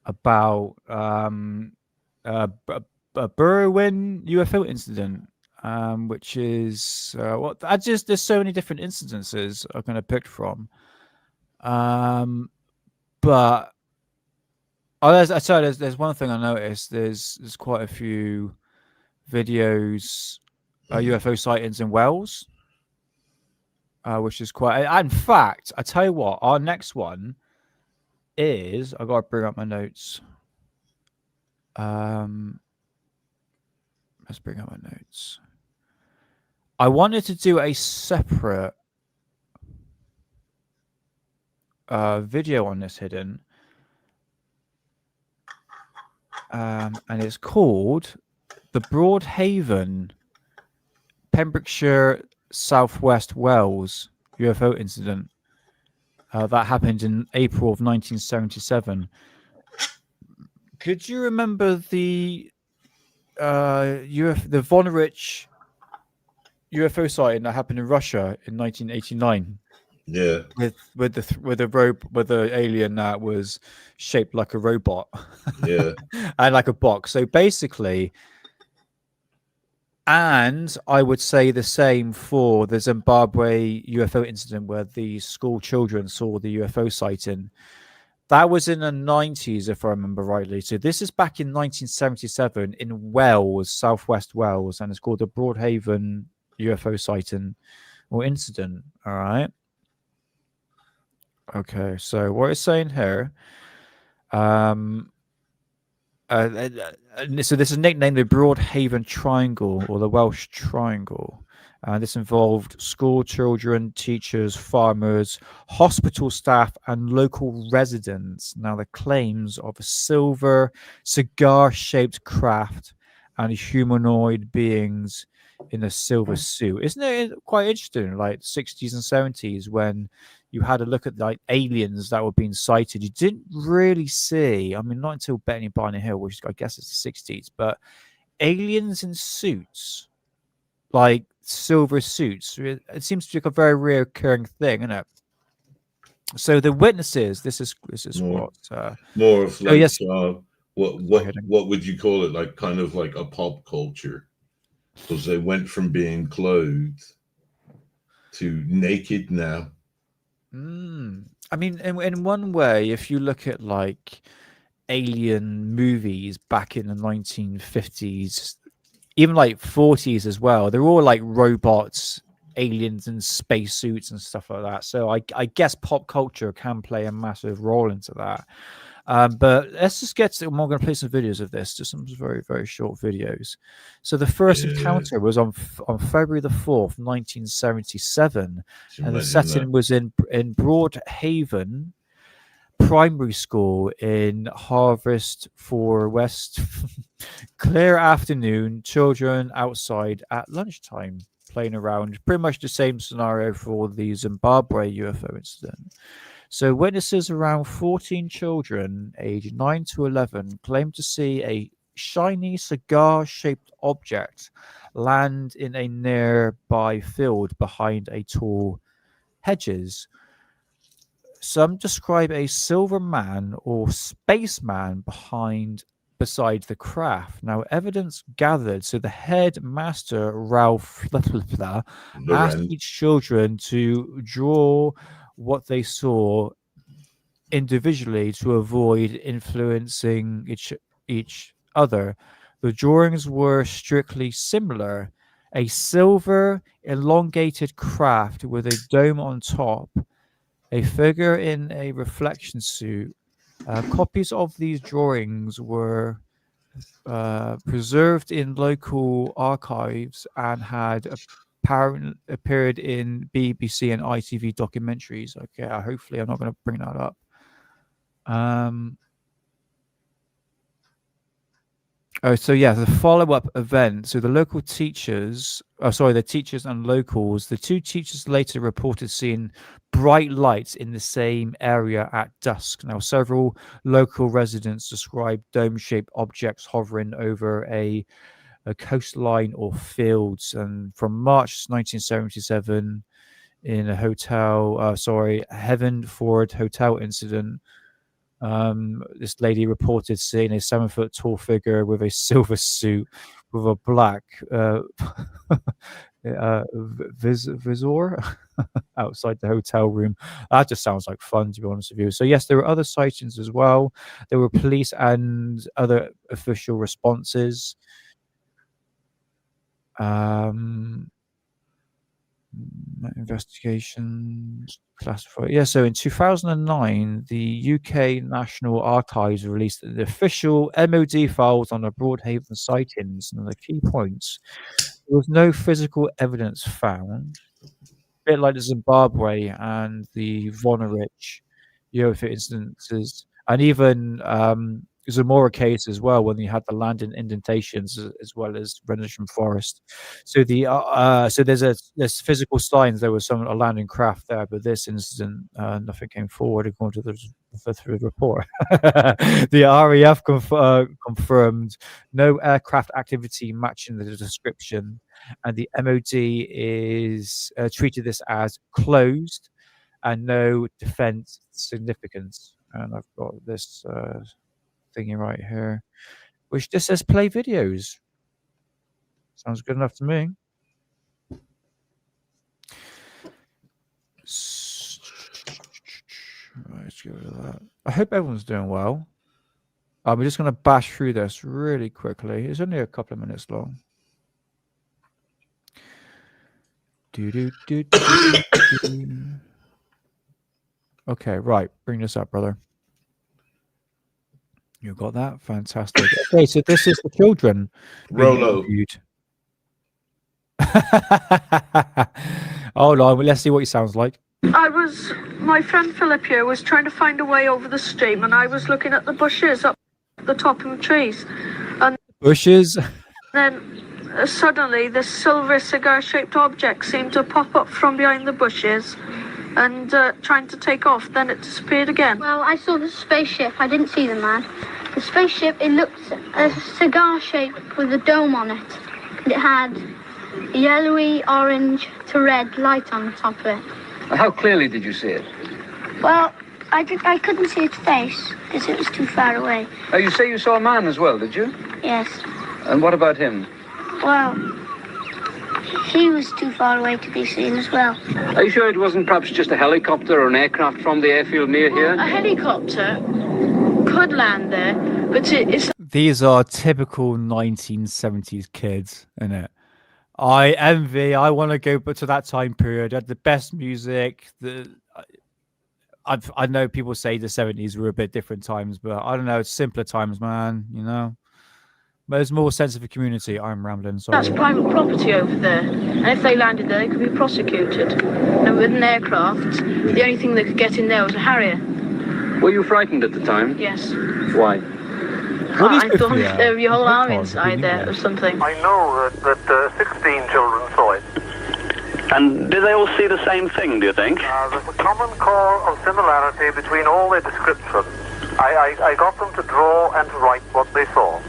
about a Berwyn UFO incident, which is there's so many different incidences I'm going to pick from, but there's one thing I noticed. There's quite a few videos, UFO sightings in Wales, which is quite. In fact, I tell you what, our next one is. I gotta bring up my notes. Let's bring up my notes. I wanted to do a separate video on this hidden, and it's called the Broadhaven, Pembrokeshire, Southwest Wales UFO incident that happened in April of 1977. Could you remember the Bonnybridge UFO sighting that happened in Russia in 1989? Yeah, with the alien that was shaped like a robot, yeah, and like a box. So basically, and I would say the same for the Zimbabwe UFO incident where the school children saw the UFO sighting. That was in the 90s, if I remember rightly. So this is back in 1977 in Wales, Southwest Wales, and it's called the Broadhaven UFO sighting or incident. All right. Okay, so what it's saying here, so this is nicknamed the Broadhaven Triangle or the Welsh Triangle. This involved school children, teachers, farmers, hospital staff, and local residents. Now, the claims of a silver cigar-shaped craft and humanoid beings in a silver suit. Isn't it quite interesting? Like 60s and 70s, when you had a look at like aliens that were being sighted, you didn't really see. I mean, not until Betty Barney Hill, which I guess is the 60s, but aliens in suits, like silver suits. It seems to be like a very reoccurring thing, isn't it? So the witnesses, this is more, what more of like yes. What would you call it? Like kind of like a pop culture, because they went from being clothed to naked now. I mean, in one way, if you look at like alien movies back in the 1950s, even like 40s as well, they're all like robots, aliens, and spacesuits and stuff like that. So I guess pop culture can play a massive role into that. But let's just get to. I'm going to play some videos of this, just some very, very short videos. So the first encounter was on February the 4th, 1977, and the setting was in Broadhaven Primary School in Harvest for West. Clear afternoon, children outside at lunchtime playing around. Pretty much the same scenario for the Zimbabwe UFO incident. So witnesses, around 14 children aged 9 to 11, claimed to see a shiny cigar-shaped object land in a nearby field behind a tall hedges. Some describe a silver man or spaceman beside the craft. Now, evidence gathered. So the headmaster, Ralph asked each children to draw what they saw individually to avoid influencing each other. The drawings were strictly similar: a silver elongated craft with a dome on top, a figure in a reflection suit. Copies of these drawings were preserved in local archives and had appeared in BBC and ITV documentaries. Okay, hopefully I'm not going to bring that up. Oh, so yeah, the follow-up event. So the local teachers, the teachers and locals, the two teachers later reported seeing bright lights in the same area at dusk. Now, several local residents described dome-shaped objects hovering over a coastline or fields. And from March 1977, in a Heavenford Hotel incident, this lady reported seeing a 7-foot tall figure with a silver suit with a black visor outside the hotel room. That just sounds like fun, to be honest with you. So yes, there were other sightings as well. There were police and other official responses. Investigations classified. Yeah, so in 2009, the UK National Archives released the official MOD files on the Broadhaven sightings, and the key points: there was no physical evidence found, a bit like the Zimbabwe and the Vonarich UFO instances, and even Zamora case as well, when you had the land indentations as well as Rendlesham Forest. So the so there's physical signs there was a landing craft there, but this incident nothing came forward according to the report. The RAF confirmed no aircraft activity matching the description, and the MOD is treated this as closed and no defense significance. And I've got this thingy right here, which just says play videos. Sounds good enough to me. Right, let's get rid of that. I hope everyone's doing well. We're just going to bash through this really quickly. It's only a couple of minutes long. Okay, right. Bring this up, brother. You got that? Fantastic. Okay, so this is the children. Rolo. Hold on, let's see what he sounds like. My friend Philip here was trying to find a way over the stream, and I was looking at the bushes up the top of the trees. And bushes? Then suddenly this silver cigar-shaped object seemed to pop up from behind the bushes and trying to take off. Then it disappeared again. Well, I saw the spaceship. I didn't see the man. The spaceship, it looked a cigar shape with a dome on it. And it had a yellowy, orange to red light on the top of it. How clearly did you see it? Well, I couldn't see its face because it was too far away. Oh, you say you saw a man as well, did you? Yes. And what about him? Well, he was too far away to be seen as well. Are you sure it wasn't perhaps just a helicopter or an aircraft from the airfield near here? A helicopter could land there, but it's... These are typical 1970s kids, isn't it? I want to go to that time period. Had the best music. I know people say the 70s were a bit different times, but I don't know. It's simpler times, man. You know, but there's more sense of a community. I'm rambling. Sorry. That's private property over there, and if they landed there, they could be prosecuted. And with an aircraft, the only thing they could get in there was a Harrier. Were you frightened at the time? Yes. Why? I thought there would be a whole army inside there or something. I know that 16 children saw it. And did they all see the same thing, do you think? There's a common core of similarity between all their descriptions. I got them to draw and to write what they saw.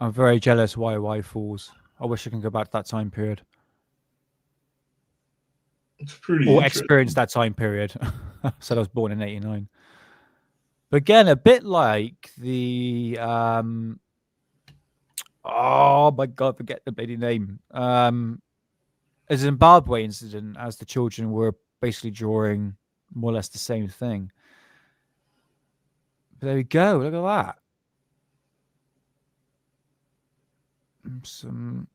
I'm very jealous WWII fools. I wish I can go back to that time period. It's pretty or experience that time period. So I was born in 89. But again, a bit like the oh my god, forget the bloody name. A Zimbabwe incident, as the children were basically drawing more or less the same thing. But there we go, look at that. Some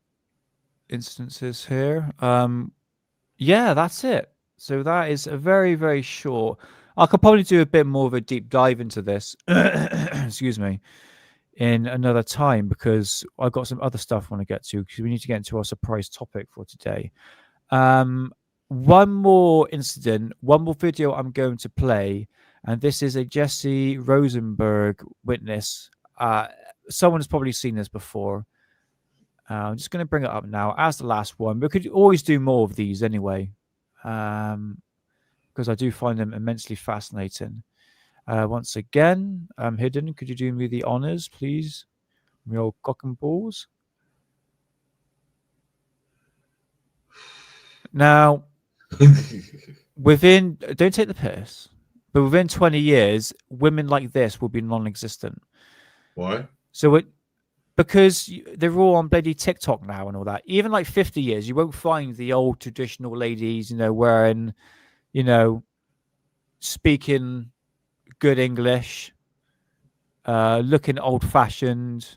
instances here. Yeah, that's it. So that is a very, very short. I could probably do a bit more of a deep dive into this. Excuse me. In another time, because I've got some other stuff I want to get to, because we need to get into our surprise topic for today. one more incident, one more video I'm going to play, and this is a Jesse Rosenberg witness. Someone's probably seen this before. I'm just going to bring it up now as the last one. We could always do more of these anyway, because I do find them immensely fascinating. Once again, Hidden, could you do me the honors, please? My old cock and balls. Now, don't take the piss, but within 20 years, women like this will be non-existent. Why? Because they're all on bloody TikTok now and all that. Even like 50 years, you won't find the old traditional ladies, wearing, speaking good English, looking old-fashioned.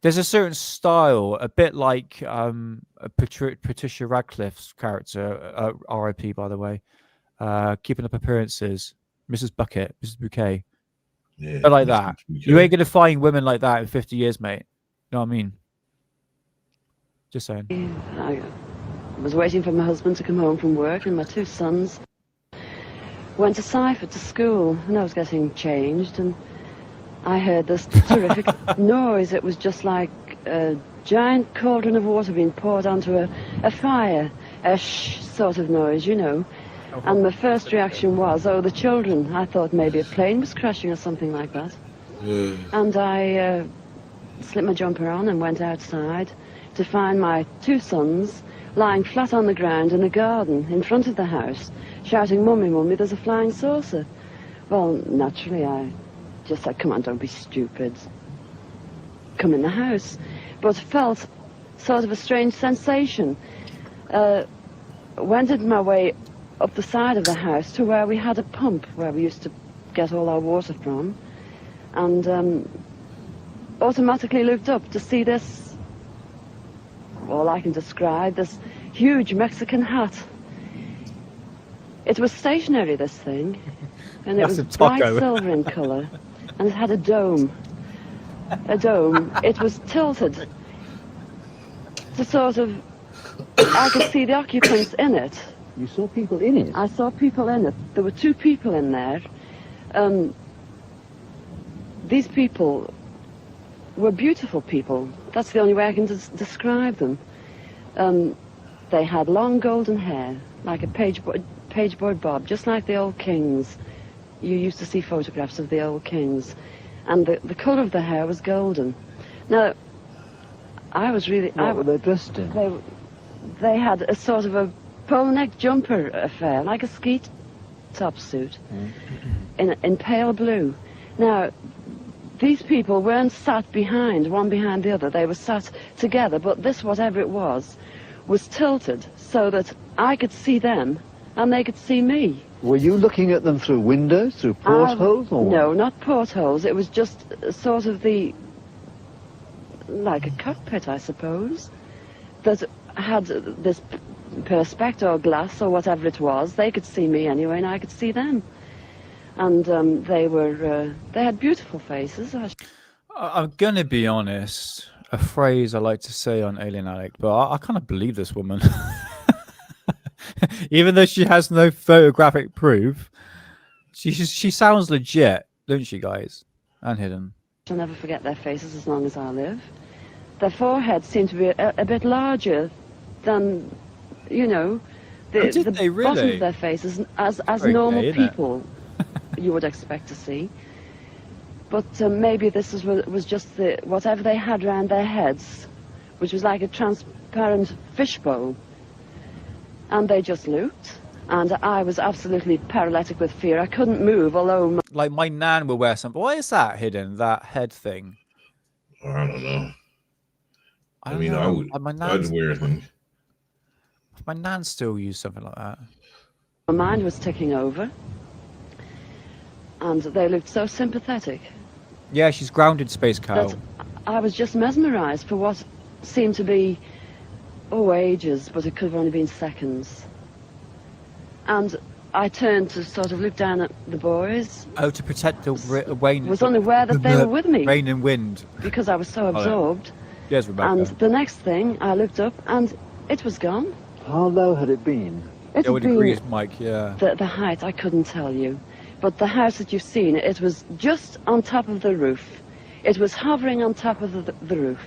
There's a certain style, a bit like Patricia Radcliffe's character, R.I.P. by the way, Keeping Up Appearances, Mrs. Bucket, Mrs. Bouquet. Yeah, but like that. You ain't gonna find women like that in 50 years, mate. You know what I mean? Just saying. I was waiting for my husband to come home from work, and my two sons went to Suffolk to school, and I was getting changed, and I heard this terrific noise. It was just like a giant cauldron of water being poured onto a fire, a shh sort of noise, And my first reaction was, oh, the children. I thought maybe a plane was crashing or something like that. And I slipped my jumper on and went outside to find my two sons lying flat on the ground in the garden in front of the house, shouting, "Mummy, Mummy, there's a flying saucer." Well, naturally, I just said, "Come on, don't be stupid. Come in the house." But felt sort of a strange sensation. Wended my way up the side of the house to where we had a pump where we used to get all our water from, and automatically looked up to see this, all I can describe, this huge Mexican hat. It was stationary, this thing, and it was bright silver in colour, and it had a dome. It was tilted to sort of, I could see the occupants in it. You saw people in it? I saw people in it. There were two people in there. These people were beautiful people. That's the only way I can describe them. They had long golden hair, like a pageboy bob, just like the old kings. You used to see photographs of the old kings. And the colour of the hair was golden. Now, I was really... What were they dressed in? They had a sort of a polo neck jumper affair, like a ski top suit, in pale blue. Now, these people weren't sat one behind the other. They were sat together, but this, whatever it was tilted so that I could see them and they could see me. Were you looking at them through windows, through portholes? No, not portholes. It was just sort of like a cockpit, I suppose, that had this perspex or glass or whatever it was. They could see me anyway, and I could see them. And they had beautiful faces. I'm gonna be honest, a phrase I like to say on Alien Addict, but I kind of believe this woman. Even though she has no photographic proof, she sounds legit, don't she, guys? And Hidden. I'll never forget their faces as long as I live. Their foreheads seemed to be a bit larger than, the bottom of their faces as normal people you would expect to see. But maybe this was just whatever they had around their heads, which was like a transparent fishbowl. And they just looked, and I was absolutely paralytic with fear. I couldn't move, although... Like, my nan will wear something. What is that, Hidden? That head thing? I don't know. I mean, know. I'd wear a thing. My nan still used something like that. My mind was ticking over, and they looked so sympathetic. Yeah, she's grounded, Space Cow. I was just mesmerised for what seemed to be... ages, but it could have only been seconds. And I turned to sort of look down at the boys. Oh, to protect the rain. I was unaware that they were with me. Rain and wind. Because I was so absorbed. Yes, Rebecca. And the next thing, I looked up and it was gone. How low had it been? It would agree, Mike. Yeah. The height, I couldn't tell you. But the house that you've seen, it was just on top of the roof. It was hovering on top of the roof.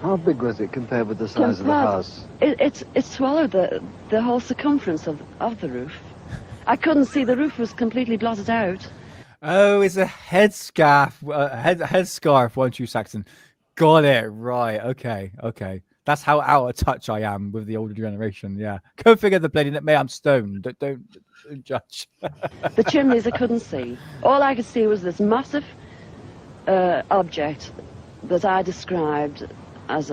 How big was it compared with the size of the house? It swallowed the whole circumference of the roof. I couldn't see, the roof was completely blotted out. Oh, it's a headscarf. Headscarf, weren't you, Saxon? Got it. Right. Okay. That's how out of touch I am with the older generation. Yeah. Go figure the bloody may I'm stoned. Don't judge. The chimneys I couldn't see. All I could see was this massive object that I described as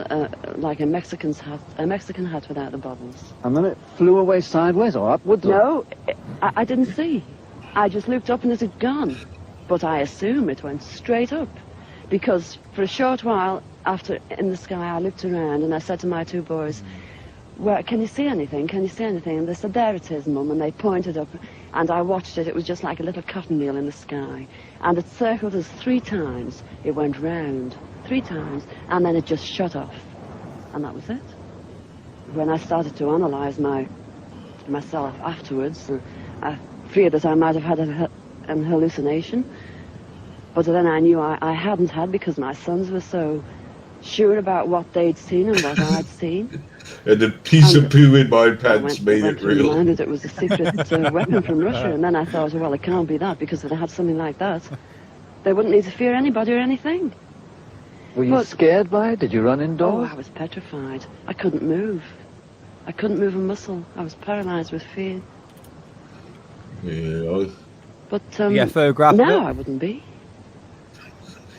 like a Mexican hat without the bubbles. And then it flew away sideways or upwards? No, I didn't see. I just looked up and it had gone. But I assume it went straight up. Because for a short while after in the sky, I looked around and I said to my two boys, "Well, can you see anything? Can you see anything?" And they said, "There it is, Mum." And they pointed up and I watched it. It was just like a little cotton reel in the sky. And it circled us 3 times. It went round 3 times and then it just shut off. And that was it. When I started to analyse myself afterwards, I feared that I might have had an hallucination. But then I knew I hadn't had, because my sons were so sure about what they'd seen and what I'd seen. And the piece of poo in my pants made it real. I reminded it was a secret weapon from Russia, and then I thought, well, it can't be that, because if they had something like that, they wouldn't need to fear anybody or anything. Were you scared by it? Did you run indoors? Oh, I was petrified. I couldn't move. I couldn't move a muscle. I was paralysed with fear. Yeah. But photograph now I wouldn't be.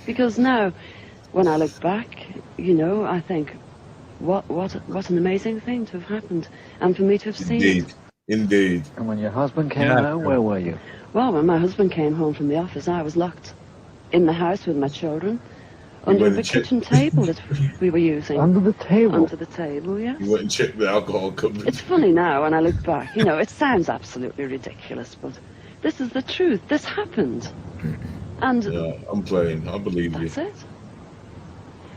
Because now, when I look back, you know, I think, what an amazing thing to have happened, and for me to have seen it. Indeed. And when your husband came home, where were you? Well, when my husband came home from the office, I was locked in the house with my children, under the kitchen table that we were using. Under the table? Under the table, yes. You went and checked the alcohol cupboard. It's funny now when I look back. You know, it sounds absolutely ridiculous, but this is the truth. This happened. And yeah, I'm playing. I believe you. That's it.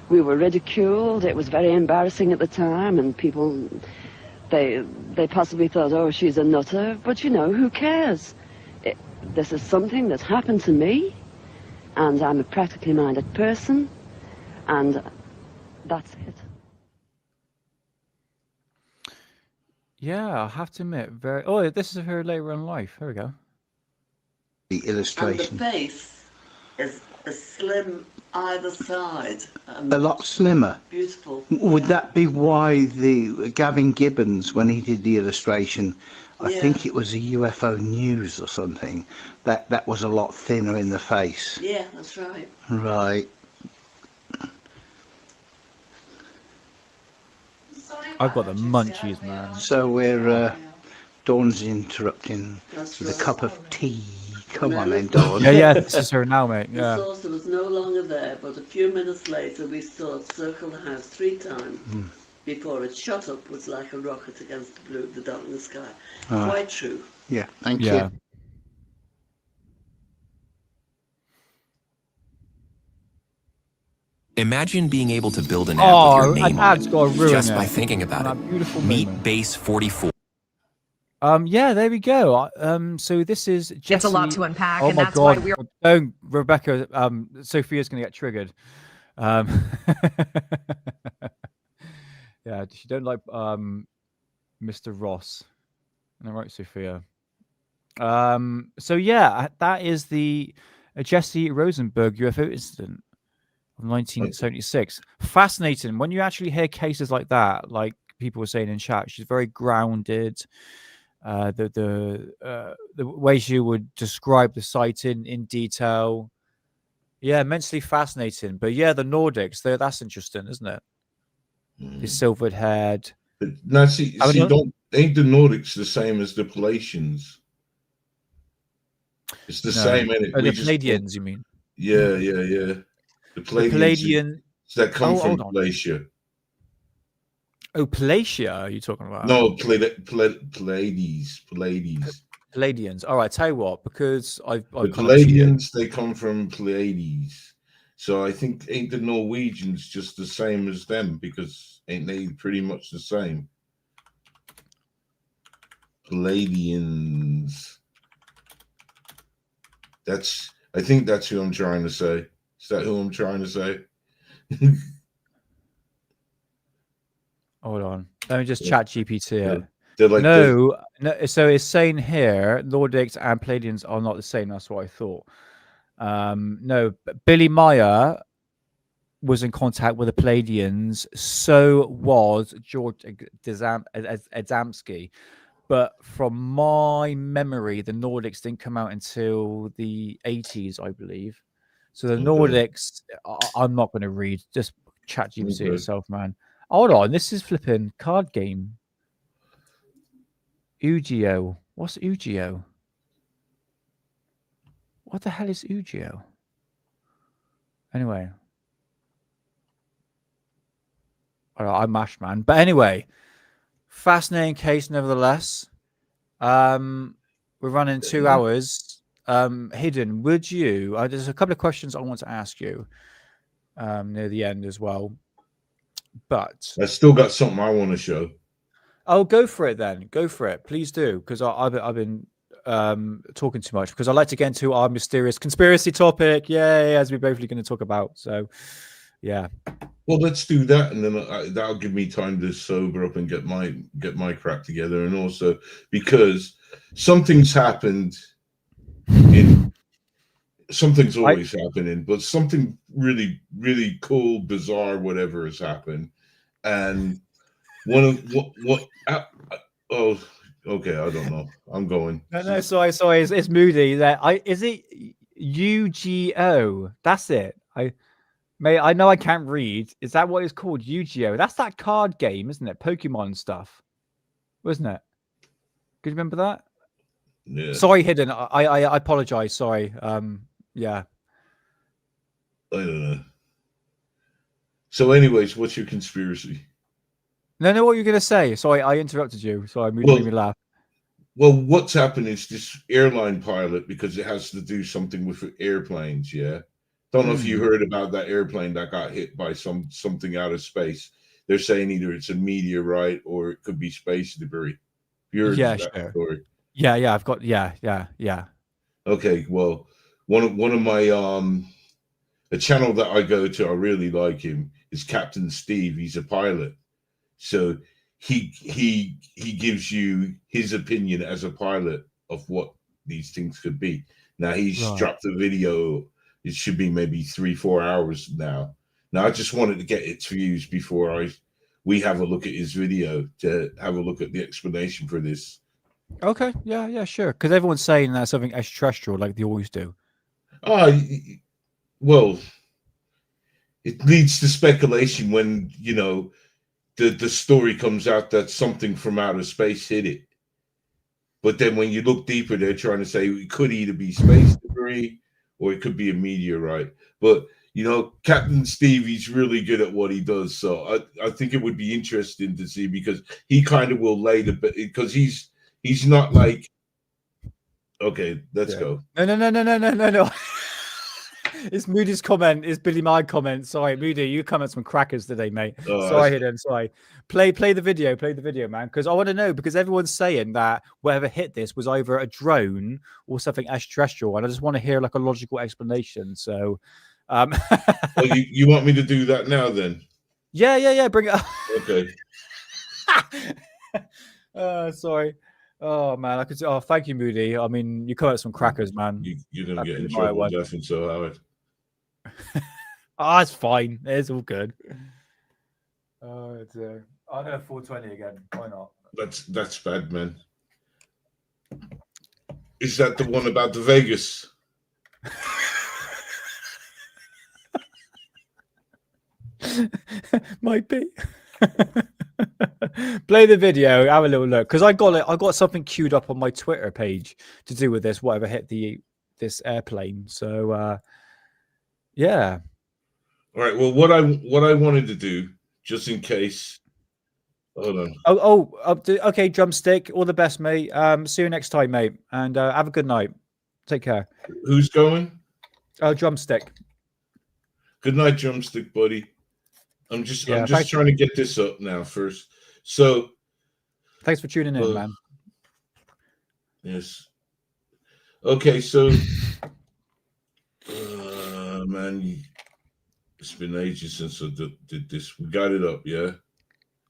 We were ridiculed. It was very embarrassing at the time, and people, they possibly thought, oh, she's a nutter. But, you know, who cares? This is something that happened to me, and I'm a practically minded person, and that's it. Yeah, I have to admit, very. Oh, this is her later in life. Here we go. The illustration. And the face is slim either side. A lot slimmer. Beautiful. Would that be why the Gavin Gibbons, when he did the illustration, I think it was a UFO News or something, that was a lot thinner in the face? Yeah, that's right. Right. I've got the munchies, man. So we're Dawn's interrupting with a cup of tea. Come on then, Dawn. Yeah, this is her now, mate. Yeah. The saucer was no longer there, but a few minutes later we saw it circle the house 3 times before it shot upwards like a rocket against the blue of the dark sky. Quite true. Yeah, thank you. Imagine being able to build an app with your name on it just by thinking about it. Meet Base 44. Yeah, there we go. So this is Jesse. It's a lot to unpack, oh and my that's God. why we're. Don't, Rebecca. Sophia's going to get triggered. Yeah, she don't like Mr. Ross. All right, Sophia. So yeah, that is the Jesse Rosenberg UFO incident of 1976. Fascinating. When you actually hear cases like that, like people were saying in chat, she's very grounded. The way she would describe the sighting in detail, yeah, immensely fascinating. But yeah, the Nordics, that's interesting, isn't it? The silvered haired. Now, ain't the Nordics the same as the Palatians? It's the same, ain't it? The Palladians, you mean? Yeah. The Palladian that come from Palatia. Oh, Palatia, are you talking about? No, Pallades. Palladians. All right, tell you what, because I've the Palladians, they come from Pallades. So I think ain't the Norwegians just the same as them, because ain't they pretty much the same? Palladians. I think that's who I'm trying to say. Is that who I'm trying to say? Hold on. Let me just chat GPT it. They're like no, so it's saying here Nordics and Palladians are not the same. That's what I thought. No, Billy Meyer was in contact with the Palladians. So was George Adamski. But from my memory, the Nordics didn't come out until the 80s, I believe. So the Nordics, I'm not going to read. Just chat GPT yourself, man. Hold on. This is flipping card game. Ugio. What's Ugio? What the hell is Ugio? Anyway. All right, I'm mashed, man. But anyway, fascinating case nevertheless. We're running 2 hours. Hidden, would you? There's a couple of questions I want to ask you near the end as well. But I still got something I want to show. Oh, go for it then. Go for it. Please do, because I've been talking too much, because I like to get into our mysterious conspiracy topic. Yay, as we're both going to talk about. So, yeah. Well, let's do that, and then that'll give me time to sober up and get my crap together, and also because something's happened. Something's always happening, but something really, really cool, bizarre, whatever has happened, and one of what oh, okay, I don't know. I'm going. No, sorry. It's Moody. Is it UGO? That's it. I know I can't read. Is that what it's called? Yu-Gi-Oh. That's that card game, isn't it? Pokemon stuff, wasn't it? Could you remember that? Yeah. Sorry, Hidden. I apologize. Sorry. Yeah. I don't know. So, anyways, what's your conspiracy? No, what were you gonna say? Sorry, I interrupted you. Sorry, made me laugh. Well, what's happened is this airline pilot, because it has to do something with airplanes. Yeah. Don't know if you heard about that airplane that got hit by something out of space. They're saying either it's a meteorite or it could be space debris. You heard that story? Yeah, I've got yeah. Okay, well, one of my a channel that I go to, I really like him, is Captain Steve. He's a pilot. So he gives you his opinion as a pilot of what these things could be. Now he's dropped a video. It should be maybe 3-4 hours now. Now I just wanted to get its views before we have a look at his video, to have a look at the explanation for this. Okay, yeah, sure. Because everyone's saying that's something extraterrestrial, like they always do. Well, it leads to speculation when the story comes out that something from outer space hit it. But then when you look deeper, they're trying to say it could either be space debris or it could be a meteorite. But Captain Steve, he's really good at what he does. So I think it would be interesting to see, because he kind of will lay because he's not like, okay, let's go. No. It's Moody's comment. It's Billy my comment. Sorry, Moody, you come at some crackers today, mate. Sorry, Hidden. Sorry. Play the video. Play the video, man. Because I want to know, because everyone's saying that whatever hit this was either a drone or something extraterrestrial, and I just want to hear like a logical explanation. So, well, you want me to do that now then? Yeah. Bring it up. Okay. Sorry. Oh man, I could. Oh, thank you, Moody. I mean, you come at some crackers, man. You're gonna get in trouble, definitely. So Howard. It's fine. It's all good. Oh dear. I'll go 420 again. Why not? That's bad, man. Is that the one about the Vegas? Might be. Play the video, have a little look, because I got something queued up on my Twitter page to do with this, whatever hit this airplane. So yeah. All right. Well, what I wanted to do, just in case. Hold on. Okay, Drumstick. All the best, mate. See you next time, mate, and have a good night. Take care. Who's going? Drumstick. Good night, Drumstick, buddy. I'm just trying to get this up now first. So, thanks for tuning in, man. Yes. Okay, so man, it's been ages since I did this. We got it up, yeah?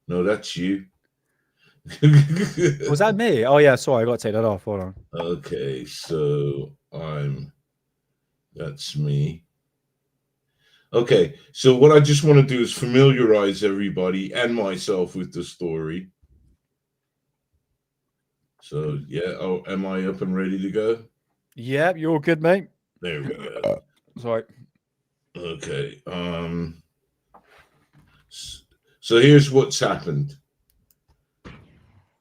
No, that's you. Was that me? Oh yeah, sorry, I got to take that off. Hold on. Okay, so that's me. Okay, so what I just want to do is familiarize everybody and myself with the story. So yeah, am I up and ready to go? Yeah, you're all good, mate. There we go. Sorry. Okay. So here's what's happened.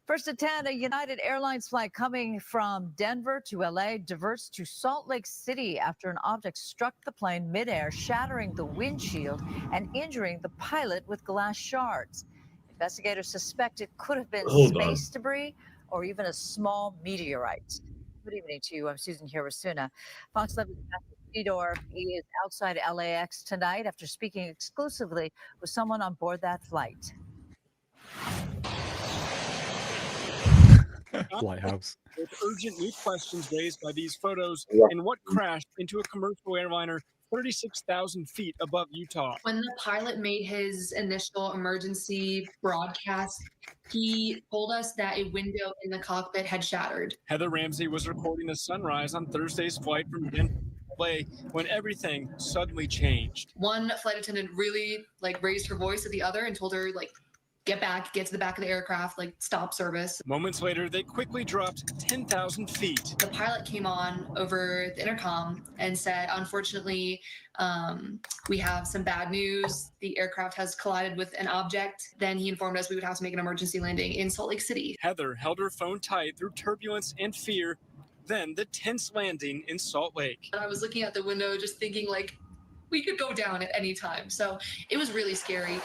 First at 10, a United Airlines flight coming from Denver to LA diverts to Salt Lake City after an object struck the plane midair, shattering the windshield and injuring the pilot with glass shards. Investigators suspect it could have been space debris or even a small meteorite. Good evening to you. I'm Susan Hirosuna. Fox 11's Matthew Fedor. He is outside LAX tonight after speaking exclusively with someone on board that flight. Lighthouse. With urgent new questions raised by these photos and what crashed into a commercial airliner 36,000 feet above Utah. When the pilot made his initial emergency broadcast, he told us that a window in the cockpit had shattered. Heather Ramsey was recording the sunrise on Thursday's flight from Denver to LA when everything suddenly changed. One flight attendant really raised her voice at the other and told her get back, get to the back of the aircraft, stop service. Moments later, they quickly dropped 10,000 feet. The pilot came on over the intercom and said, unfortunately, we have some bad news. The aircraft has collided with an object. Then he informed us we would have to make an emergency landing in Salt Lake City. Heather held her phone tight through turbulence and fear, then the tense landing in Salt Lake. And I was looking out the window just thinking we could go down at any time. So it was really scary.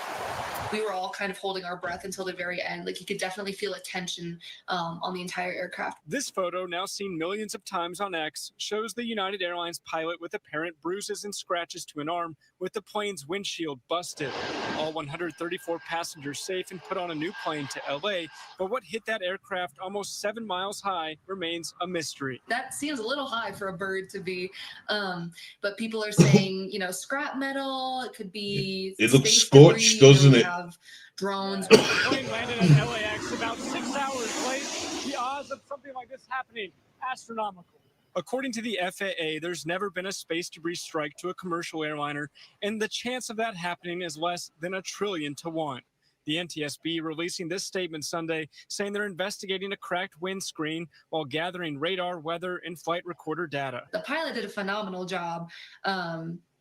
We were all kind of holding our breath until the very end. You could definitely feel a tension on the entire aircraft. This photo, now seen millions of times on X, shows the United Airlines pilot with apparent bruises and scratches to an arm with the plane's windshield busted. All 134 passengers safe and put on a new plane to LA, but what hit that aircraft almost 7 miles high remains a mystery. That seems a little high for a bird to be, but people are saying, scrap metal, it could be. It looks scorched, doesn't it? Have drones. The plane landed at LAX about 6 hours late. The odds of something like this happening, astronomical. According to the FAA, there's never been a space debris strike to a commercial airliner, and the chance of that happening is less than 1 trillion to 1. The NTSB releasing this statement Sunday, saying they're investigating a cracked windscreen while gathering radar, weather, and flight recorder data. The pilot did a phenomenal job,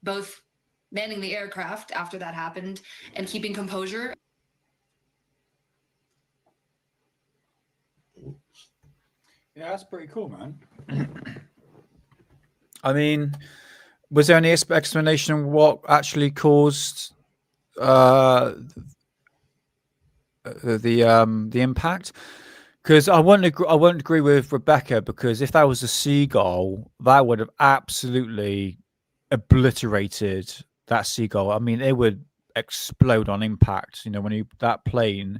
both manning the aircraft after that happened and keeping composure. Yeah, that's pretty cool, man. I mean, was there any explanation of what actually caused the impact? Because I won't agree with Rebecca, because if that was a seagull, that would have absolutely obliterated that seagull. I mean, it would explode on impact. When that plane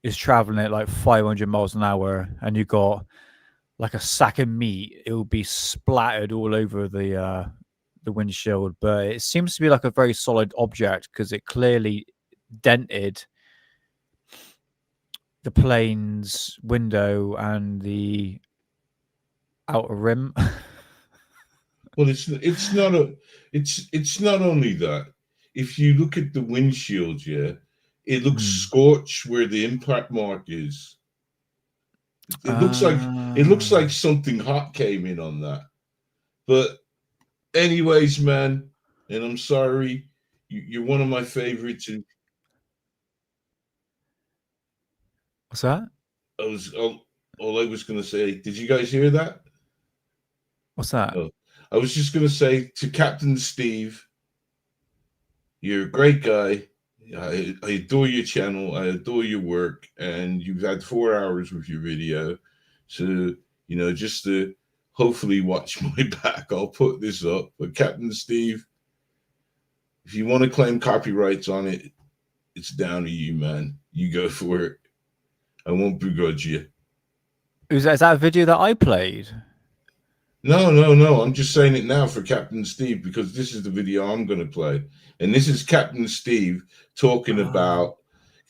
is traveling at like 500 miles an hour and you got like a sack of meat, it will be splattered all over the windshield. But it seems to be like a very solid object because it clearly dented the plane's window and the outer rim. Well, it's not only that. If you look at the windshield, it looks scorched where the impact mark is. It looks like something hot came in on that. But anyways, man, and I'm sorry, you're one of my favorites. What's that? All I was going to say. Did you guys hear that? What's that? Oh, I was just going to say to Captain Steve, you're a great guy. I adore your channel. I adore your work. And you've had 4 hours with your video. So, just to hopefully watch my back, I'll put this up. But Captain Steve, if you want to claim copyrights on it, it's down to you, man. You go for it. I won't begrudge you. Is that a video that I played? No, no, no. I'm just saying it now for Captain Steve because this is the video I'm going to play. And this is Captain Steve talking about...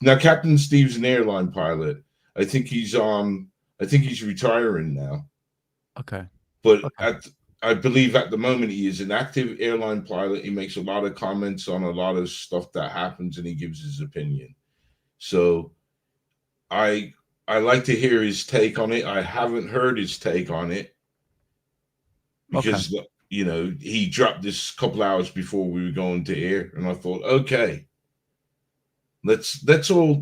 Now, Captain Steve's an airline pilot. I think he's retiring now. Okay. But I believe at the moment he is an active airline pilot. He makes a lot of comments on a lot of stuff that happens and he gives his opinion. So I like to hear his take on it. I haven't heard his take on it because he dropped this a couple hours before we were going to air, and I thought, okay, let's all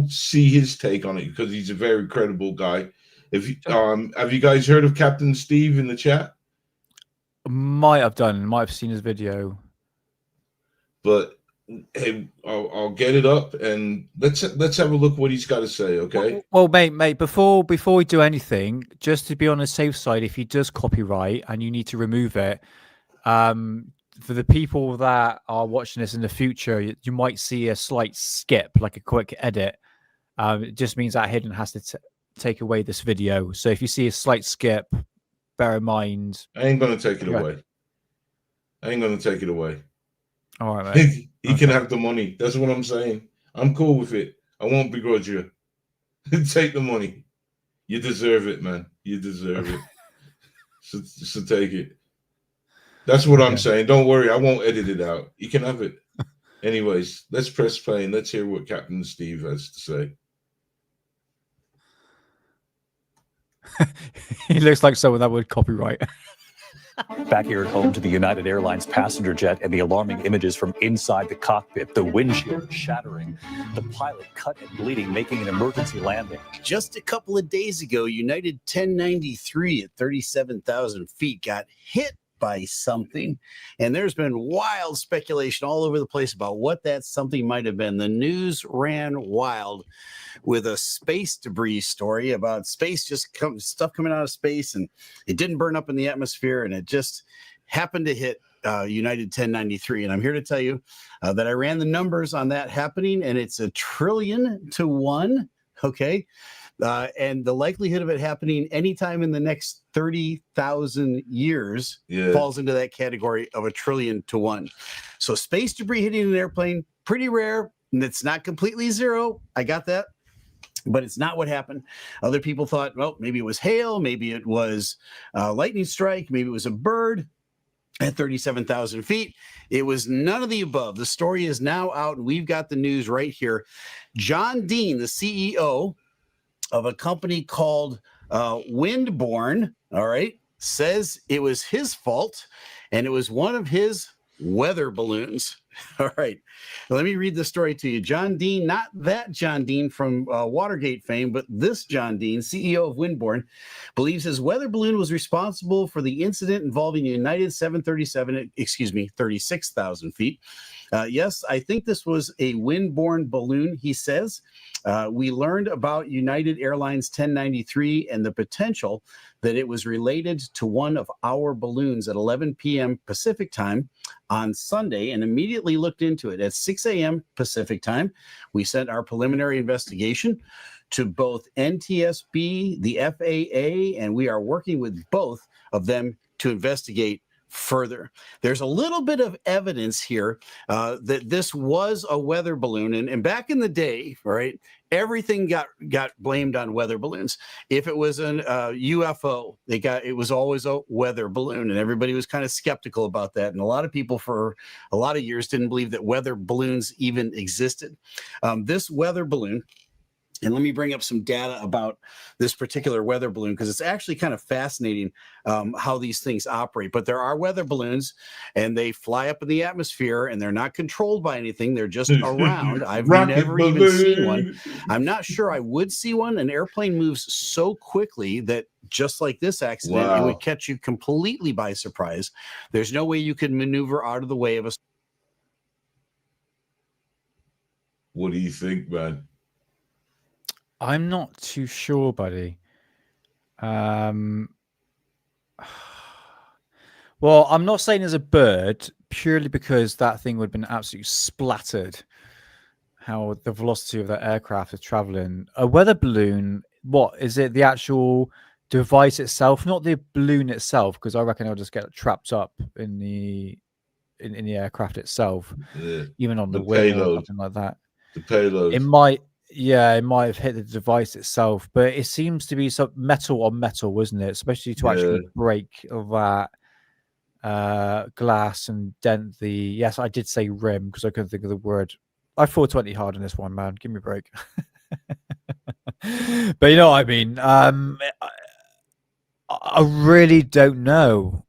see his take on it because he's a very credible guy. Have you guys heard of Captain Steve in the chat? Might have seen his video, but hey, I'll get it up and let's have a look what he's got to say. Okay. Well, mate, before we do anything, just to be on the safe side, if he does copyright and you need to remove it, for the people that are watching this in the future, you might see a slight skip, like a quick edit. It just means that Hidden has to take away this video. So if you see a slight skip, bear in mind. I ain't gonna take it away. I ain't gonna take it away. All right, mate. He can have the money. That's what I'm saying. I'm cool with it. I won't begrudge you. Take the money. You deserve it, man. You deserve it. So take it. That's what I'm saying. Don't worry. I won't edit it out. You can have it. Anyways, let's press play and let's hear what Captain Steve has to say. He looks like someone that would copyright. Back here at home to the United Airlines passenger jet and the alarming images from inside the cockpit, the windshield shattering, the pilot cut and bleeding, making an emergency landing. Just a couple of days ago, United 1093 at 37,000 feet got hit by something, and there's been wild speculation all over the place about what that something might have been. The news ran wild with a space debris story about space, stuff coming out of space, and it didn't burn up in the atmosphere, and it just happened to hit United 1093. And I'm here to tell you that I ran the numbers on that happening, and it's 1 trillion to 1. Okay. And the likelihood of it happening anytime in the next 30,000 years falls into that category of 1 trillion to 1. So space debris hitting an airplane, pretty rare. And it's not completely zero. I got that. But it's not what happened. Other people thought, well, maybe it was hail. Maybe it was a lightning strike. Maybe it was a bird at 37,000 feet. It was none of the above. The story is now out, and we've got the news right here. John Dean, the CEO of a company called Windborne, all right, says it was his fault, and it was one of his weather balloons. All right, let me read the story to you. John Dean, not that John Dean from Watergate fame, but this John Dean, CEO of Windborne, believes his weather balloon was responsible for the incident involving United 36,000 feet. Yes, I think this was a Windborne balloon, he says. We learned about United Airlines 1093 and the potential that it was related to one of our balloons at 11 p.m. Pacific time on Sunday, and immediately looked into it. At 6 a.m. Pacific time, we sent our preliminary investigation to both NTSB, the FAA, and we are working with both of them to investigate further. There's a little bit of evidence here that this was a weather balloon, and back in the day, right, everything got blamed on weather balloons. If it was an UFO, it was always a weather balloon, and everybody was kind of skeptical about that. And a lot of people for a lot of years didn't believe that weather balloons even existed. This weather balloon. And let me bring up some data about this particular weather balloon, because it's actually kind of fascinating how these things operate. But there are weather balloons, and they fly up in the atmosphere, and they're not controlled by anything. They're just around. I've never even seen one. I'm not sure I would see one. An airplane moves so quickly that just like this accident, it would catch you completely by surprise. There's no way you could maneuver out of the way of a... What do you think, man? I'm not too sure, buddy. Well, I'm not saying as a bird, purely because that thing would have been absolutely splattered. How the velocity of that aircraft is traveling. A weather balloon what is it? The actual device itself, not the balloon itself, because I reckon it'll just get trapped up in the aircraft itself, even on the wing or something like that. The payload. It might have hit the device itself, but it seems to be some metal on metal, isn't it? Especially to actually break that glass and dent the. Yes, I did say rim because I couldn't think of the word. I fought 20 hard on this one, man. Give me a break. But you know what I mean. I really don't know.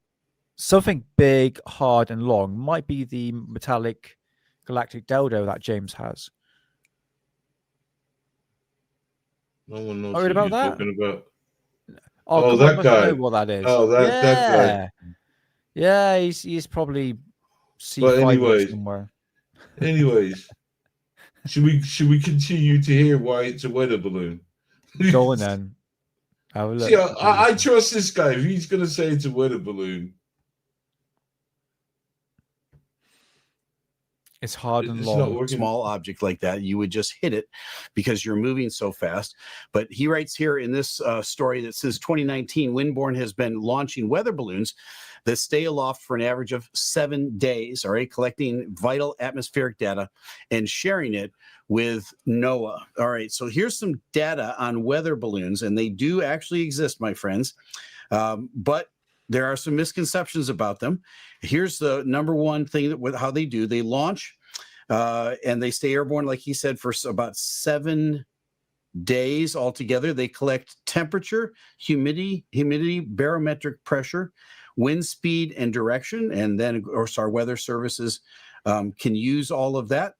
Something big, hard, and long might be the metallic galactic dildo that James has. No one knows what you're talking about. Oh, that guy. Know what that is. Oh, that guy. Yeah, he's probably C5 somewhere. Anyways, should we continue to hear why it's a weather balloon? Go on then. Have a look. See, I trust this guy. If he's going to say it's a weather balloon, it's hard and long. Small object like that, you would just hit it because you're moving so fast. But he writes here in this story that says 2019, Windborne has been launching weather balloons that stay aloft for an average of 7 days, all right, collecting vital atmospheric data and sharing it with NOAA. All right, so here's some data on weather balloons, and they do actually exist, my friends. But there are some misconceptions about them. Here's the number one thing that how they do. They launch and they stay airborne, like he said, for about 7 days altogether. They collect temperature, humidity, barometric pressure, wind speed, and direction. And then, of course, our weather services can use all of that.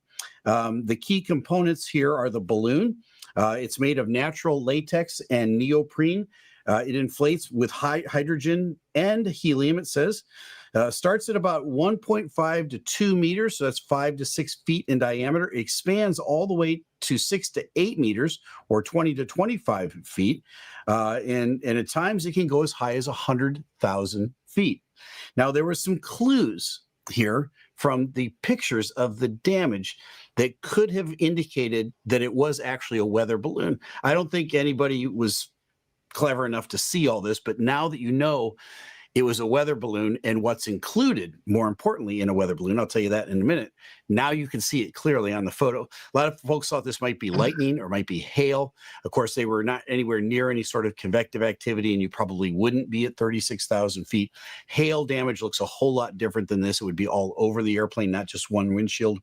The key components here are the balloon. It's made of natural latex and neoprene. It inflates with hydrogen and helium, it says. Starts at about 1.5 to 2 meters, so that's 5 to 6 feet in diameter. It expands all the way to 6 to 8 meters, or 20 to 25 feet. And at times it can go as high as 100,000 feet. Now, there were some clues here from the pictures of the damage that could have indicated that it was actually a weather balloon. I don't think anybody was clever enough to see all this, but now that you know it was a weather balloon and what's included, more importantly, in a weather balloon, I'll tell you that in a minute. Now you can see it clearly on the photo. A lot of folks thought this might be lightning or might be hail. Of course, they were not anywhere near any sort of convective activity, and you probably wouldn't be at 36,000 feet. Hail damage looks a whole lot different than this. It would be all over the airplane, not just one windshield.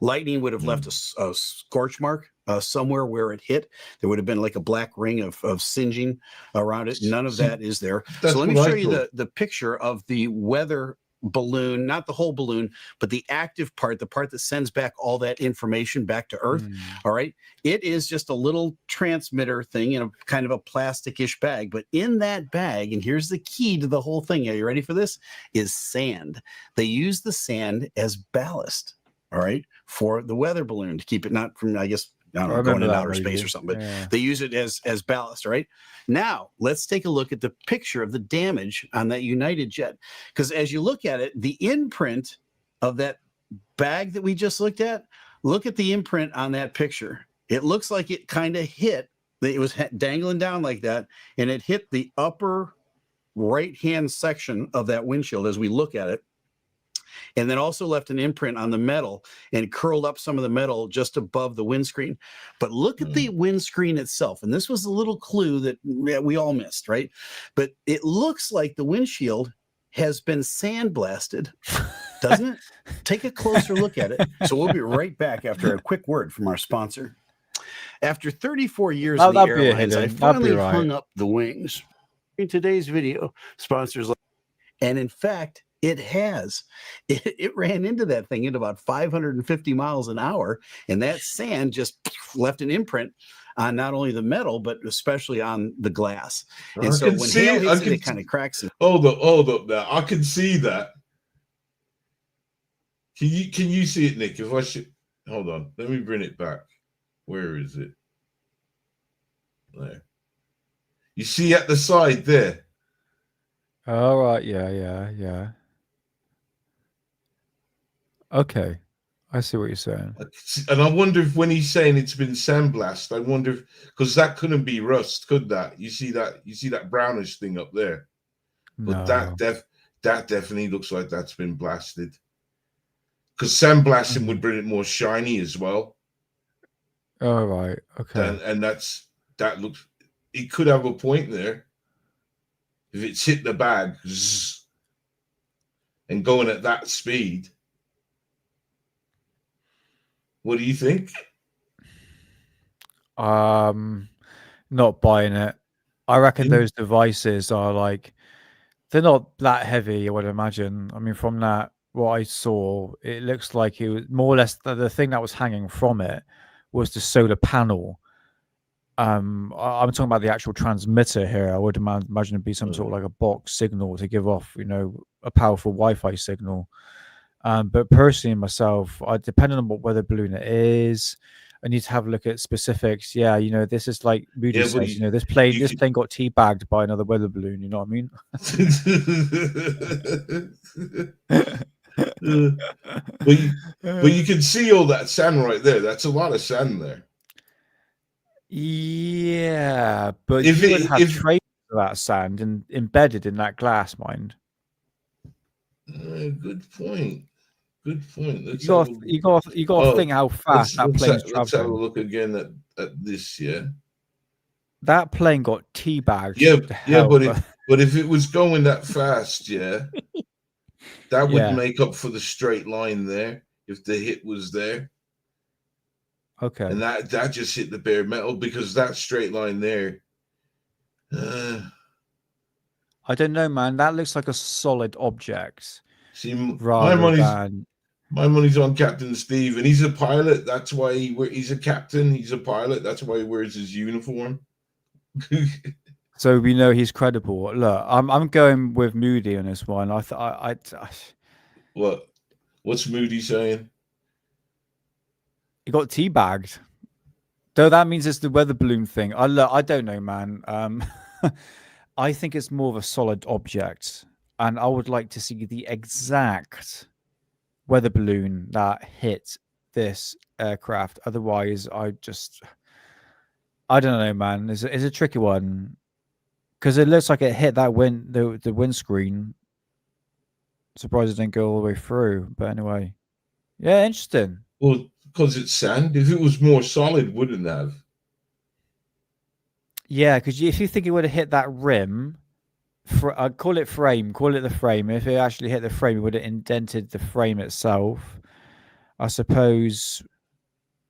Lightning would have left a scorch mark somewhere where it hit. There would have been like a black ring of singeing around it. None of that is there. So let me show you the picture of the weather balloon, not the whole balloon, but the active part, the part that sends back all that information back to Earth. All right. It is just a little transmitter thing in a kind of a plastic-ish bag. But in that bag, and here's the key to the whole thing. Are you ready for this? Is sand. They use the sand as ballast. All right, for the weather balloon to keep it not from, I guess, I don't know, going in outer space or something, but they use it as ballast. All right. Now let's take a look at the picture of the damage on that United jet, because as you look at it, the imprint of that bag that we just looked at, look at the imprint on that picture. It looks like it kind of hit. It was dangling down like that, and it hit the upper right-hand section of that windshield as we look at it. And then also left an imprint on the metal and curled up some of the metal just above the windscreen. But look at the windscreen itself. And this was a little clue that we all missed, right? But it looks like the windshield has been sandblasted, doesn't it? Take a closer look at it. So we'll be right back after a quick word from our sponsor. After 34 years in the airlines, I finally hung up the wings. In today's video, sponsors, and in fact, it has. It ran into that thing at about 550 miles an hour, and that sand just left an imprint on not only the metal, but especially on the glass. And so when hail hits it, it kind of cracks it. Hold up now. I can see that. Can you see it, Nick? If I should hold on, let me bring it back. Where is it? There. You see at the side there. All right, yeah. Okay, I see what you're saying. And I wonder if when he's saying it's been sandblast, I wonder if, because that couldn't be rust, could that? You see that brownish thing up there? No. But that definitely looks like that's been blasted. Because sandblasting would bring it more shiny as well. Oh, right. Okay. And that looks, he could have a point there. If it's hit the bag and going at that speed. What do you think? Not buying it. I reckon those devices are like, they're not that heavy, I would imagine. I mean, from that, what I saw, it looks like it was more or less the thing that was hanging from it was the solar panel. I'm talking about the actual transmitter here. I would imagine it'd be some sort of like a box signal to give off, a powerful Wi-Fi signal. But personally, myself, depending on what weather balloon it is, I need to have a look at specifics. Yeah, this is like Moody says. This plane got teabagged by another weather balloon. You know what I mean? But you can see all that sand right there. That's a lot of sand there. Yeah, but you would have traces of that sand embedded in that glass, mind. Good point. Good point. You got to think how fast that plane's traveling. Let's have a look again at this. Yeah, that plane got teabagged. But if it was going that fast, that would make up for the straight line there. If the hit was there, okay, and that just hit the bare metal because that straight line there. I don't know, man. That looks like a solid object. See, my money's on Captain Steve, and he's a pilot. That's why he's a captain. He's a pilot. That's why he wears his uniform. So we know he's credible. Look, I'm going with Moody on this one. What's Moody saying? He got teabagged. Though that means it's the weather balloon thing. I don't know, man. I think it's more of a solid object, and I would like to see the exact weather balloon that hit this aircraft. Otherwise, I don't know, man. It's a tricky one because it looks like it hit that the windscreen. Surprised it didn't go all the way through. But anyway, yeah, interesting. Well, because it's sand. If it was more solid, wouldn't have. Yeah, because if you think it would have hit that rim, call it frame, call it the frame. If it actually hit the frame, it would have indented the frame itself. I suppose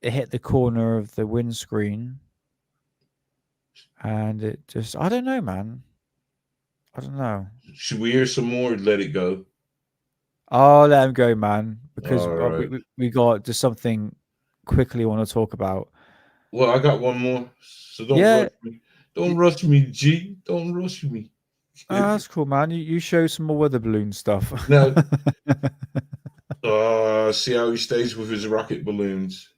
it hit the corner of the windscreen. And it just, I don't know, man. I don't know. Should we hear some more or let it go? Oh, let him go, man. Because we got just something quickly I want to talk about. Well, I got one more. So don't rush me. Don't rush me, G. Don't rush me. Oh, that's cool, man. You show some more weather balloon stuff. Now, see how he stays with his rocket balloons.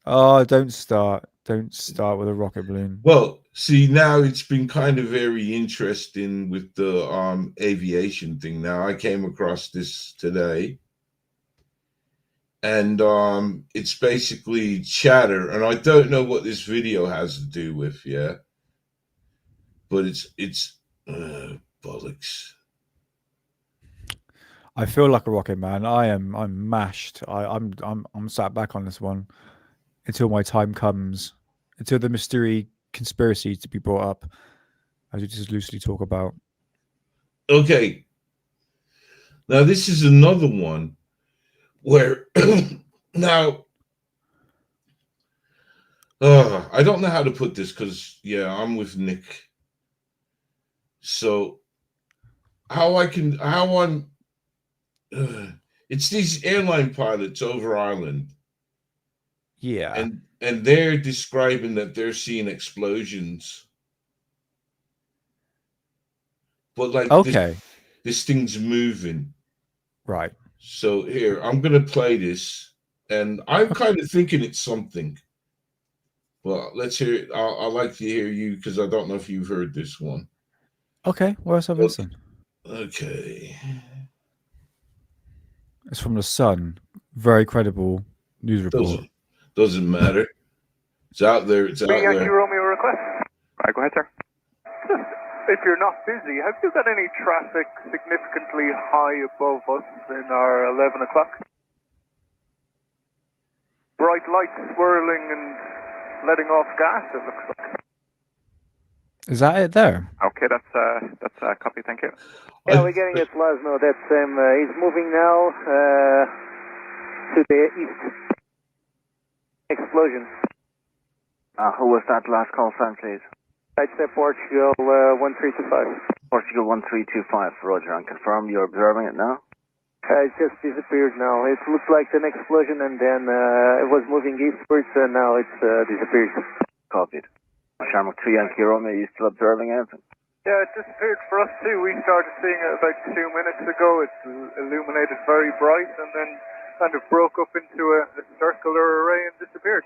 Oh, don't start. Don't start with a rocket balloon. Well, see, now it's been kind of very interesting with the aviation thing. Now, I came across this today. And it's basically chatter. And I don't know what this video has to do with, but it's bollocks. I feel like a rocket man. I'm mashed. I'm sat back on this one until my time comes, until the mystery conspiracy to be brought up, as we just loosely talk about. Okay. Now this is another one where now I don't know how to put this because I'm with Nick. So it's these airline pilots over Ireland. Yeah. And they're describing that they're seeing explosions. But like this thing's moving. Right. So here, I'm gonna play this, and I'm kind of thinking it's something. Well, let's hear it. I like to hear you because I don't know if you've heard this one. Okay, well, let's have a listen. Okay. It's from the Sun. Very credible. News report. Doesn't matter. It's out there. It's out Yankee there. Romeo request. Right, go ahead, sir. Just, if you're not busy, have you got any traffic significantly high above us in our 11 o'clock? Bright lights swirling and letting off gas, it looks like. Is that it there? Okay, that's a copy, thank you. Yeah, we're getting it, Laszlo. That's he's moving now to the east. Explosion. Who was that last call sign, please? I'd say Portugal 1325. Portugal 1325, Roger. And confirm you're observing it now? It's just disappeared now. It looked like an explosion and then it was moving eastwards and now it's disappeared. Copied. Shamrock 3 Yankee Romeo, are you still observing anything? Yeah, it disappeared for us too. We started seeing it about 2 minutes ago. It illuminated very bright and then kind of broke up into a circular array and disappeared.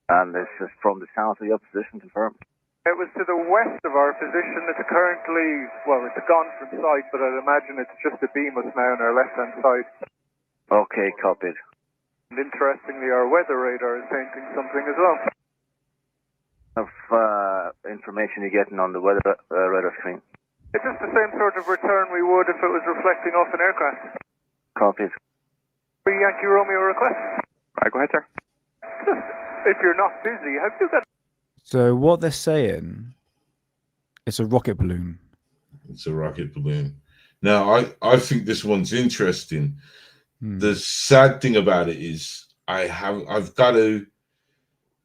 And this is from the south of your position, confirmed? It was to the west of our position. It's currently, well, it's gone from sight, but I'd imagine it's just a beam us now on our left-hand side. Okay, copied. And interestingly, our weather radar is painting something as well. Of information you're getting on the weather radar screen? It's just the same sort of return we would if it was reflecting off an aircraft. Copied. Yankee Romeo request. Right, go ahead, sir. Just, if you're not busy, have you got... So what they're saying, it's a rocket balloon. It's a rocket balloon. Now, I think this one's interesting. The sad thing about it is I've got to,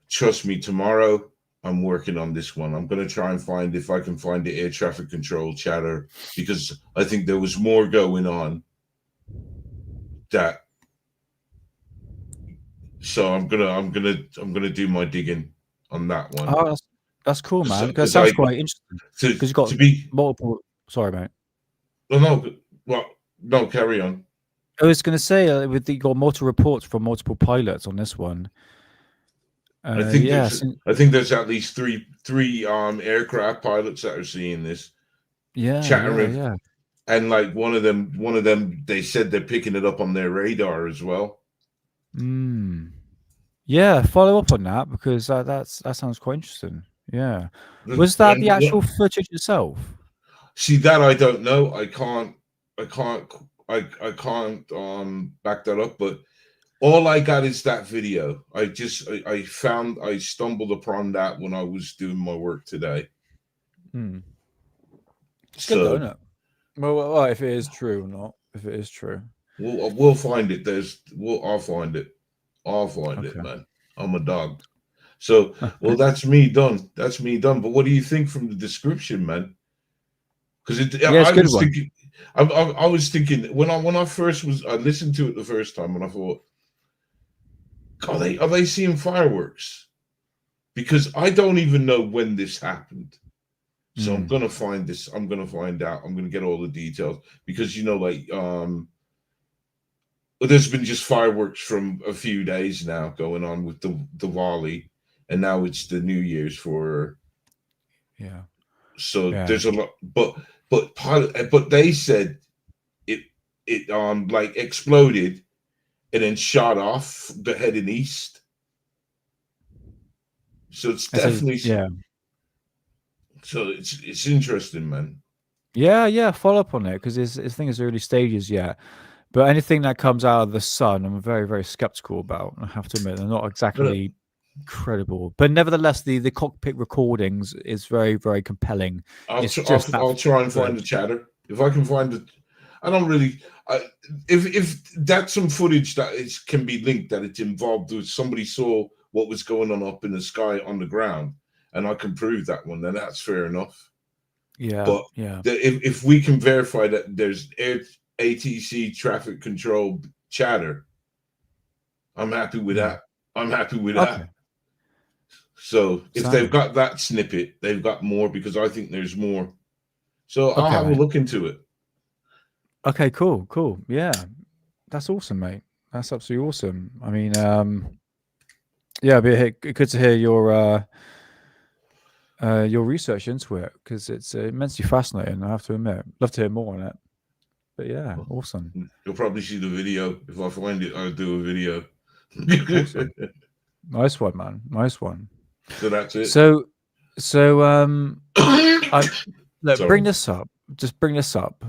trust me, tomorrow I'm working on this one. I'm going to try and find if I can find the air traffic control chatter, because I think there was more going on that. So I'm gonna do my digging on that one. Oh, that's cool, man. Because that sounds quite interesting. Because you've got multiple. Sorry, mate. No, carry on. I was going to say you got multiple reports from multiple pilots on this one. I think there's at least three aircraft pilots that are seeing this. Yeah, chattering. yeah. And like one of them, they said they're picking it up on their radar as well. Yeah, follow up on that because that sounds quite interesting. Yeah, was that the actual footage itself? See, that I don't know. I can't back that up. But all I got is that video. I stumbled upon that when I was doing my work today. It's good, though, isn't it? Well, if it is true or not. If it is true, we'll find it. I'll find it. I'll find it, man. I'm a dog. So, well, that's me done. That's me done. But what do you think from the description, man? Because I was thinking when I first I listened to it the first time and I thought, are they seeing fireworks? Because I don't even know when this happened. So I'm gonna find this. I'm gonna find out. I'm gonna get all the details because there's been just fireworks from a few days now going on with the Diwali, and now it's the New Year's for. Yeah. So there's a lot, but they said it like exploded, and then shot off heading east. So it's definitely So it's interesting, man. Yeah. Follow up on it because it's thing is early stages yet. But anything that comes out of the sun, I'm very, very skeptical about. I have to admit, they're not exactly credible. But nevertheless, the cockpit recordings is very, very compelling. I'll try and find the chatter if I can find it. I don't really. If that's some footage that can be linked, that it's involved with somebody saw what was going on up in the sky on the ground, and I can prove that one, then that's fair enough. Yeah. But if we can verify that there's ATC traffic control chatter, I'm happy with that. I'm happy with that. So if they've got that snippet, they've got more because I think there's more. So I'll have a look into it. Okay, cool. Yeah, that's awesome, mate. That's absolutely awesome. I mean, it'd be good to hear your research into it because it's immensely fascinating. I have to admit, love to hear more on it. But yeah, awesome. You'll probably see the video if I find it. I'll do a video. Awesome. Nice one, man. Nice one. So that's it. So look, Sorry. bring this up. Just bring this up.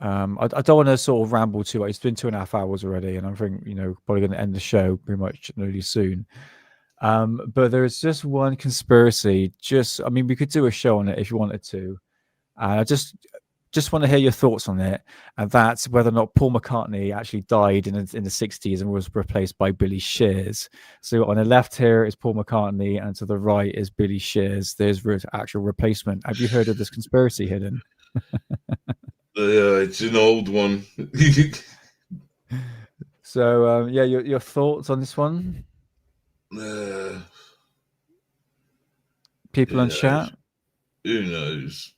I don't want to sort of ramble too much. It's been 2.5 hours already, and I think probably going to end the show pretty much really soon. But there is just one conspiracy. I mean, we could do a show on it if you wanted to. I just want to hear your thoughts on it, and that's whether or not Paul McCartney actually died in the 60s and was replaced by Billy Shears. So on the left here is Paul McCartney, and to the right is Billy Shears. There's actual replacement. Have you heard of this conspiracy, Hidden? It's an old one. So your thoughts on this one? People on chat. Who knows?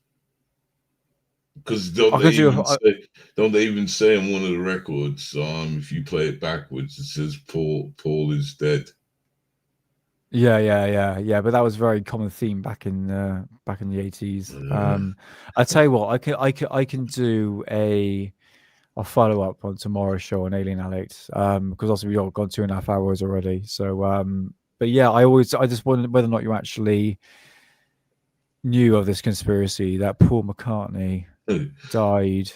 Because don't they even say on one of the records, if you play it backwards, it says Paul is dead. Yeah. But that was a very common theme back in the 80s. I tell you what, I can do a follow up on tomorrow's show on Alien Alex, because also we've gone 2.5 hours already. So but yeah, I just wondered whether or not you actually knew of this conspiracy that Paul McCartney died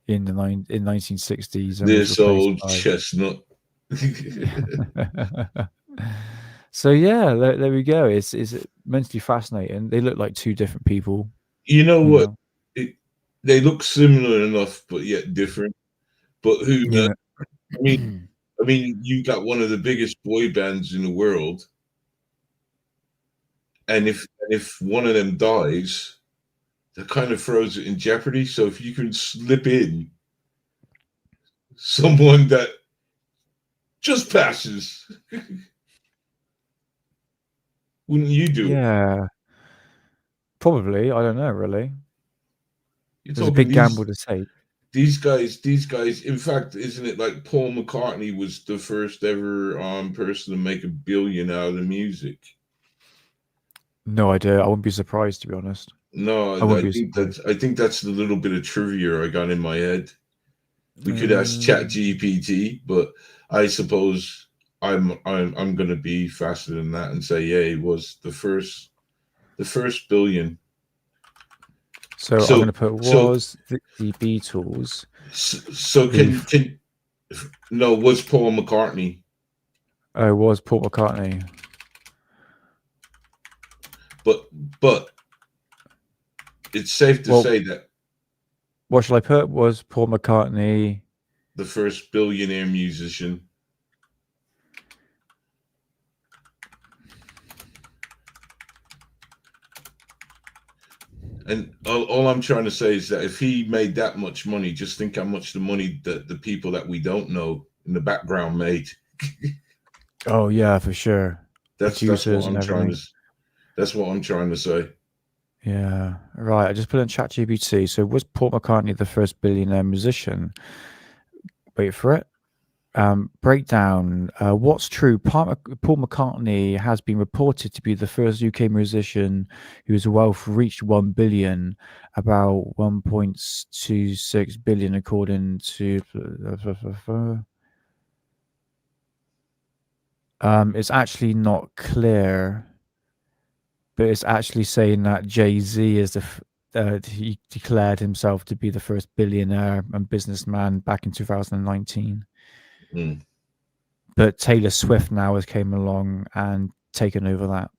in the 1960s. This old chestnut. So yeah, there we go. It's mentally fascinating. They look like two different people. You know what? They look similar enough, but yet different. But who knows? I mean, you got one of the biggest boy bands in the world, and if one of them dies, that kind of throws it in jeopardy. So if you can slip in someone that just passes, wouldn't you do it? Yeah, probably. I don't know, really. It's a big gamble to take. These guys. In fact, isn't it like Paul McCartney was the first ever person to make $1 billion out of the music? No idea. I wouldn't be surprised, to be honest. No, I think that's the little bit of trivia I got in my head. We could ask ChatGPT, but I suppose I'm going to be faster than that and say, yeah, he was the first billion. So I'm going to put the Beatles. So was Paul McCartney? Oh, it was Paul McCartney. But it's safe to say that. What shall I put? Was Paul McCartney the first billionaire musician? And all I'm trying to say is that if he made that much money, just think how much the money that the people that we don't know in the background made. Oh yeah, for sure. That's what I'm trying to say. Yeah, right. I just put in ChatGPT. So was Paul McCartney the first billionaire musician? Wait for it. Breakdown. What's true? Paul McCartney has been reported to be the first UK musician whose wealth reached 1 billion, about 1.26 billion, according to. It's actually not clear, but it's actually saying that Jay-Z is he declared himself to be the first billionaire and businessman back in 2019. But Taylor Swift now has came along and taken over that.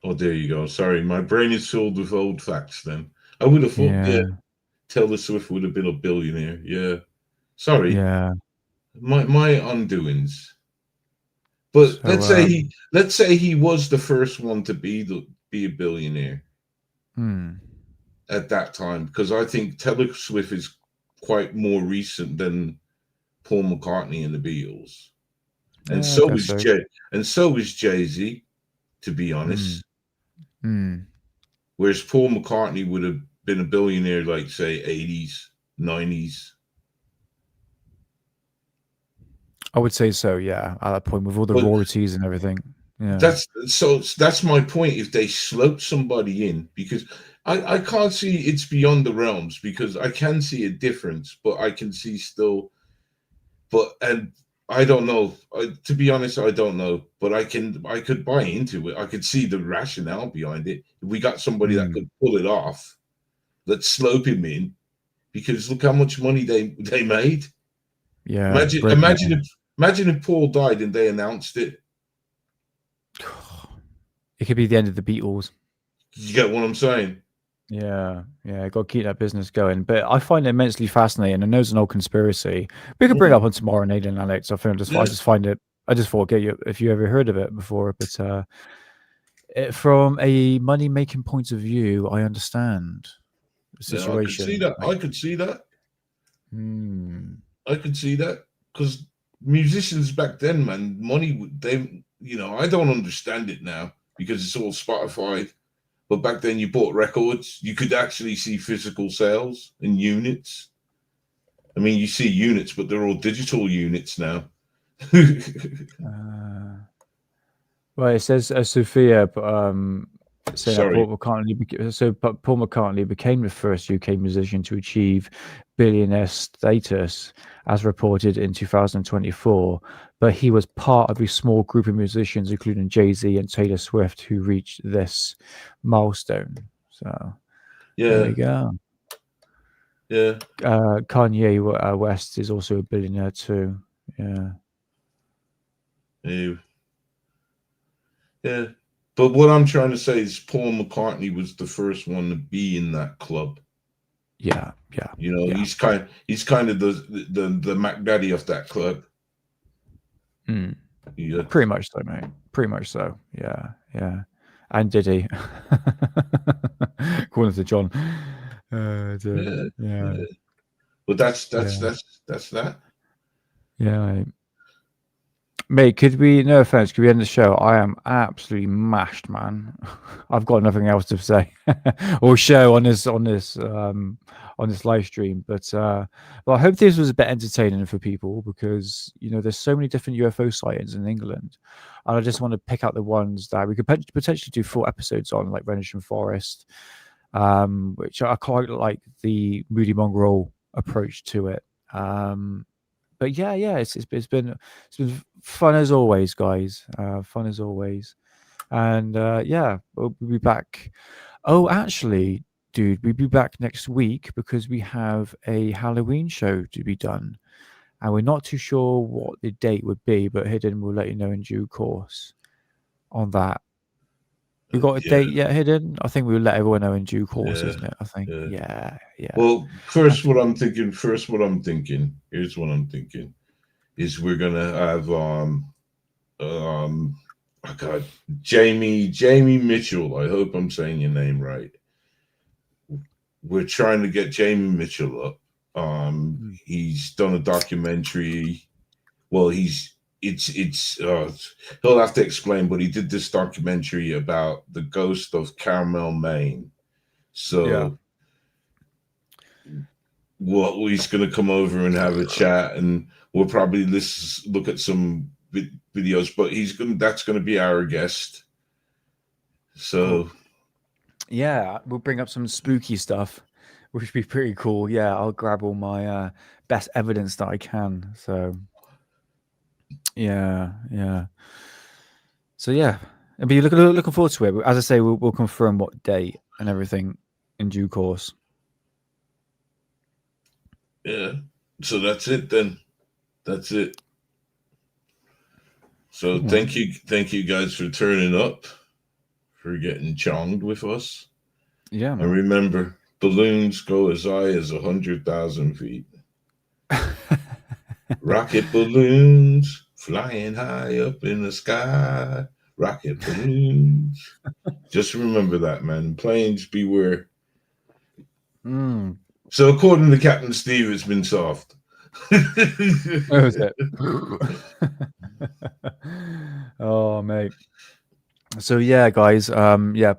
Oh, there you go. Sorry, my brain is filled with old facts. Then I would have thought Taylor Swift would have been a billionaire. Yeah, sorry. Yeah, my undoings. But so, let's say he was the first one to be a billionaire at that time, because I think Taylor Swift is quite more recent than Paul McCartney and the Beatles, and so is Jay-Z, to be honest. Whereas Paul McCartney would have been a billionaire, like say 80s, 90s. I would say so, yeah. At that point, with all the royalties and everything. Yeah. That's my point. If they slope somebody in, because I can't see it's beyond the realms, because I can see a difference, but I can see still. And I don't know. To be honest, I don't know. But I could buy into it. I could see the rationale behind it. If we got somebody that could pull it off, let's slope him in, because look how much money they made. Yeah. Imagine if Paul died and they announced it. It could be the end of the Beatles. You get what I'm saying? Yeah, got to keep that business going. But I find it immensely fascinating. I know it's an old conspiracy. We could bring it up on tomorrow in Alien Alex. I just find it. I just thought, get you if you ever heard of it before. But from a money making point of view, I understand the situation. Yeah, I could see that. I could see that, because musicians back then, man, money. I don't understand it now because it's all Spotify. But back then, you bought records. You could actually see physical sales in units. I mean, you see units, but they're all digital units now. Well, it says Sophia saying that Paul McCartney became the first UK musician to achieve billionaire status, as reported in 2024. But he was part of a small group of musicians, including Jay-Z and Taylor Swift, who reached this milestone. So there you go. Yeah. Kanye West is also a billionaire too. Yeah. Yeah. But what I'm trying to say is Paul McCartney was the first one to be in that club. Yeah. He's kind of the Mac Daddy of that club. Yeah. Pretty much so, mate. Pretty much so. Yeah. And Diddy, according to John. Yeah. But that's that. Yeah. Mate, no offense, could we end the show? I am absolutely mashed, man. I've got nothing else to say or show on this live stream. But I hope this was a bit entertaining for people, because there's so many different UFO sightings in England, and I just want to pick out the ones that we could potentially do 4 episodes on, like Rendlesham Forest, which I quite like the Moody Mongrel approach to it. But yeah, it's been fun as always, guys. Fun as always, and we'll be back. Oh, actually, dude, we'll be back next week because we have a Halloween show to be done, and we're not too sure what the date would be, but Hidden will let you know in due course on that. We got a date yet, Hidden? I think we'll let everyone know in due course, isn't it? I think. Yeah. Well, here's what I'm thinking. Is we're gonna have Jamie Mitchell. I hope I'm saying your name right. We're trying to get Jamie Mitchell up. He's done a documentary. Well, he'll have to explain, but he did this documentary about the ghost of Carmel, Maine. So he's going to come over and have a chat, and we'll probably look at some videos, but that's going to be our guest. So we'll bring up some spooky stuff, which would be pretty cool. Yeah, I'll grab all my best evidence that I can. So yeah. So yeah, I'll be looking forward to it. As I say, we'll confirm what date and everything in due course. Yeah. So that's it then. That's it. So thank you guys for turning up, for getting chonged with us. Yeah, man. And remember, balloons go as high as 100,000 feet. Rocket balloons flying high up in the sky. Rocket balloons. Just remember that, man. Planes beware. So according to Captain Steve, it's been soft. What was it? Oh, mate. So yeah, guys.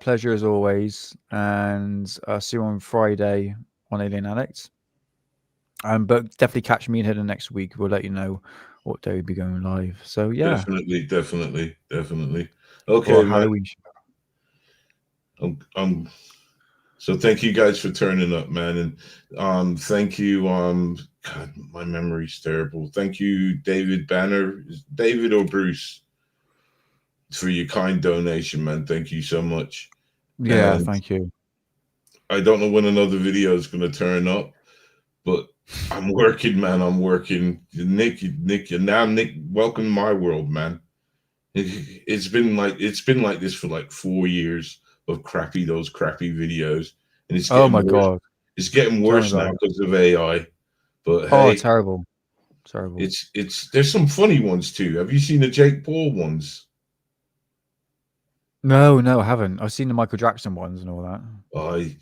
Pleasure as always, and see you on Friday on Alien Addicts. But definitely catch me in here the next week. We'll let you know what day we'll be going live. So yeah, definitely. Okay, man. Halloween show. So thank you guys for turning up, man. And thank you. God, my memory's terrible. Thank you, David Banner. David or Bruce, for your kind donation, man. Thank you so much. Yeah, and thank you. I don't know when another video is going to turn up, but I'm working, man. I'm working. Nick, welcome to my world, man. It's been like this for like 4 years of those crappy videos, and it's getting my worse. God, it's getting worse now because of AI. But hey, terrible. There's some funny ones too. Have you seen the Jake Paul ones? No, I haven't. I've seen the Michael Jackson ones and all that.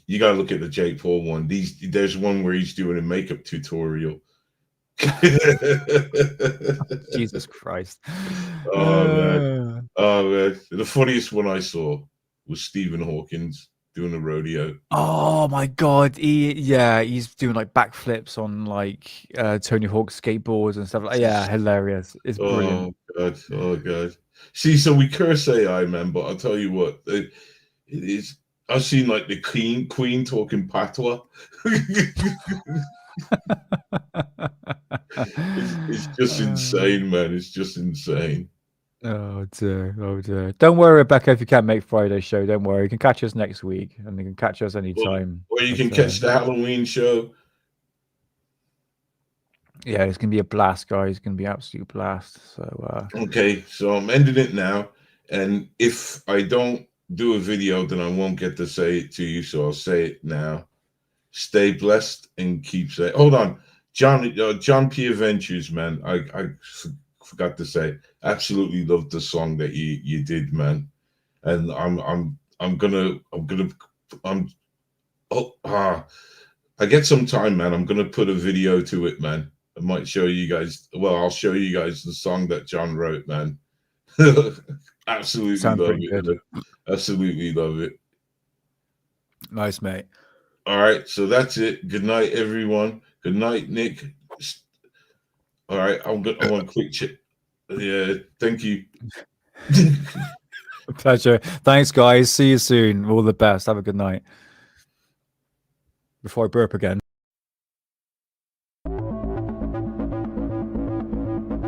You gotta look at the Jake Paul one. There's one where he's doing a makeup tutorial. Jesus Christ. Oh man. The funniest one I saw was Stephen Hawkins doing a rodeo. Oh my God. He's doing like backflips on like Tony Hawk's skateboards and stuff. Yeah, hilarious. It's brilliant. Oh God. See, so we curse AI, man, but I'll tell you what, it is. I've seen like the Queen talking patois. It's just insane, man. It's just insane. Oh dear. Don't worry, Rebecca, if you can't make Friday's show, don't worry. You can catch us next week, and you can catch us anytime. Or you can catch the Halloween show. Yeah, it's gonna be a blast, guys. It's gonna be an absolute blast. So okay, so I'm ending it now, and if I don't do a video, then I won't get to say it to you, so I'll say it now. Stay blessed and keep safe. Hold on, John P. Adventures, man. I forgot to say, absolutely loved the song that you did, man. And I get some time, man. I'm gonna put a video to it, man. I might show you guys. Well, I'll show you guys the song that John wrote, man. Absolutely love it. Absolutely love it. Nice, mate. All right, so that's it. Good night, everyone. Good night, Nick. All right, I want a quick chat. Yeah, thank you. Pleasure. Thanks, guys. See you soon. All the best. Have a good night. Before I burp again.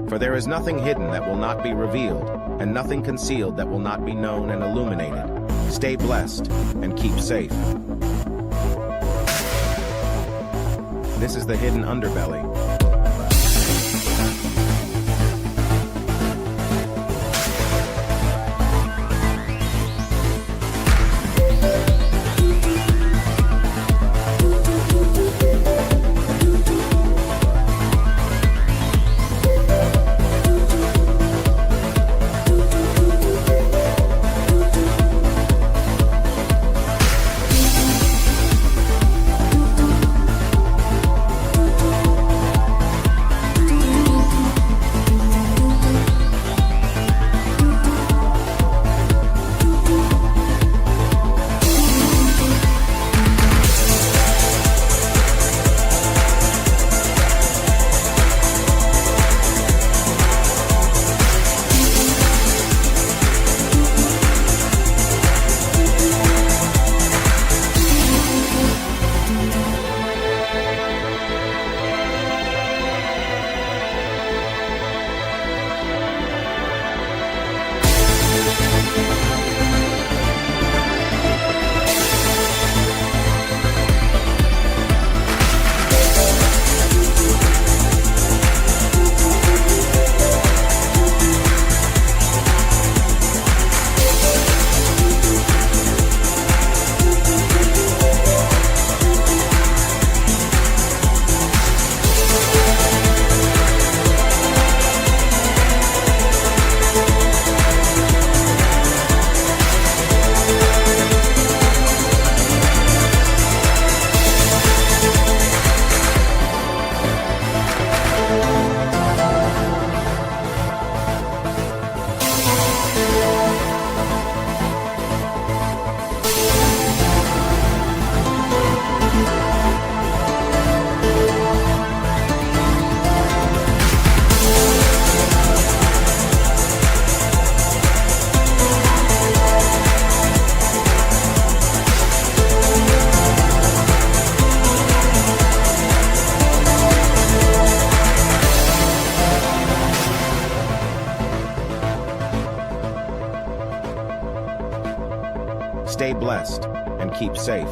For there is nothing hidden that will not be revealed, and nothing concealed that will not be known and illuminated. Stay blessed and keep safe. This is the hidden underbelly. blessed and keep safe.